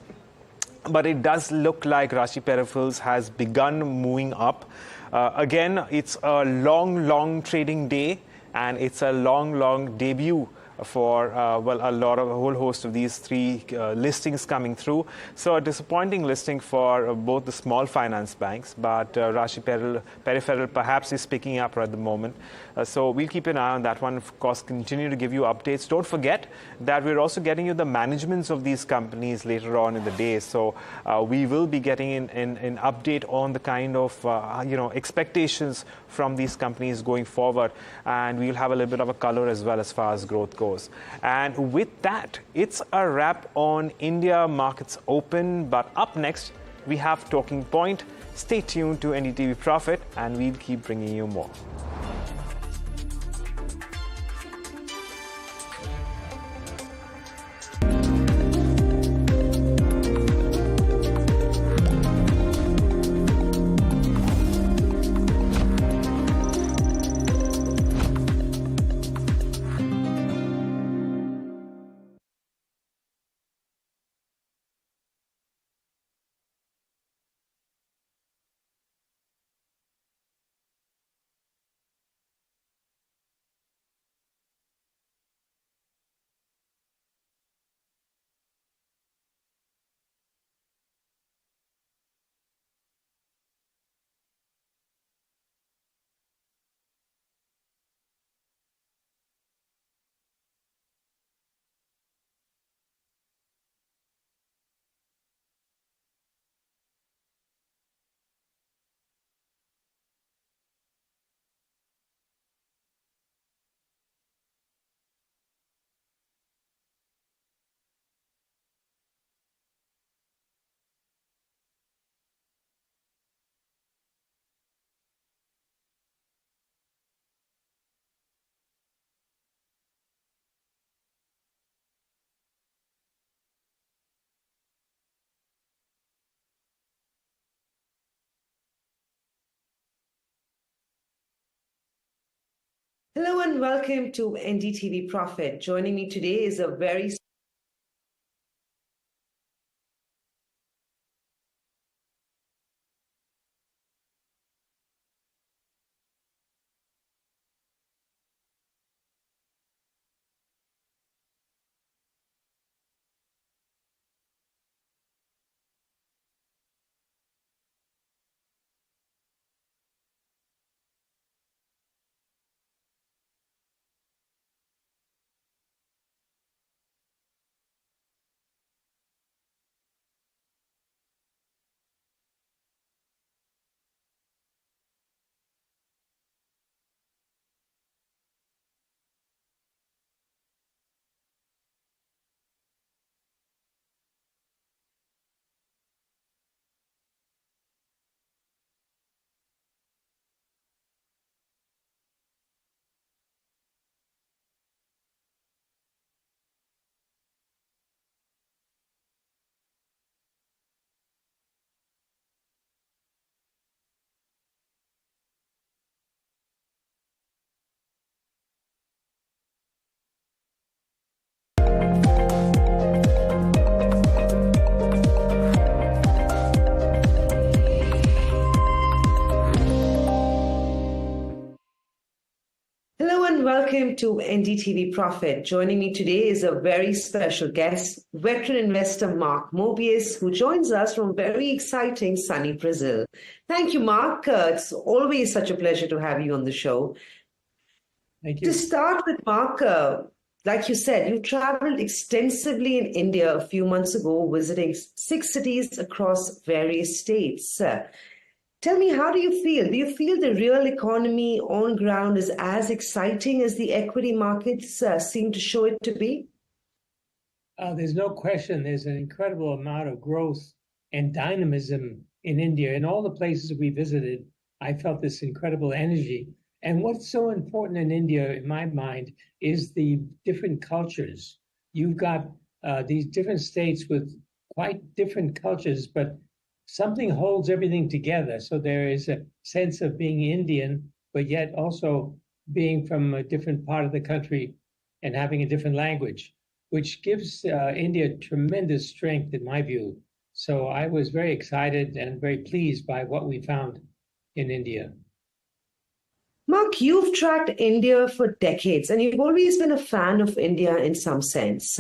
But it does look like Rashi Peripherals has begun moving up. Again, it's a long trading day, and it's a long debut for a whole host of these 3 listings coming through. So a disappointing listing for both the small finance banks, but Rashi Peripheral perhaps is picking up at the moment. So we'll keep an eye on that one. Of course, continue to give you updates. Don't forget that we're also getting you the managements of these companies later on in the day. So we will be getting an update on the kind of expectations from these companies going forward, and we'll have a little bit of a color as well as far as growth goes. And with that, it's a wrap on India Markets Open. But up next, we have Talking Point. Stay tuned to NDTV Profit, and we'll keep bringing you more. Hello and welcome to NDTV Profit. Joining me today is a very to NDTV Profit. Joining me today is a very special guest, veteran investor Mark Mobius, who joins us from very exciting sunny Brazil. Thank you, Mark. It's always such a pleasure to have you on the show. Thank you. To start with, Mark, like you said, you traveled extensively in India a few months ago, visiting 6 cities across various states. Tell me, how do you feel? Do you feel the real economy on ground is as exciting as the equity markets seem to show it to be? There's no question there's an incredible amount of growth and dynamism in India. In all the places we visited, I felt this incredible energy. And what's so important in India, in my mind, is the different cultures. You've got these different states with quite different cultures, but something holds everything together. So there is a sense of being Indian, but yet also being from a different part of the country and having a different language, which gives India tremendous strength, in my view. So I was very excited and very pleased by what we found in India. Mark, you've tracked India for decades, and you've always been a fan of India in some sense.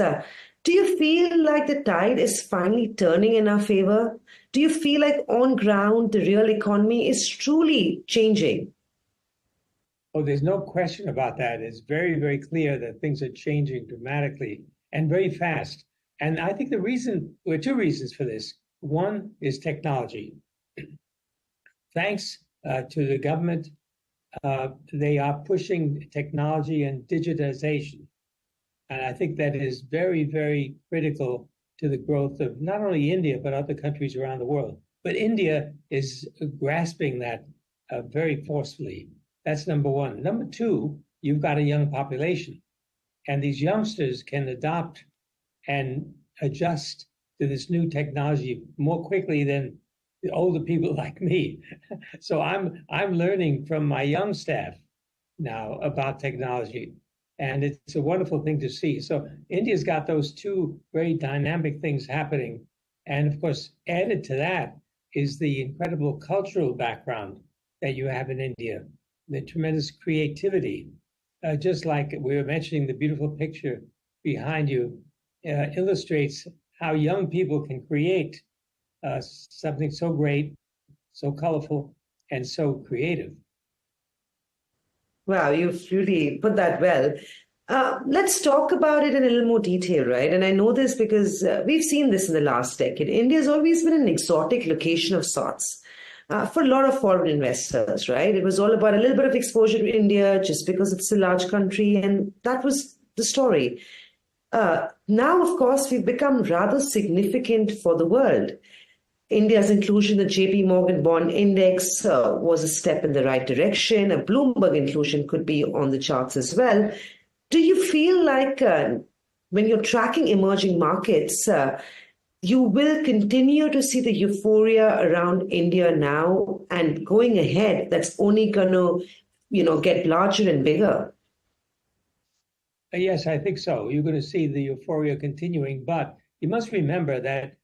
Do you feel like the tide is finally turning in our favor? Do you feel like on ground, the real economy is truly changing? Oh, there's no question about that. It's very, very clear that things are changing dramatically and very fast. And I think there are 2 reasons for this. One is technology. Thanks to the government, they are pushing technology and digitization. And I think that is very, very critical to the growth of not only India, but other countries around the world. But India is grasping that very forcefully. That's number one. Number 2, you've got a young population. And these youngsters can adopt and adjust to this new technology more quickly than the older people like me. So I'm learning from my young staff now about technology. And it's a wonderful thing to see. So India's got those 2 very dynamic things happening. And of course, added to that is the incredible cultural background that you have in India, the tremendous creativity. Just like we were mentioning, the beautiful picture behind you illustrates how young people can create something so great, so colorful, and so creative. Wow, you've really put that well. Let's talk about it in a little more detail, right? And I know this because we've seen this in the last decade. India's always been an exotic location of sorts for a lot of foreign investors, right? It was all about a little bit of exposure to India just because it's a large country, and that was the story. Now, of course, we've become rather significant for the world. India's inclusion in the JP Morgan Bond Index was a step in the right direction. A Bloomberg inclusion could be on the charts as well. Do you feel like when you're tracking emerging markets, you will continue to see the euphoria around India now, and going ahead, that's only going to, get larger and bigger? Yes, I think so. You're going to see the euphoria continuing, but you must remember that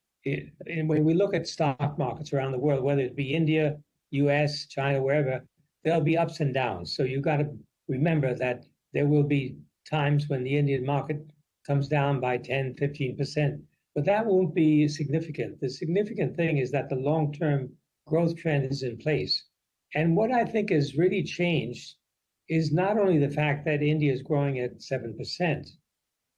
when we look at stock markets around the world, whether it be India, US, China, wherever, there'll be ups and downs. So you've got to remember that there will be times when the Indian market comes down by 10, 15%, but that won't be significant. The significant thing is that the long-term growth trend is in place. And what I think has really changed is not only the fact that India is growing at 7%,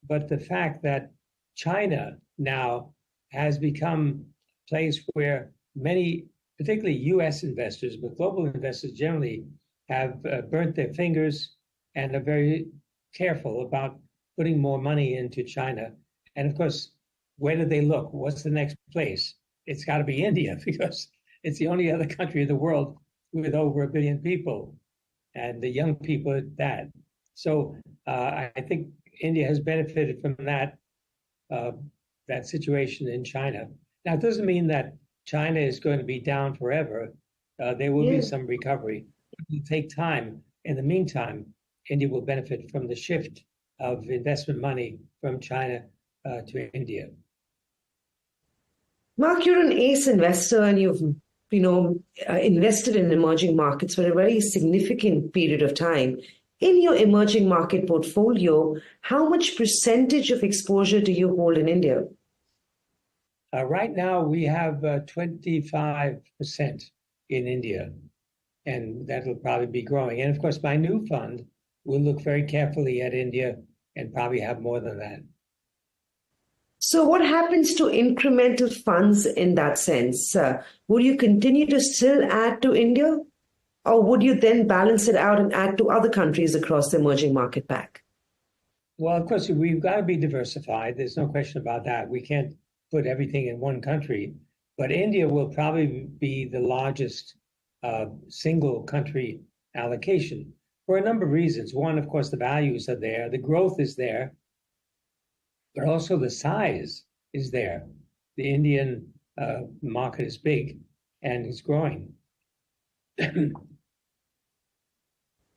but the fact that China now has become a place where many, particularly US investors, but global investors generally, have burnt their fingers and are very careful about putting more money into China. And of course, where do they look? What's the next place? It's got to be India, because it's the only other country in the world with over 1 billion people, and the young people at that. So I think India has benefited from that situation in China. Now, it doesn't mean that China is going to be down forever. There will be some recovery. It will take time. In the meantime, India will benefit from the shift of investment money from China to India. Mark, you're an ace investor, and you've invested in emerging markets for a very significant period of time. In your emerging market portfolio, how much percentage of exposure do you hold in India? Right now, we have 25% in India, and that'll probably be growing. And of course, my new fund will look very carefully at India and probably have more than that. So what happens to incremental funds in that sense? Will you continue to still add to India? Or would you then balance it out and add to other countries across the emerging market pack? Well, of course, we've got to be diversified. There's no question about that. We can't put everything in one country. But India will probably be the largest single country allocation for a number of reasons. One, of course, the values are there. The growth is there. But also the size is there. The Indian market is big and is growing.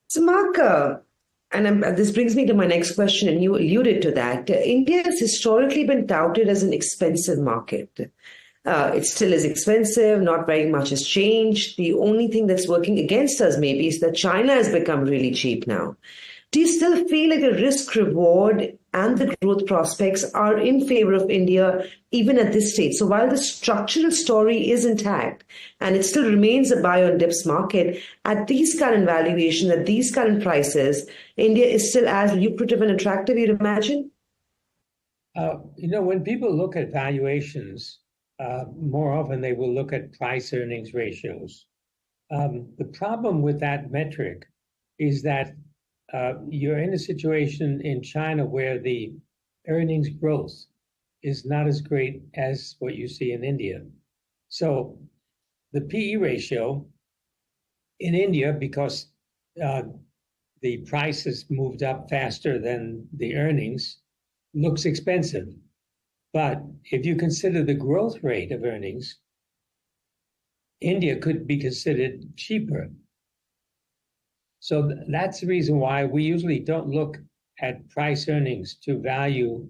So, Mark, and this brings me to my next question, and you alluded to that. India has historically been touted as an expensive market. It still is expensive, not very much has changed. The only thing that's working against us maybe is that China has become really cheap now. Do you still feel like the risk-reward and the growth prospects are in favor of India even at this stage? So while the structural story is intact and it still remains a buy on dips market, at these current valuations, at these current prices, India is still as lucrative and attractive, you'd imagine? When people look at valuations, more often they will look at price-earnings ratios. The problem with that metric is that you're in a situation in China where the earnings growth is not as great as what you see in India. So the PE ratio in India, because the prices moved up faster than the earnings, looks expensive. But if you consider the growth rate of earnings, India could be considered cheaper. So that's the reason why we usually don't look at price earnings to value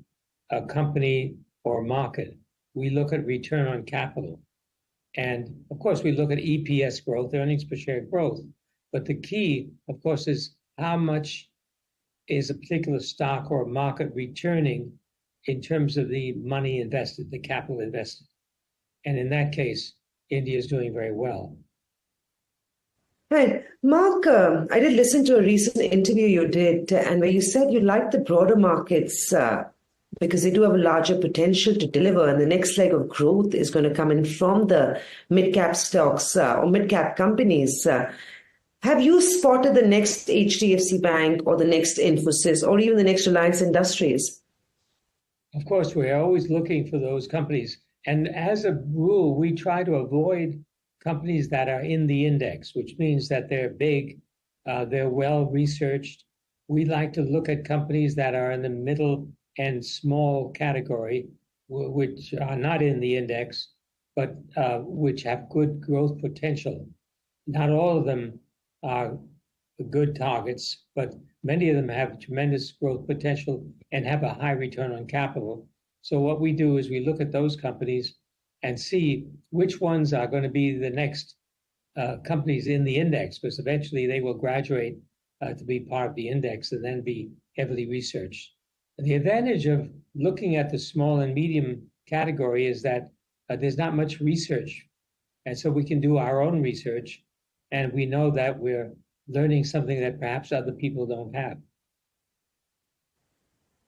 a company or market. We look at return on capital. And of course, we look at EPS growth, earnings per share growth. But the key, of course, is how much is a particular stock or market returning in terms of the money invested, the capital invested. And in that case, India is doing very well. Right. Mark, I did listen to a recent interview you did, and where you said you like the broader markets because they do have a larger potential to deliver, and the next leg of growth is going to come in from the mid-cap stocks or mid-cap companies. Have you spotted the next HDFC Bank or the next Infosys or even the next Reliance Industries? Of course, we're always looking for those companies. And as a rule, we try to avoid companies that are in the index, which means that they're big, they're well researched. We like to look at companies that are in the middle and small category, which are not in the index, but which have good growth potential. Not all of them are good targets, but many of them have tremendous growth potential and have a high return on capital. So what we do is we look at those companies and see which ones are going to be the next companies in the index, because eventually they will graduate to be part of the index and then be heavily researched. And the advantage of looking at the small and medium category is that there's not much research. And so we can do our own research, and we know that we're learning something that perhaps other people don't have.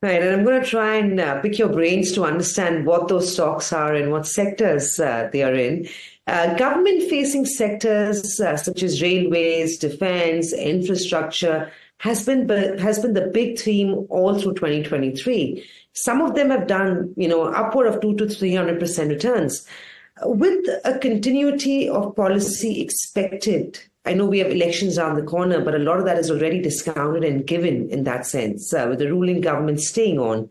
Right, and I'm going to try and pick your brains to understand what those stocks are and what sectors they are in. Government-facing sectors such as railways, defense, infrastructure has been the big theme all through 2023. Some of them have done, upward of 200 to 300% returns. With a continuity of policy expected, I know we have elections around the corner, but a lot of that is already discounted and given in that sense, with the ruling government staying on.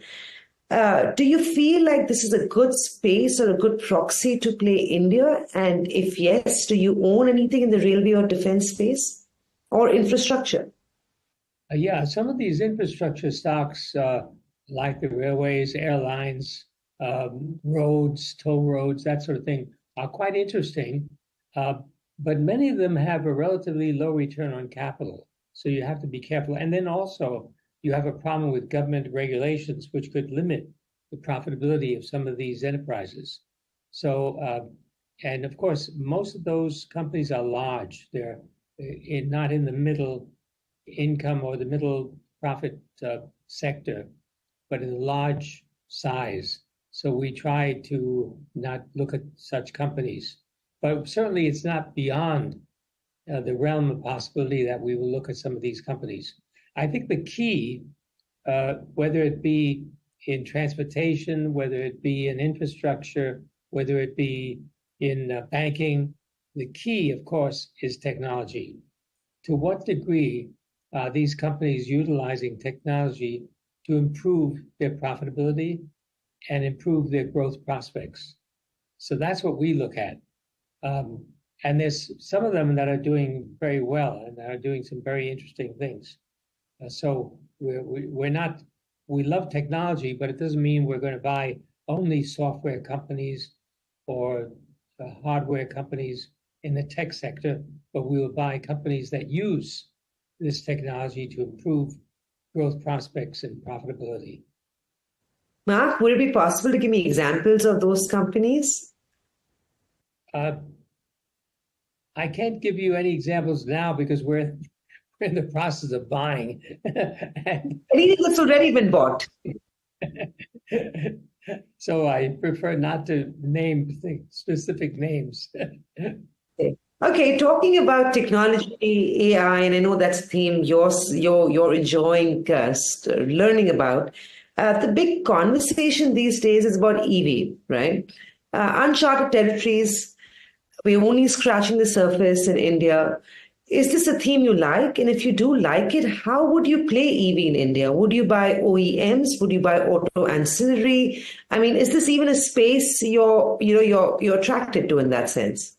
Do you feel like this is a good space or a good proxy to play India? And if yes, do you own anything in the railway or defense space or infrastructure? Yeah, some of these infrastructure stocks, like the railways, airlines, roads, toll roads, that sort of thing, are quite interesting. But many of them have a relatively low return on capital. So you have to be careful. And then also you have a problem with government regulations, which could limit the profitability of some of these enterprises. So, and of course, most of those companies are large. They're not in the middle income or the middle profit sector, but in a large size. So we try to not look at such companies. But certainly it's not beyond the realm of possibility that we will look at some of these companies. I think the key, whether it be in transportation, whether it be in infrastructure, whether it be in banking, the key, of course, is technology. To what degree are these companies utilizing technology to improve their profitability and improve their growth prospects? So that's what we look at. And there's some of them that are doing very well and that are doing some very interesting things. So we're not, we love technology, but it doesn't mean we're going to buy only software companies or hardware companies in the tech sector, but we will buy companies that use this technology to improve growth prospects and profitability. Mark, would it be possible to give me examples of those companies? I can't give you any examples now because we're in the process of buying. Anything that's already been bought. So I prefer not to name specific names. Okay, talking about technology, AI, and I know that's a theme you're enjoying learning about. The big conversation these days is about EV, right? Uncharted territories. We're only scratching the surface in India. Is this a theme you like? And if you do like it, how would you play EV in India? Would you buy OEMs? Would you buy auto ancillary? I mean, is this even a space you're attracted to in that sense?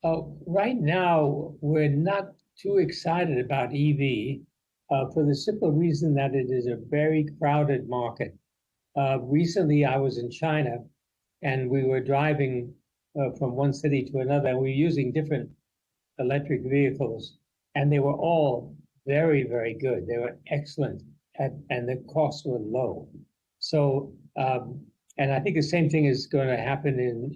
Right now, we're not too excited about EV for the simple reason that it is a very crowded market. Recently, I was in China, and we were driving from one city to another, and we were using different electric vehicles, and they were all very, very good. They were excellent, and the costs were low. So, and I think the same thing is going to happen in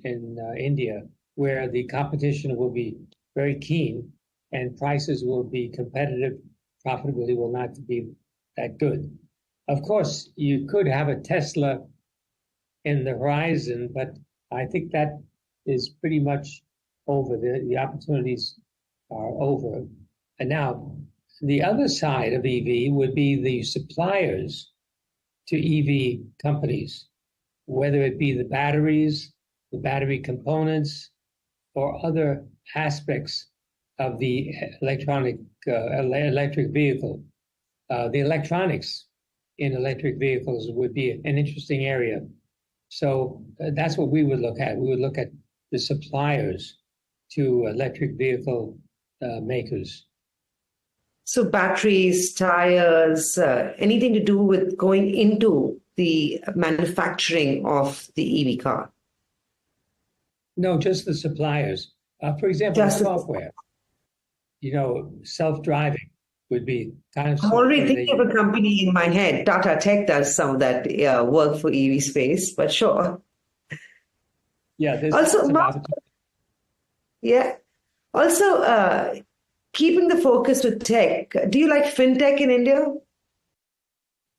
India, where the competition will be very keen and prices will be competitive. Profitability will not be that good. Of course, you could have a Tesla in the horizon, but I think that is pretty much over. The opportunities are over. And now, the other side of EV would be the suppliers to EV companies, whether it be the batteries, the battery components, or other aspects of the electric vehicle. The electronics in electric vehicles would be an interesting area. So that's what we would look at. We would look at the suppliers to electric vehicle makers. So batteries, tires, anything to do with going into the manufacturing of the EV car? No, just the suppliers. For example, software. Self-driving would be kind of. I'm already thinking of a company in my head. Tata Tech does some of that work for EV space, but sure. Yeah, there's also, keeping the focus with tech, do you like fintech in India?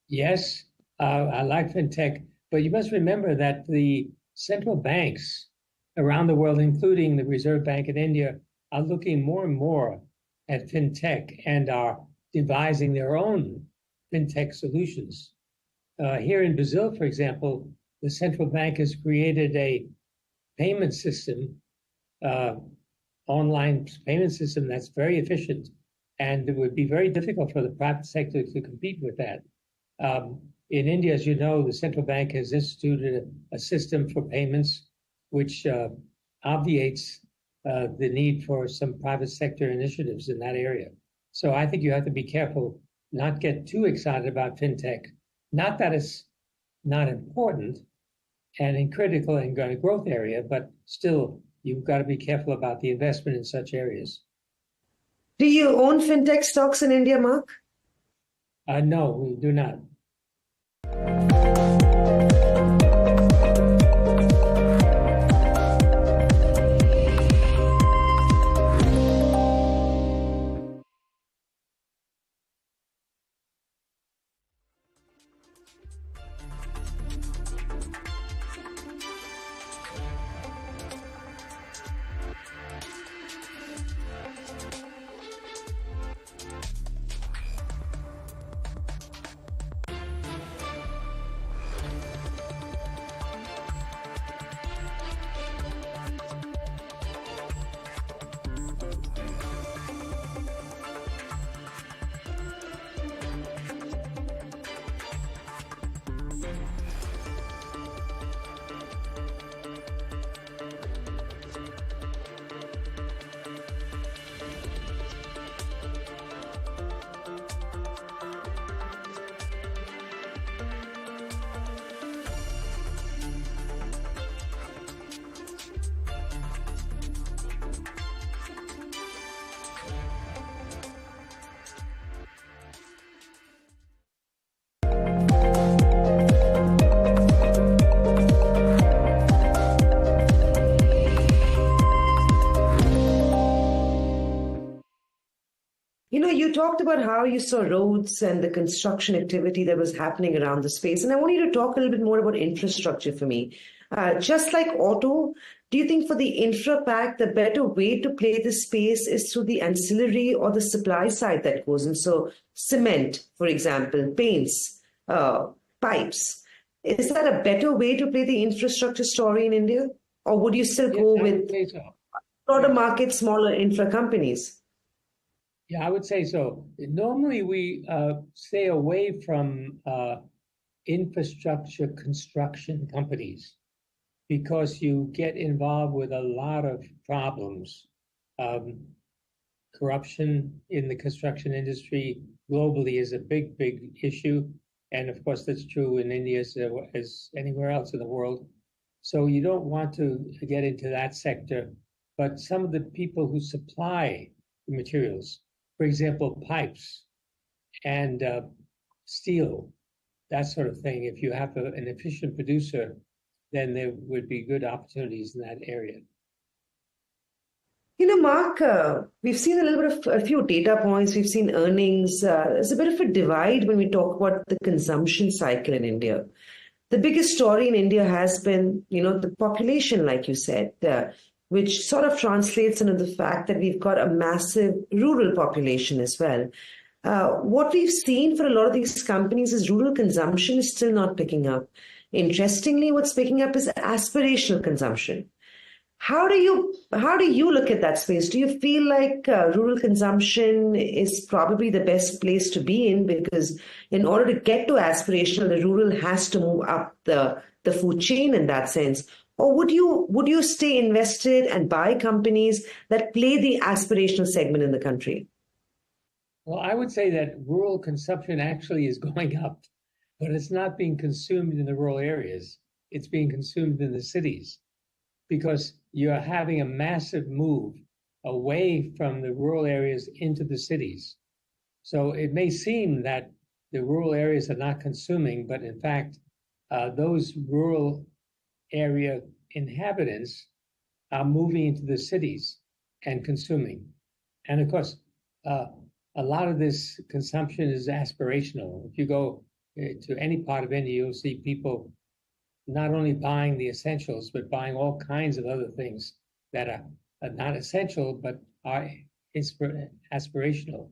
Yes, I like fintech, but you must remember that the central banks around the world, including the Reserve Bank in India, are looking more and more at fintech and are devising their own fintech solutions. Here in Brazil, for example, the central bank has created a payment system, online payment system that's very efficient, and it would be very difficult for the private sector to compete with that. In India, as you know, the central bank has instituted a system for payments which obviates the need for some private sector initiatives in that area. So I think you have to be careful, not get too excited about fintech. Not that it's not important and critical and a growth area, but still you've got to be careful about the investment in such areas. Do you own fintech stocks in India, Mark? No, we do not. You talked about how you saw roads and the construction activity that was happening around the space. And I want you to talk a little bit more about infrastructure for me. Just like auto, do you think for the infra pack, the better way to play this space is through the ancillary or the supply side that goes in? So cement, for example, paints, pipes. Is that a better way to play the infrastructure story in India? Or would you still go with broader market, smaller infra companies? Yeah, I would say so. Normally, we stay away from infrastructure construction companies because you get involved with a lot of problems. Corruption in the construction industry globally is a big, big issue. And of course, that's true in India as anywhere else in the world. So you don't want to get into that sector. But some of the people who supply the materials, for example, pipes and steel, that sort of thing. If you have an efficient producer, then there would be good opportunities in that area. Mark, we've seen a little bit of a few data points. We've seen earnings. There's a bit of a divide when we talk about the consumption cycle in India. The biggest story in India has been, the population, like you said, which sort of translates into the fact that we've got a massive rural population as well. What we've seen for a lot of these companies is rural consumption is still not picking up. Interestingly, what's picking up is aspirational consumption. How do you look at that space? Do you feel like rural consumption is probably the best place to be in, because in order to get to aspirational, the rural has to move up the food chain in that sense? Or would you stay invested and buy companies that play the aspirational segment in the country? Well, I would say that rural consumption actually is going up, but it's not being consumed in the rural areas. It's being consumed in the cities, because you're having a massive move away from the rural areas into the cities. So it may seem that the rural areas are not consuming, but in fact, those rural area inhabitants are moving into the cities and consuming. And of course, a lot of this consumption is aspirational. If you go to any part of India, you'll see people not only buying the essentials, but buying all kinds of other things that are not essential, but are aspirational.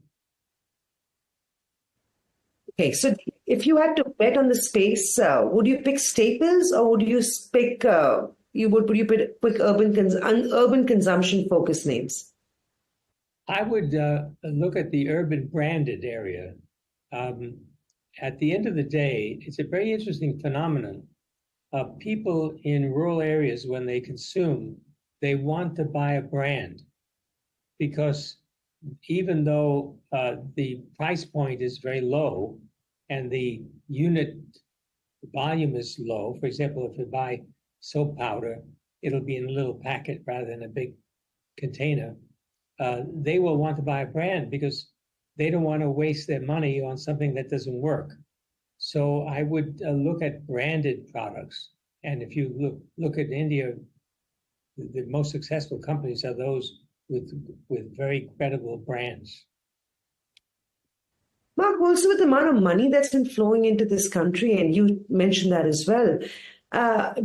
Okay, so if you had to bet on the space, would you pick staples, or would you pick urban consumption focused names? I would look at the urban branded area. At the end of the day, it's a very interesting phenomenon. People in rural areas, when they consume, they want to buy a brand, because even though the price point is very low and the unit volume is low, for example, if you buy soap powder, it'll be in a little packet rather than a big container. they will want to buy a brand because they don't want to waste their money on something that doesn't work. So I would look at branded products. And if you look at India, the most successful companies are those with very credible brands. Mark, also with the amount of money that's been flowing into this country, and you mentioned that as well,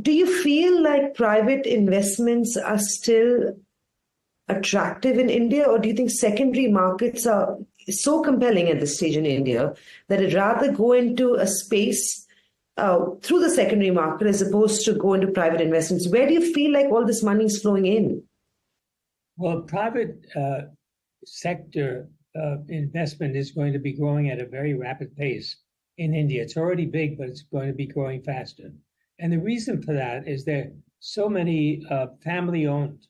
do you feel like private investments are still attractive in India, or do you think secondary markets are so compelling at this stage in India that it'd rather go into a space through the secondary market as opposed to go into private investments? Where do you feel like all this money is flowing in? Well, private sector investment is going to be growing at a very rapid pace in India. It's already big, but it's going to be growing faster. And the reason for that is there are so many family-owned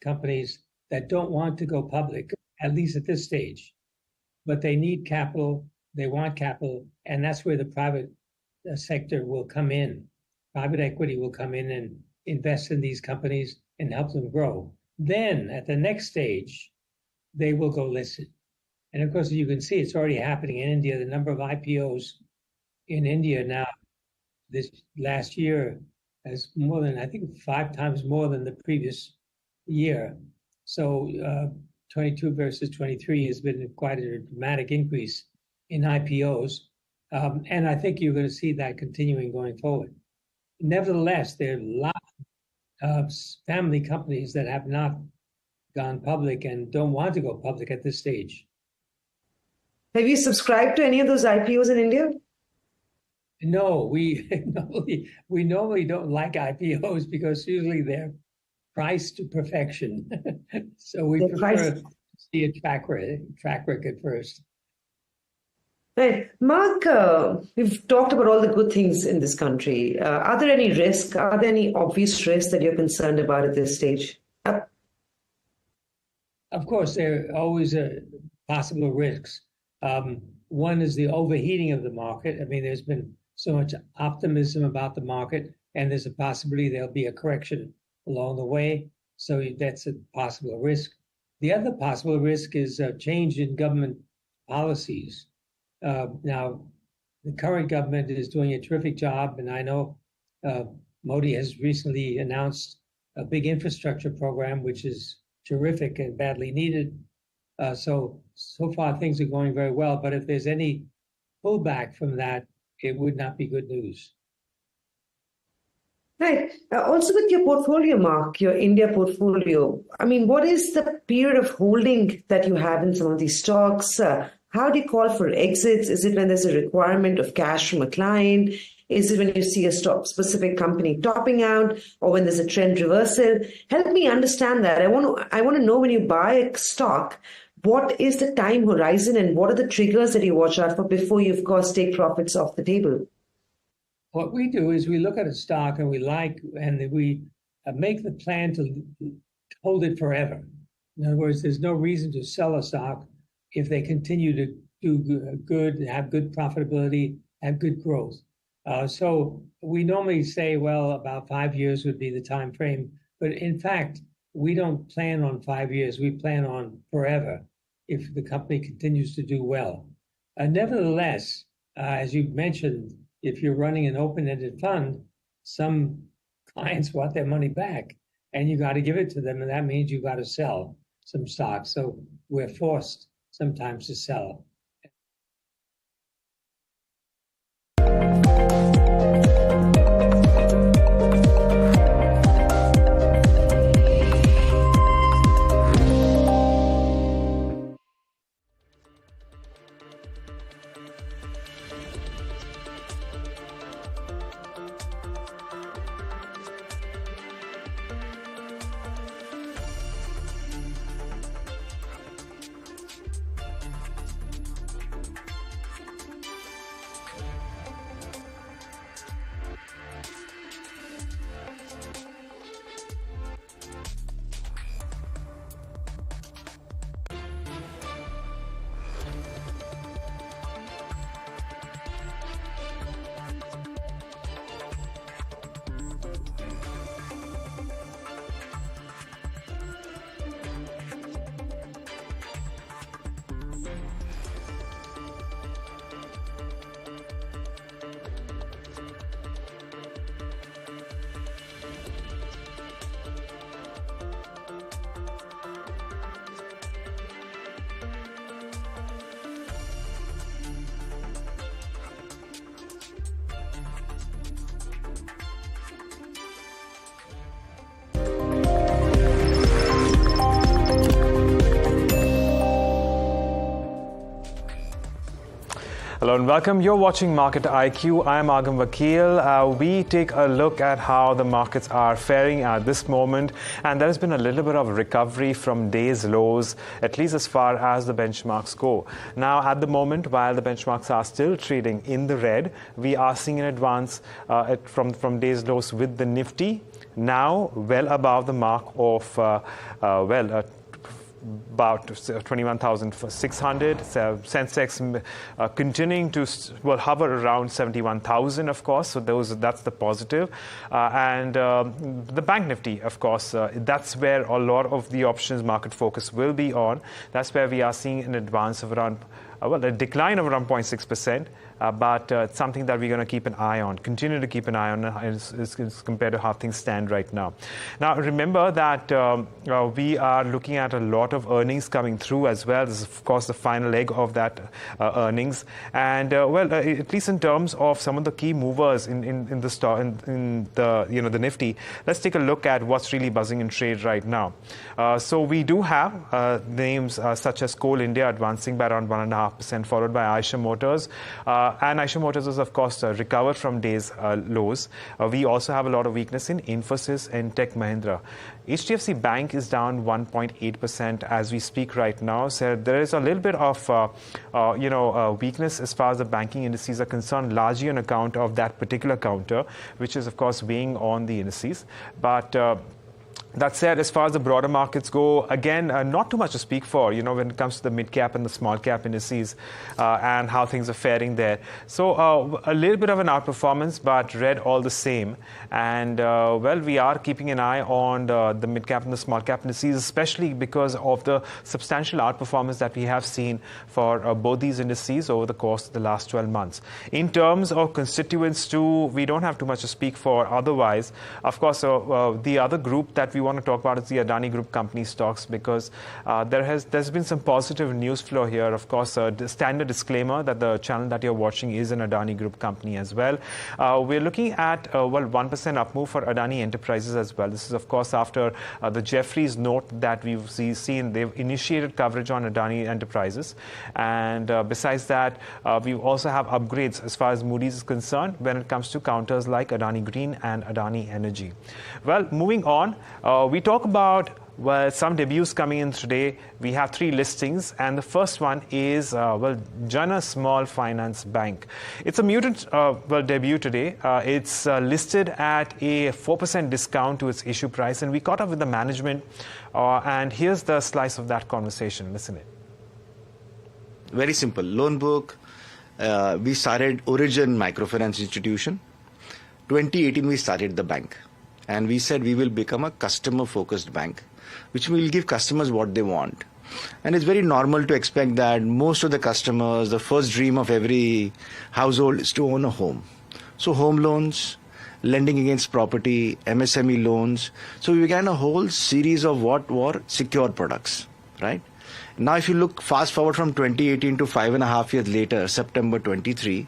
companies that don't want to go public, at least at this stage. But they need capital, they want capital, and that's where the private sector will come in. Private equity will come in and invest in these companies and help them grow. Then, at the next stage, they will go listed. And of course, you can see it's already happening in India. The number of IPOs in India now, this last year, has more than, I think, 5 times more than the previous year. So 22 versus 23 has been quite a dramatic increase in IPOs. And I think you're going to see that continuing going forward. Nevertheless, there are lots of family companies that have not gone public and don't want to go public at this stage. Have you subscribed to any of those IPOs in India? No, we normally don't like IPOs because usually they're priced to perfection. So we prefer to see a track record first. Right. Mark, we've talked about all the good things in this country. Are there any risks? Are there any obvious risks that you're concerned about at this stage? Of course, there are always possible risks. One is the overheating of the market. I mean, there's been so much optimism about the market, and there's a possibility there'll be a correction along the way. So that's a possible risk. The other possible risk is a change in government policies. Now, the current government is doing a terrific job, and I know Modi has recently announced a big infrastructure program, which is terrific and badly needed. So far things are going very well, but if there's any pullback from that, it would not be good news. Right. Also with your portfolio, Mark, your India portfolio, I mean, what is the period of holding that you have in some of these stocks? How do you call for exits? Is it when there's a requirement of cash from a client? Is it when you see a specific company topping out, or when there's a trend reversal? Help me understand that. I want to know, when you buy a stock, what is the time horizon and what are the triggers that you watch out for before you, of course, take profits off the table? What we do is we look at a stock and we make the plan to hold it forever. In other words, there's no reason to sell a stock if they continue to do good, have good profitability, have good growth. So we normally say, well, about 5 years would be the time frame. But in fact, we don't plan on 5 years. We plan on forever if the company continues to do well. Nevertheless, as you mentioned, if you're running an open-ended fund, some clients want their money back, and you got to give it to them, and that means you got to sell some stocks. So we're forced sometimes to sell. Hello and welcome. You're watching Market IQ. I'm Agam, Vakil. We take a look at how the markets are faring at this moment, and there has been a little bit of recovery from day's lows, at least as far as the benchmarks go. Now, at the moment, while the benchmarks are still trading in the red, we are seeing an advance from day's lows with the Nifty now well above the mark of about 21,600. Sensex continuing to hover around 71,000, of course. So that's the positive. And the Bank Nifty, of course, that's where a lot of the options market focus will be on. That's where we are seeing an advance of around, a decline of around 0.6%. But it's something that we're going to keep an eye on, continue to keep an eye on as compared to how things stand right now. Now, remember that we are looking at a lot of earnings coming through as well. This is, of course, the final leg of that earnings. And, at least in terms of some of the key movers in the stock, in the, the Nifty, let's take a look at what's really buzzing in trade right now. So we do have names such as Coal India advancing by around 1.5%, followed by Eicher Motors. And Eicher Motors is, of course, recovered from day's lows. We also have a lot of weakness in Infosys and Tech Mahindra. HDFC Bank is down 1.8% as we speak right now. So there is a little bit of, weakness as far as the banking indices are concerned, largely on account of that particular counter, which is, of course, weighing on the indices. But that said, as far as the broader markets go, again, not too much to speak for, when it comes to the mid-cap and the small-cap indices and how things are faring there. So a little bit of an outperformance, but red all the same. And, we are keeping an eye on the mid-cap and the small-cap indices, especially because of the substantial outperformance that we have seen for both these indices over the course of the last 12 months. In terms of constituents too, we don't have too much to speak for otherwise. Of course, the other group that we want to talk about is the Adani Group company stocks, because there's been some positive news flow here. Of course, the standard disclaimer that the channel that you're watching is an Adani Group company as well. We're looking at 1% up move for Adani Enterprises as well. This is, of course, after the Jefferies note that we've seen. They've initiated coverage on Adani Enterprises, and besides that, we also have upgrades as far as Moody's is concerned when it comes to counters like Adani Green and Adani Energy. Well, moving on. We talk about some debuts coming in today. We have 3 listings, and the first one is Jana Small Finance Bank. It's a muted debut today. It's listed at a 4% discount to its issue price, and we caught up with the management, and here's the slice of that conversation. Listen it. Very simple. Loan book. We started Origin Microfinance Institution. 2018 we started the bank. And we said we will become a customer-focused bank, which will give customers what they want. And it's very normal to expect that most of the customers, the first dream of every household is to own a home. So home loans, lending against property, MSME loans. So we began a whole series of what were secured products, right? Now, if you look fast forward from 2018 to 5.5 years later, September 23,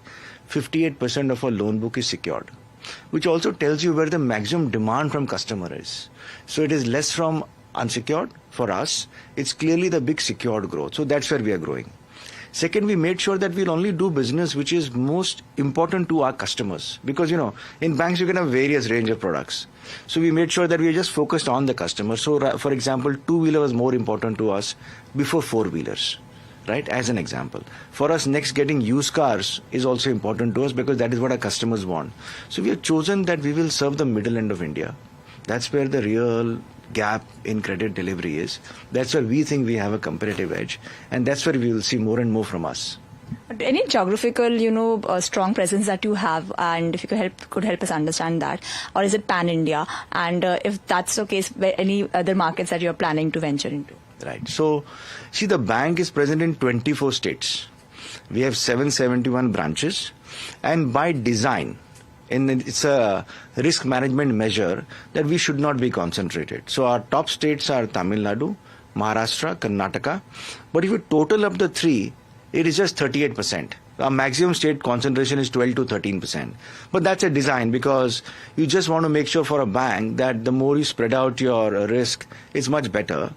58% of our loan book is secured, which also tells you where the maximum demand from customer is. So it is less from unsecured for us. It's clearly the big secured growth. So that's where we are growing. Second, we made sure that we'll only do business which is most important to our customers. Because, in banks, you can have various range of products. So we made sure that we are just focused on the customer. So, for example, two-wheeler was more important to us before four-wheelers. Right, as an example. For us, next, getting used cars is also important to us because that is what our customers want. So we have chosen that we will serve the middle end of India. That's where the real gap in credit delivery is. That's where we think we have a competitive edge. And that's where we will see more and more from us. Any geographical, strong presence that you have, and if you could help us understand that, or is it pan-India? And if that's the case, any other markets that you're planning to venture into? Right. So, see, the bank is present in 24 states. We have 771 branches. And by design, it's a risk management measure that we should not be concentrated. So, our top states are Tamil Nadu, Maharashtra, Karnataka. But if you total up the 3, it is just 38%. Our maximum state concentration is 12 to 13%. But that's a design because you just want to make sure for a bank that the more you spread out your risk, it's much better.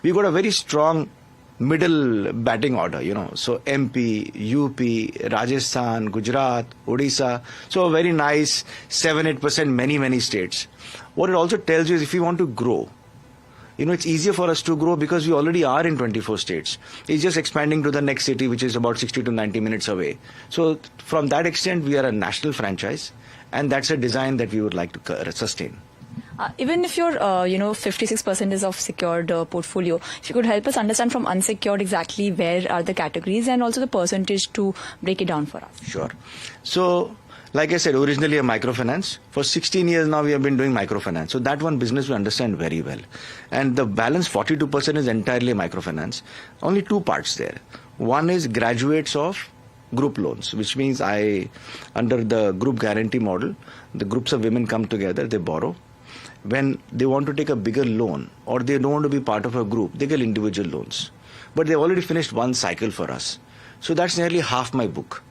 We've got a very strong middle batting order, so MP, UP, Rajasthan, Gujarat, Odisha. So a very nice 7-8%, many states. What it also tells you is if we want to grow, it's easier for us to grow because we already are in 24 states. It's just expanding to the next city, which is about 60 to 90 minutes away. So from that extent, we are a national franchise, and that's a design that we would like to sustain. Even if your 56% is of secured portfolio, if you could help us understand from unsecured exactly where are the categories and also the percentage to break it down for us. Sure. So, like I said, originally a microfinance. For 16 years now we have been doing microfinance. So that one business we understand very well. And the balance 42% is entirely microfinance. Only two parts there. One is graduates of group loans, which means under the group guarantee model, the groups of women come together, they borrow. When they want to take a bigger loan or they don't want to be part of a group, they get individual loans. But they've already finished one cycle for us. So that's nearly half my book,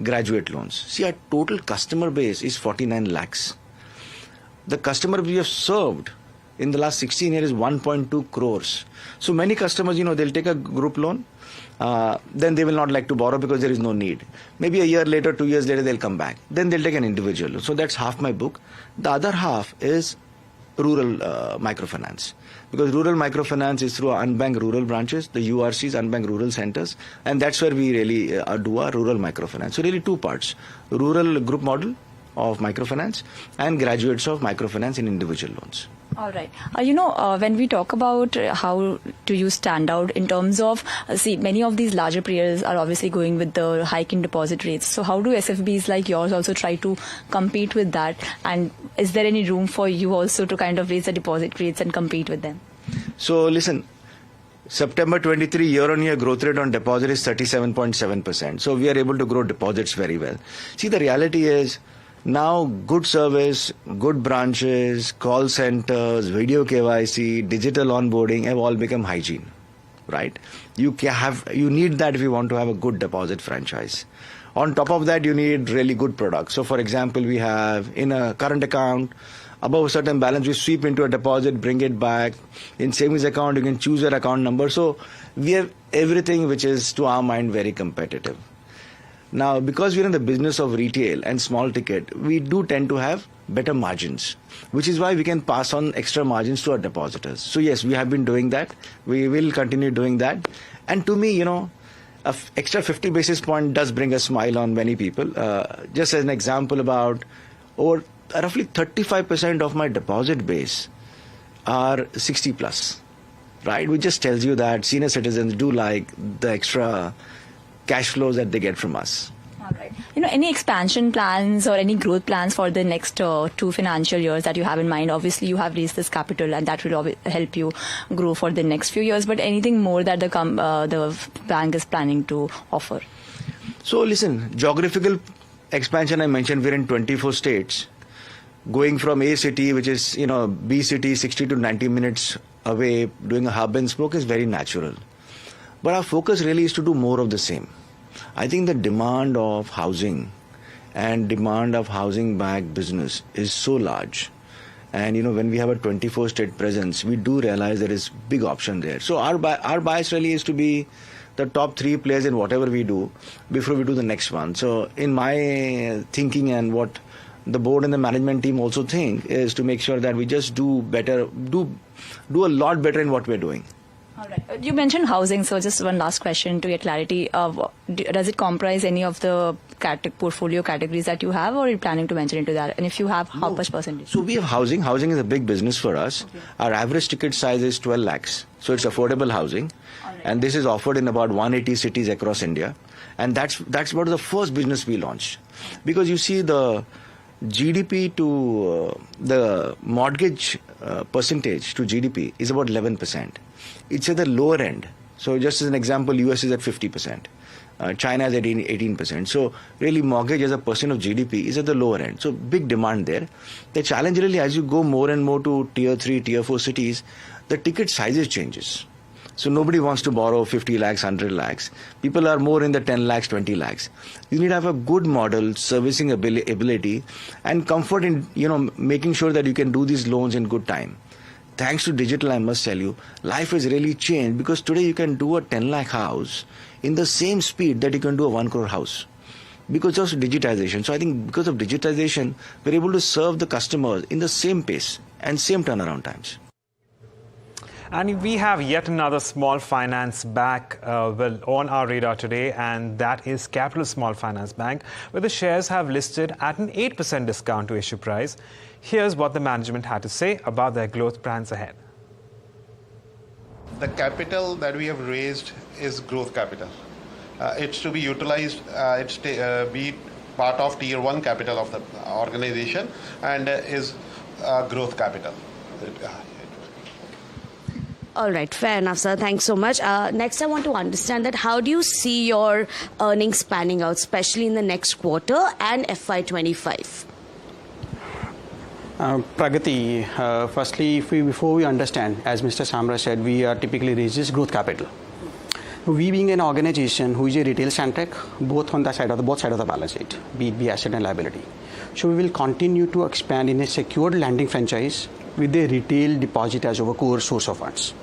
graduate loans. See, our total customer base is 49 lakhs. The customer we have served in the last 16 years is 1.2 crores. So many customers, they'll take a group loan, then they will not like to borrow because there is no need. Maybe a year later, 2 years later, they'll come back. Then they'll take an individual loan. So that's half my book. The other half is rural microfinance, because rural microfinance is through our unbanked rural branches, the URCs, unbanked rural centers, and that's where we really do our rural microfinance. So really two parts, rural group model of microfinance and graduates of microfinance in individual loans. All right. When we talk about how do you stand out in terms of, many of these larger players are obviously going with the hike in deposit rates. So how do SFBs like yours also try to compete with that? And is there any room for you also to kind of raise the deposit rates and compete with them? So listen, September 23 year-on-year growth rate on deposit is 37.7%. So we are able to grow deposits very well. See, the reality is, now good service, good branches, call centers, video KYC, digital onboarding have all become hygiene, right? You need that if you want to have a good deposit franchise. On top of that, you need really good products. So for example, we have in a current account, above a certain balance, we sweep into a deposit, bring it back. In savings account, you can choose your account number. So we have everything which is, to our mind, very competitive. Now, because we're in the business of retail and small ticket, we do tend to have better margins, which is why we can pass on extra margins to our depositors. So yes, we have been doing that. We will continue doing that. And to me, an extra 50 basis point does bring a smile on many people. Just as an example, about over roughly 35% of my deposit base are 60 plus, right? Which just tells you that senior citizens do like the extra cash flows that they get from us. All right. Any expansion plans or any growth plans for the next 2 financial years that you have in mind? Obviously, you have raised this capital and that will help you grow for the next few years. But anything more that the bank is planning to offer? So listen, geographical expansion, I mentioned we're in 24 states. Going from A city, which is, B city, 60 to 90 minutes away, doing a hub and spoke is very natural. But our focus really is to do more of the same. I think the demand of housing and demand of housing-backed business is so large. And, when we have a 24-state presence, we do realize there is big option there. So our bias really is to be the top 3 players in whatever we do before we do the next one. So in my thinking and what the board and the management team also think is to make sure that we just do better, do a lot better in what we're doing. All right. You mentioned housing, so just one last question to get clarity. Does it comprise any of the portfolio categories that you have, or are you planning to venture into that? And if you have, how much percentage? So we have housing. Housing is a big business for us. Okay. Our average ticket size is 12 lakhs. So it's affordable housing. Right. And this is offered in about 180 cities across India. And that's what the first business we launched. Because you see the GDP to the mortgage percentage to GDP is about 11%. It's at the lower end. So just as an example, US is at 50%. China is at 18%. So really mortgage as a percent of GDP is at the lower end. So big demand there. The challenge really, as you go more and more to tier 3, tier 4 cities, the ticket sizes changes. So nobody wants to borrow 50 lakhs, 100 lakhs. People are more in the 10 lakhs, 20 lakhs. You need to have a good model, servicing ability and comfort in, making sure that you can do these loans in good time. thanks to digital, I must tell you, life has really changed, because today you can do a 10 lakh house in the same speed that you can do a 1 crore house, because of digitization. So I think because of digitization, we're able to serve the customers in the same pace and same turnaround times. And we have yet another small finance bank on our radar today, and that is Capital Small Finance Bank, where the shares have listed at an 8% discount to issue price. Here's what the management had to say about their growth plans ahead. The capital that we have raised is growth capital. It's to be utilized, be part of tier 1 capital of the organization, and is growth capital. All right, fair enough, sir. Thanks so much. Next, I want to understand that how do you see your earnings panning out, especially in the next quarter and FY25? Pragati, firstly, before we understand, as Mr. Samra said, we are typically raises growth capital. We being an organization who is a retail centric, both sides of the balance sheet, be it asset and liability. So we will continue to expand in a secured lending franchise with a retail deposit as our core source of funds.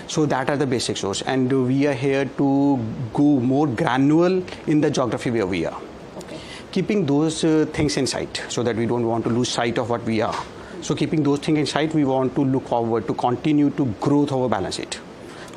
So that are the basic source, and we are here to go more granular in the geography where we are. Okay. Keeping those things in sight, so that we don't want to lose sight of what we are. So keeping those things in sight, we want to look forward to continue to grow our balance sheet.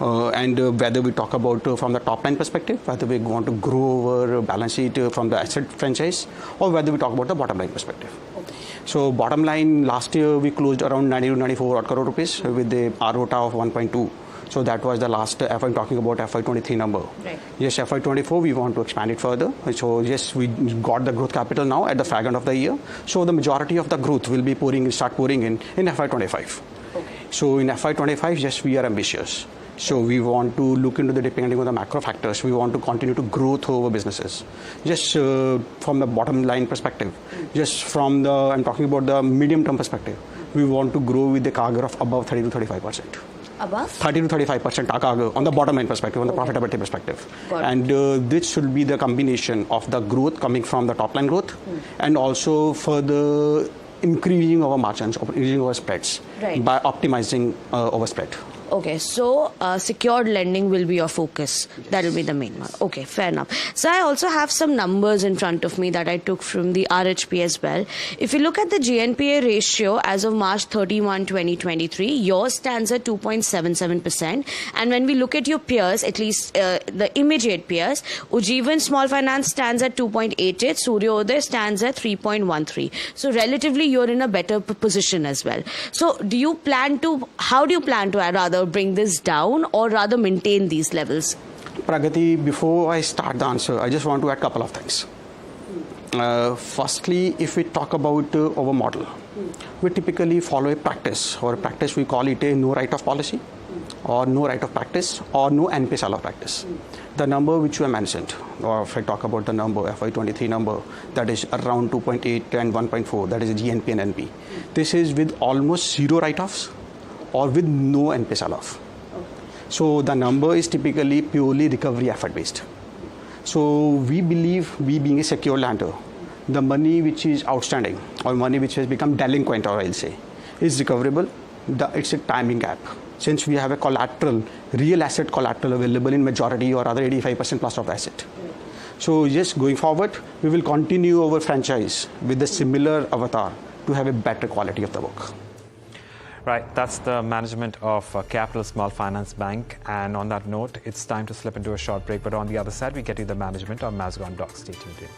And whether we talk about from the top line perspective, whether we want to grow our balance sheet from the asset franchise, or whether we talk about the bottom line perspective. Okay. So bottom line, last year we closed around 90 to 94 crore rupees with the ROTA of 1.2. So that was the last, if I'm talking about FY23 number. Right. Yes, FY24, we want to expand it further. So yes, we got the growth capital now at the fag end of the year. So the majority of the growth will be start pouring in FY25. Okay. So in FY25, yes, we are ambitious. So we want to look into the, depending on the macro factors, we want to continue to grow through our businesses. Just from the bottom line perspective, just from the, I'm talking about the medium term perspective, we want to grow with the CAGR of above 30 to 35%. Above? 30 to 35% CAGR on the bottom line perspective, on the profitability perspective. And this should be the combination of the growth coming from the top line growth and also further increasing our margins, increasing our spreads by optimizing our spread. Okay, so secured lending will be your focus. Yes. That will be the main one. Okay, fair enough. So I also have some numbers in front of me that I took from the RHP as well. If you look at the GNPA ratio as of March 31, 2023, yours stands at 2.77%. And when we look at your peers, at least the immediate peers, Ujjivan Small Finance stands at 2.88, Suryodaya stands at 3.13. So relatively, you're in a better position as well. So how do you plan to rather bring this down or rather maintain these levels? Pragati, before I start the answer, I just want to add a couple of things. Firstly, if we talk about our model, we typically follow a practice, or a practice we call it a no write-off policy, or no write-off practice, or no NPA sell-off practice. The number which you have mentioned, or if I talk about the number, FY23 number, that is around 2.8 and 1.4, that is GNP and NP. This is with almost zero write-offs, or with no NPA sell-off. Okay. So the number is typically purely recovery effort based. So we believe, we being a secure lender, the money which is outstanding or money which has become delinquent, or I'll say, is recoverable. It's a timing gap. Since we have a collateral, real asset collateral available in majority or other 85% plus of the asset. So yes, going forward, we will continue our franchise with a similar avatar to have a better quality of the work. Right, that's the management of Capital Small Finance Bank. And on that note, it's time to slip into a short break. But on the other side, we get you the management of Mazagon Dock. Stay tuned in.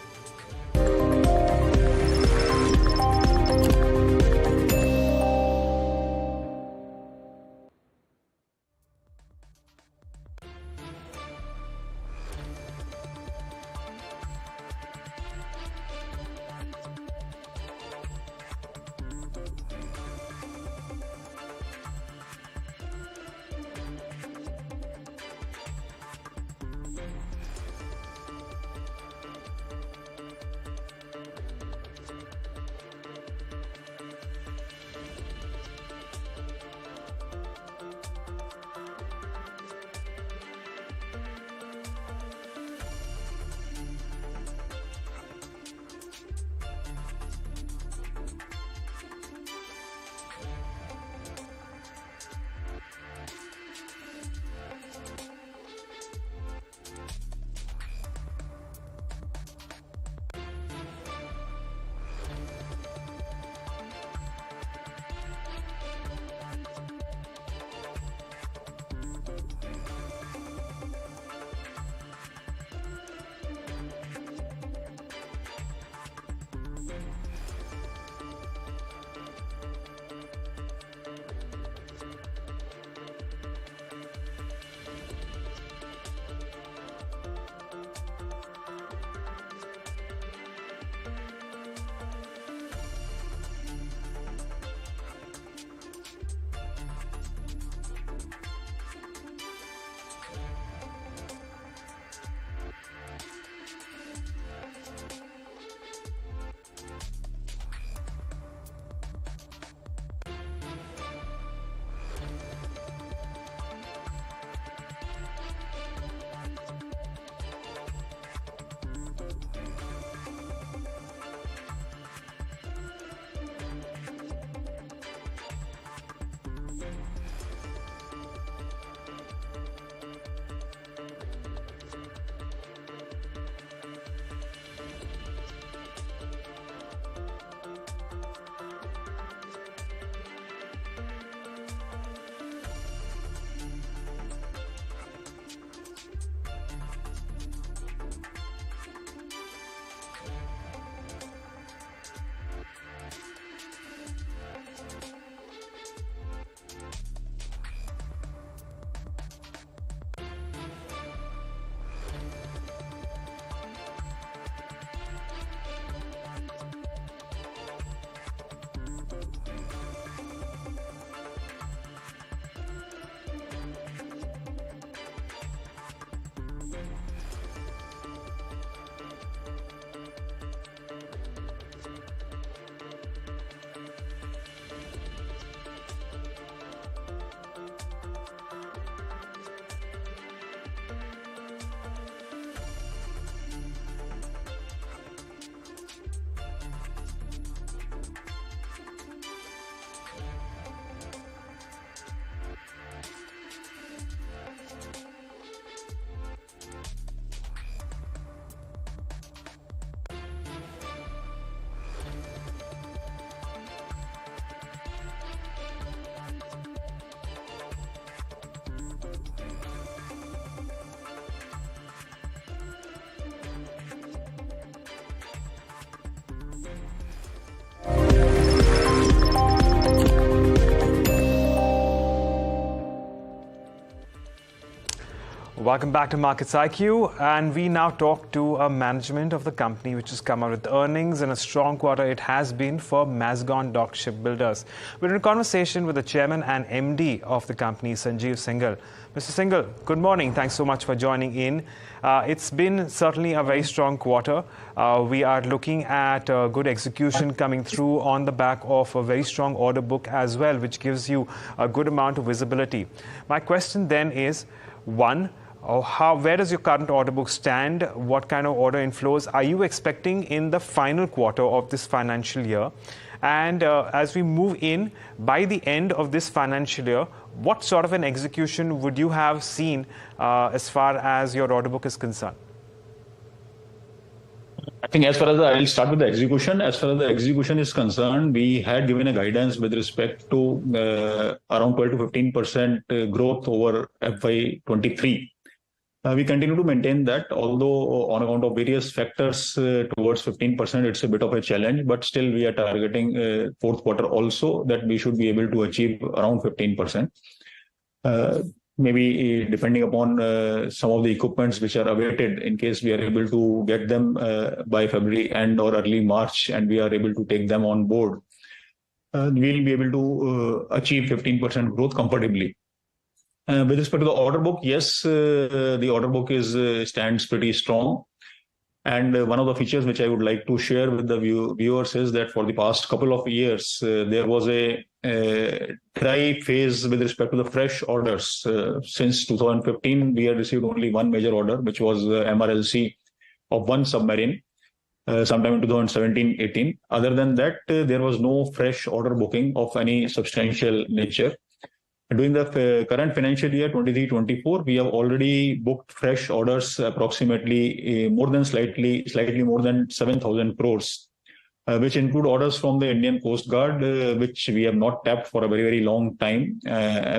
Welcome back to Markets IQ, and we now talk to a management of the company which has come out with earnings, and a strong quarter it has been for Mazagon Dock Shipbuilders. We're in a conversation with the chairman and MD of the company, Jasdeep Singh. Mr. Singh, good morning. Thanks so much for joining in. It's been certainly a very strong quarter. We are looking at good execution coming through on the back of a very strong order book as well, which gives you a good amount of visibility. My question then is, one, where does your current order book stand? What kind of order inflows are you expecting in the final quarter of this financial year? And as we move in, by the end of this financial year, what sort of an execution would you have seen as far as your order book is concerned? I think I'll start with the execution. As far as the execution is concerned, we had given a guidance with respect to around 12 to 15% growth over FY23. We continue to maintain that, although on account of various factors towards 15%, it's a bit of a challenge, but still we are targeting fourth quarter also that we should be able to achieve around 15%. Maybe depending upon some of the equipments which are awaited, in case we are able to get them by February and or early March, and we are able to take them on board, we'll be able to achieve 15% growth comfortably. With respect to the order book, yes, the order book stands pretty strong. And one of the features which I would like to share with the viewers is that for the past couple of years, there was a dry phase with respect to the fresh orders. Since 2015, we had received only one major order, which was MRLC of one submarine, sometime in 2017-18. Other than that, there was no fresh order booking of any substantial nature. During the current financial year 23-24, we have already booked fresh orders approximately slightly more than 7,000 crores, which include orders from the Indian Coast Guard, which we have not tapped for a very, very long time.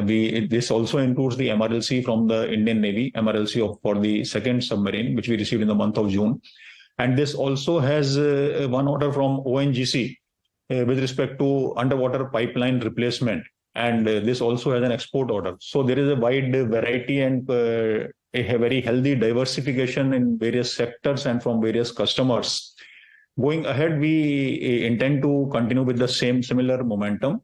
This also includes the MRLC from the Indian Navy, MRLC for the second submarine, which we received in the month of June. And this also has one order from ONGC with respect to underwater pipeline replacement. And this also has an export order. So there is a wide variety and a very healthy diversification in various sectors and from various customers. Going ahead, we intend to continue with the similar momentum.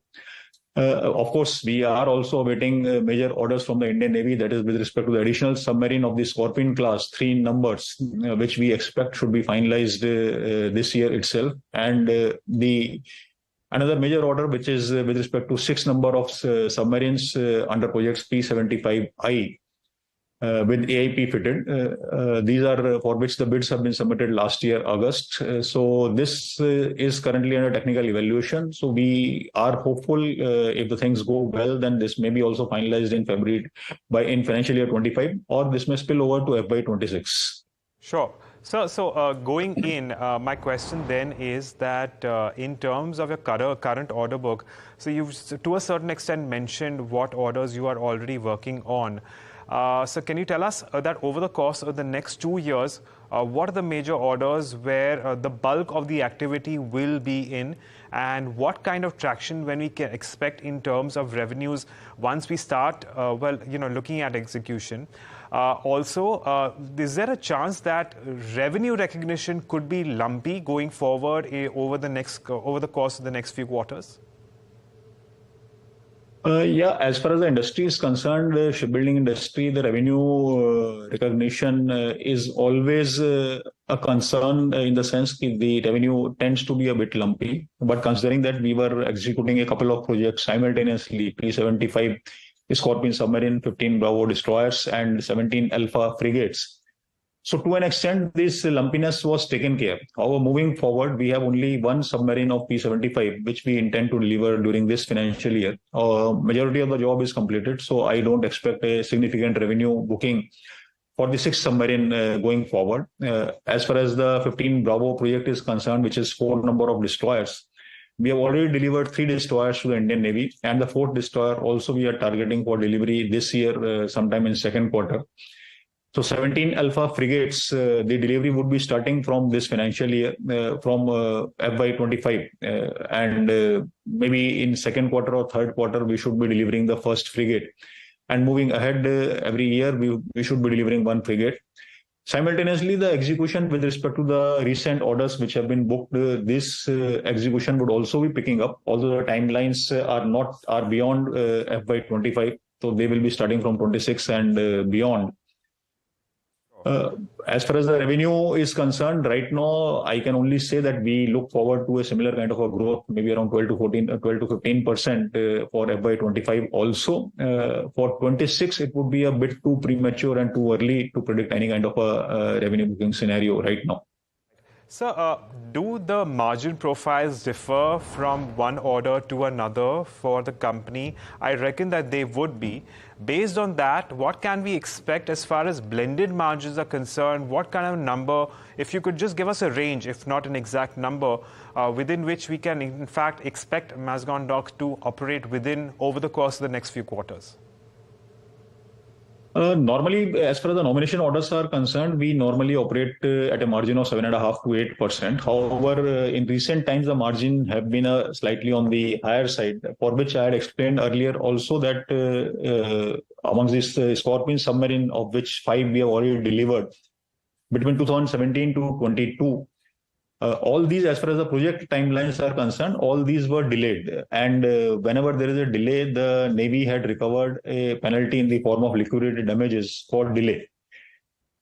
Of course, we are also awaiting major orders from the Indian Navy, that is with respect to the additional submarine of the Scorpion class, 3 in numbers, which we expect should be finalized this year itself. And another major order, which is with respect to 6 number of submarines under projects P75I with AIP fitted. These are for which the bids have been submitted last year, August. So this is currently under technical evaluation. So we are hopeful if the things go well, then this may be also finalized in February in financial year 25, or this may spill over to FY26. Sure. So going in, my question then is that in terms of your current order book, so you've to a certain extent mentioned what orders you are already working on. So can you tell us that over the course of the next 2 years, what are the major orders where the bulk of the activity will be in, and what kind of traction when we can expect in terms of revenues once we start, looking at execution? Also, is there a chance that revenue recognition could be lumpy going forward over the course of the next few quarters? As far as the industry is concerned, shipbuilding industry, the revenue recognition is always a concern in the sense that the revenue tends to be a bit lumpy. But considering that we were executing a couple of projects simultaneously, P75 Scorpion submarine, 15 Bravo destroyers, and 17 Alpha frigates. So to an extent, this lumpiness was taken care. However, moving forward, we have only one submarine of P75, which we intend to deliver during this financial year. Majority of the job is completed, so I don't expect a significant revenue booking for the 6th submarine going forward. As far as the 15 Bravo project is concerned, which is 4 number of destroyers, we have already delivered 3 destroyers to the Indian Navy, and the 4th destroyer also we are targeting for delivery this year, sometime in second quarter. So 17 Alpha frigates, the delivery would be starting from this financial year, from FY25, and maybe in second quarter or third quarter we should be delivering the first frigate. And moving ahead, every year we should be delivering 1 frigate. Simultaneously, the execution with respect to the recent orders which have been booked, this execution would also be picking up, although the timelines are beyond FY25, so they will be starting from 26 and beyond. As far as the revenue is concerned, right now I can only say that we look forward to a similar kind of a growth, maybe around 12 to 15% for FY25 also. For 26, it would be a bit too premature and too early to predict any kind of a revenue booking scenario right now. So, do the margin profiles differ from one order to another for the company? I reckon that they would be. Based on that, what can we expect as far as blended margins are concerned? What kind of number, if you could just give us a range, if not an exact number, within which we can in fact expect Mazagon Dock to operate within over the course of the next few quarters? Normally, as far as the nomination orders are concerned, we normally operate at a margin of 7.5 to 8%. However, in recent times, the margin have been slightly on the higher side, for which I had explained earlier also that amongst this Scorpion submarine, of which 5 we have already delivered between 2017 to 22. All these, as far as the project timelines are concerned, all these were delayed. And whenever there is a delay, the Navy had recovered a penalty in the form of liquidated damages for delay.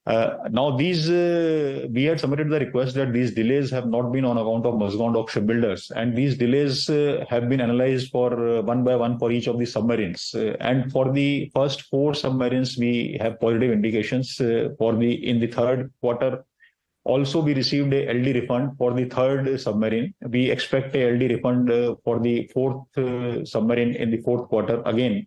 Now, these we had submitted the request that these delays have not been on account of Mazagon Dock shipbuilders, and these delays have been analyzed for one by one for each of the submarines. And for the first 4 submarines, we have positive indications. In the third quarter, also, we received a LD refund for the 3rd submarine. We expect a LD refund for the 4th submarine in the 4th quarter again.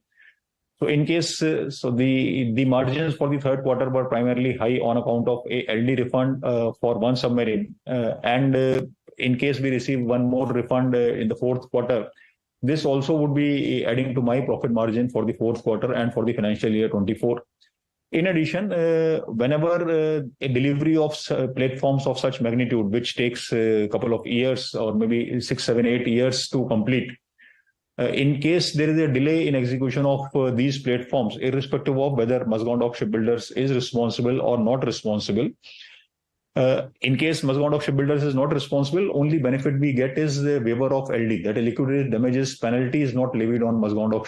So in case, the margins for the 3rd quarter were primarily high on account of a LD refund for 1 submarine. And in case we receive one more refund in the 4th quarter, this also would be adding to my profit margin for the 4th quarter and for the financial year 24. In addition, whenever a delivery of platforms of such magnitude, which takes a couple of years or maybe 6, 7, 8 years to complete, in case there is a delay in execution of these platforms, irrespective of whether Mazagon Dock Shipbuilders is responsible or not responsible, in case Mazagon Dock Shipbuilders is not responsible, only benefit we get is the waiver of LD, that a liquidated damages penalty is not levied on Mazagon Dock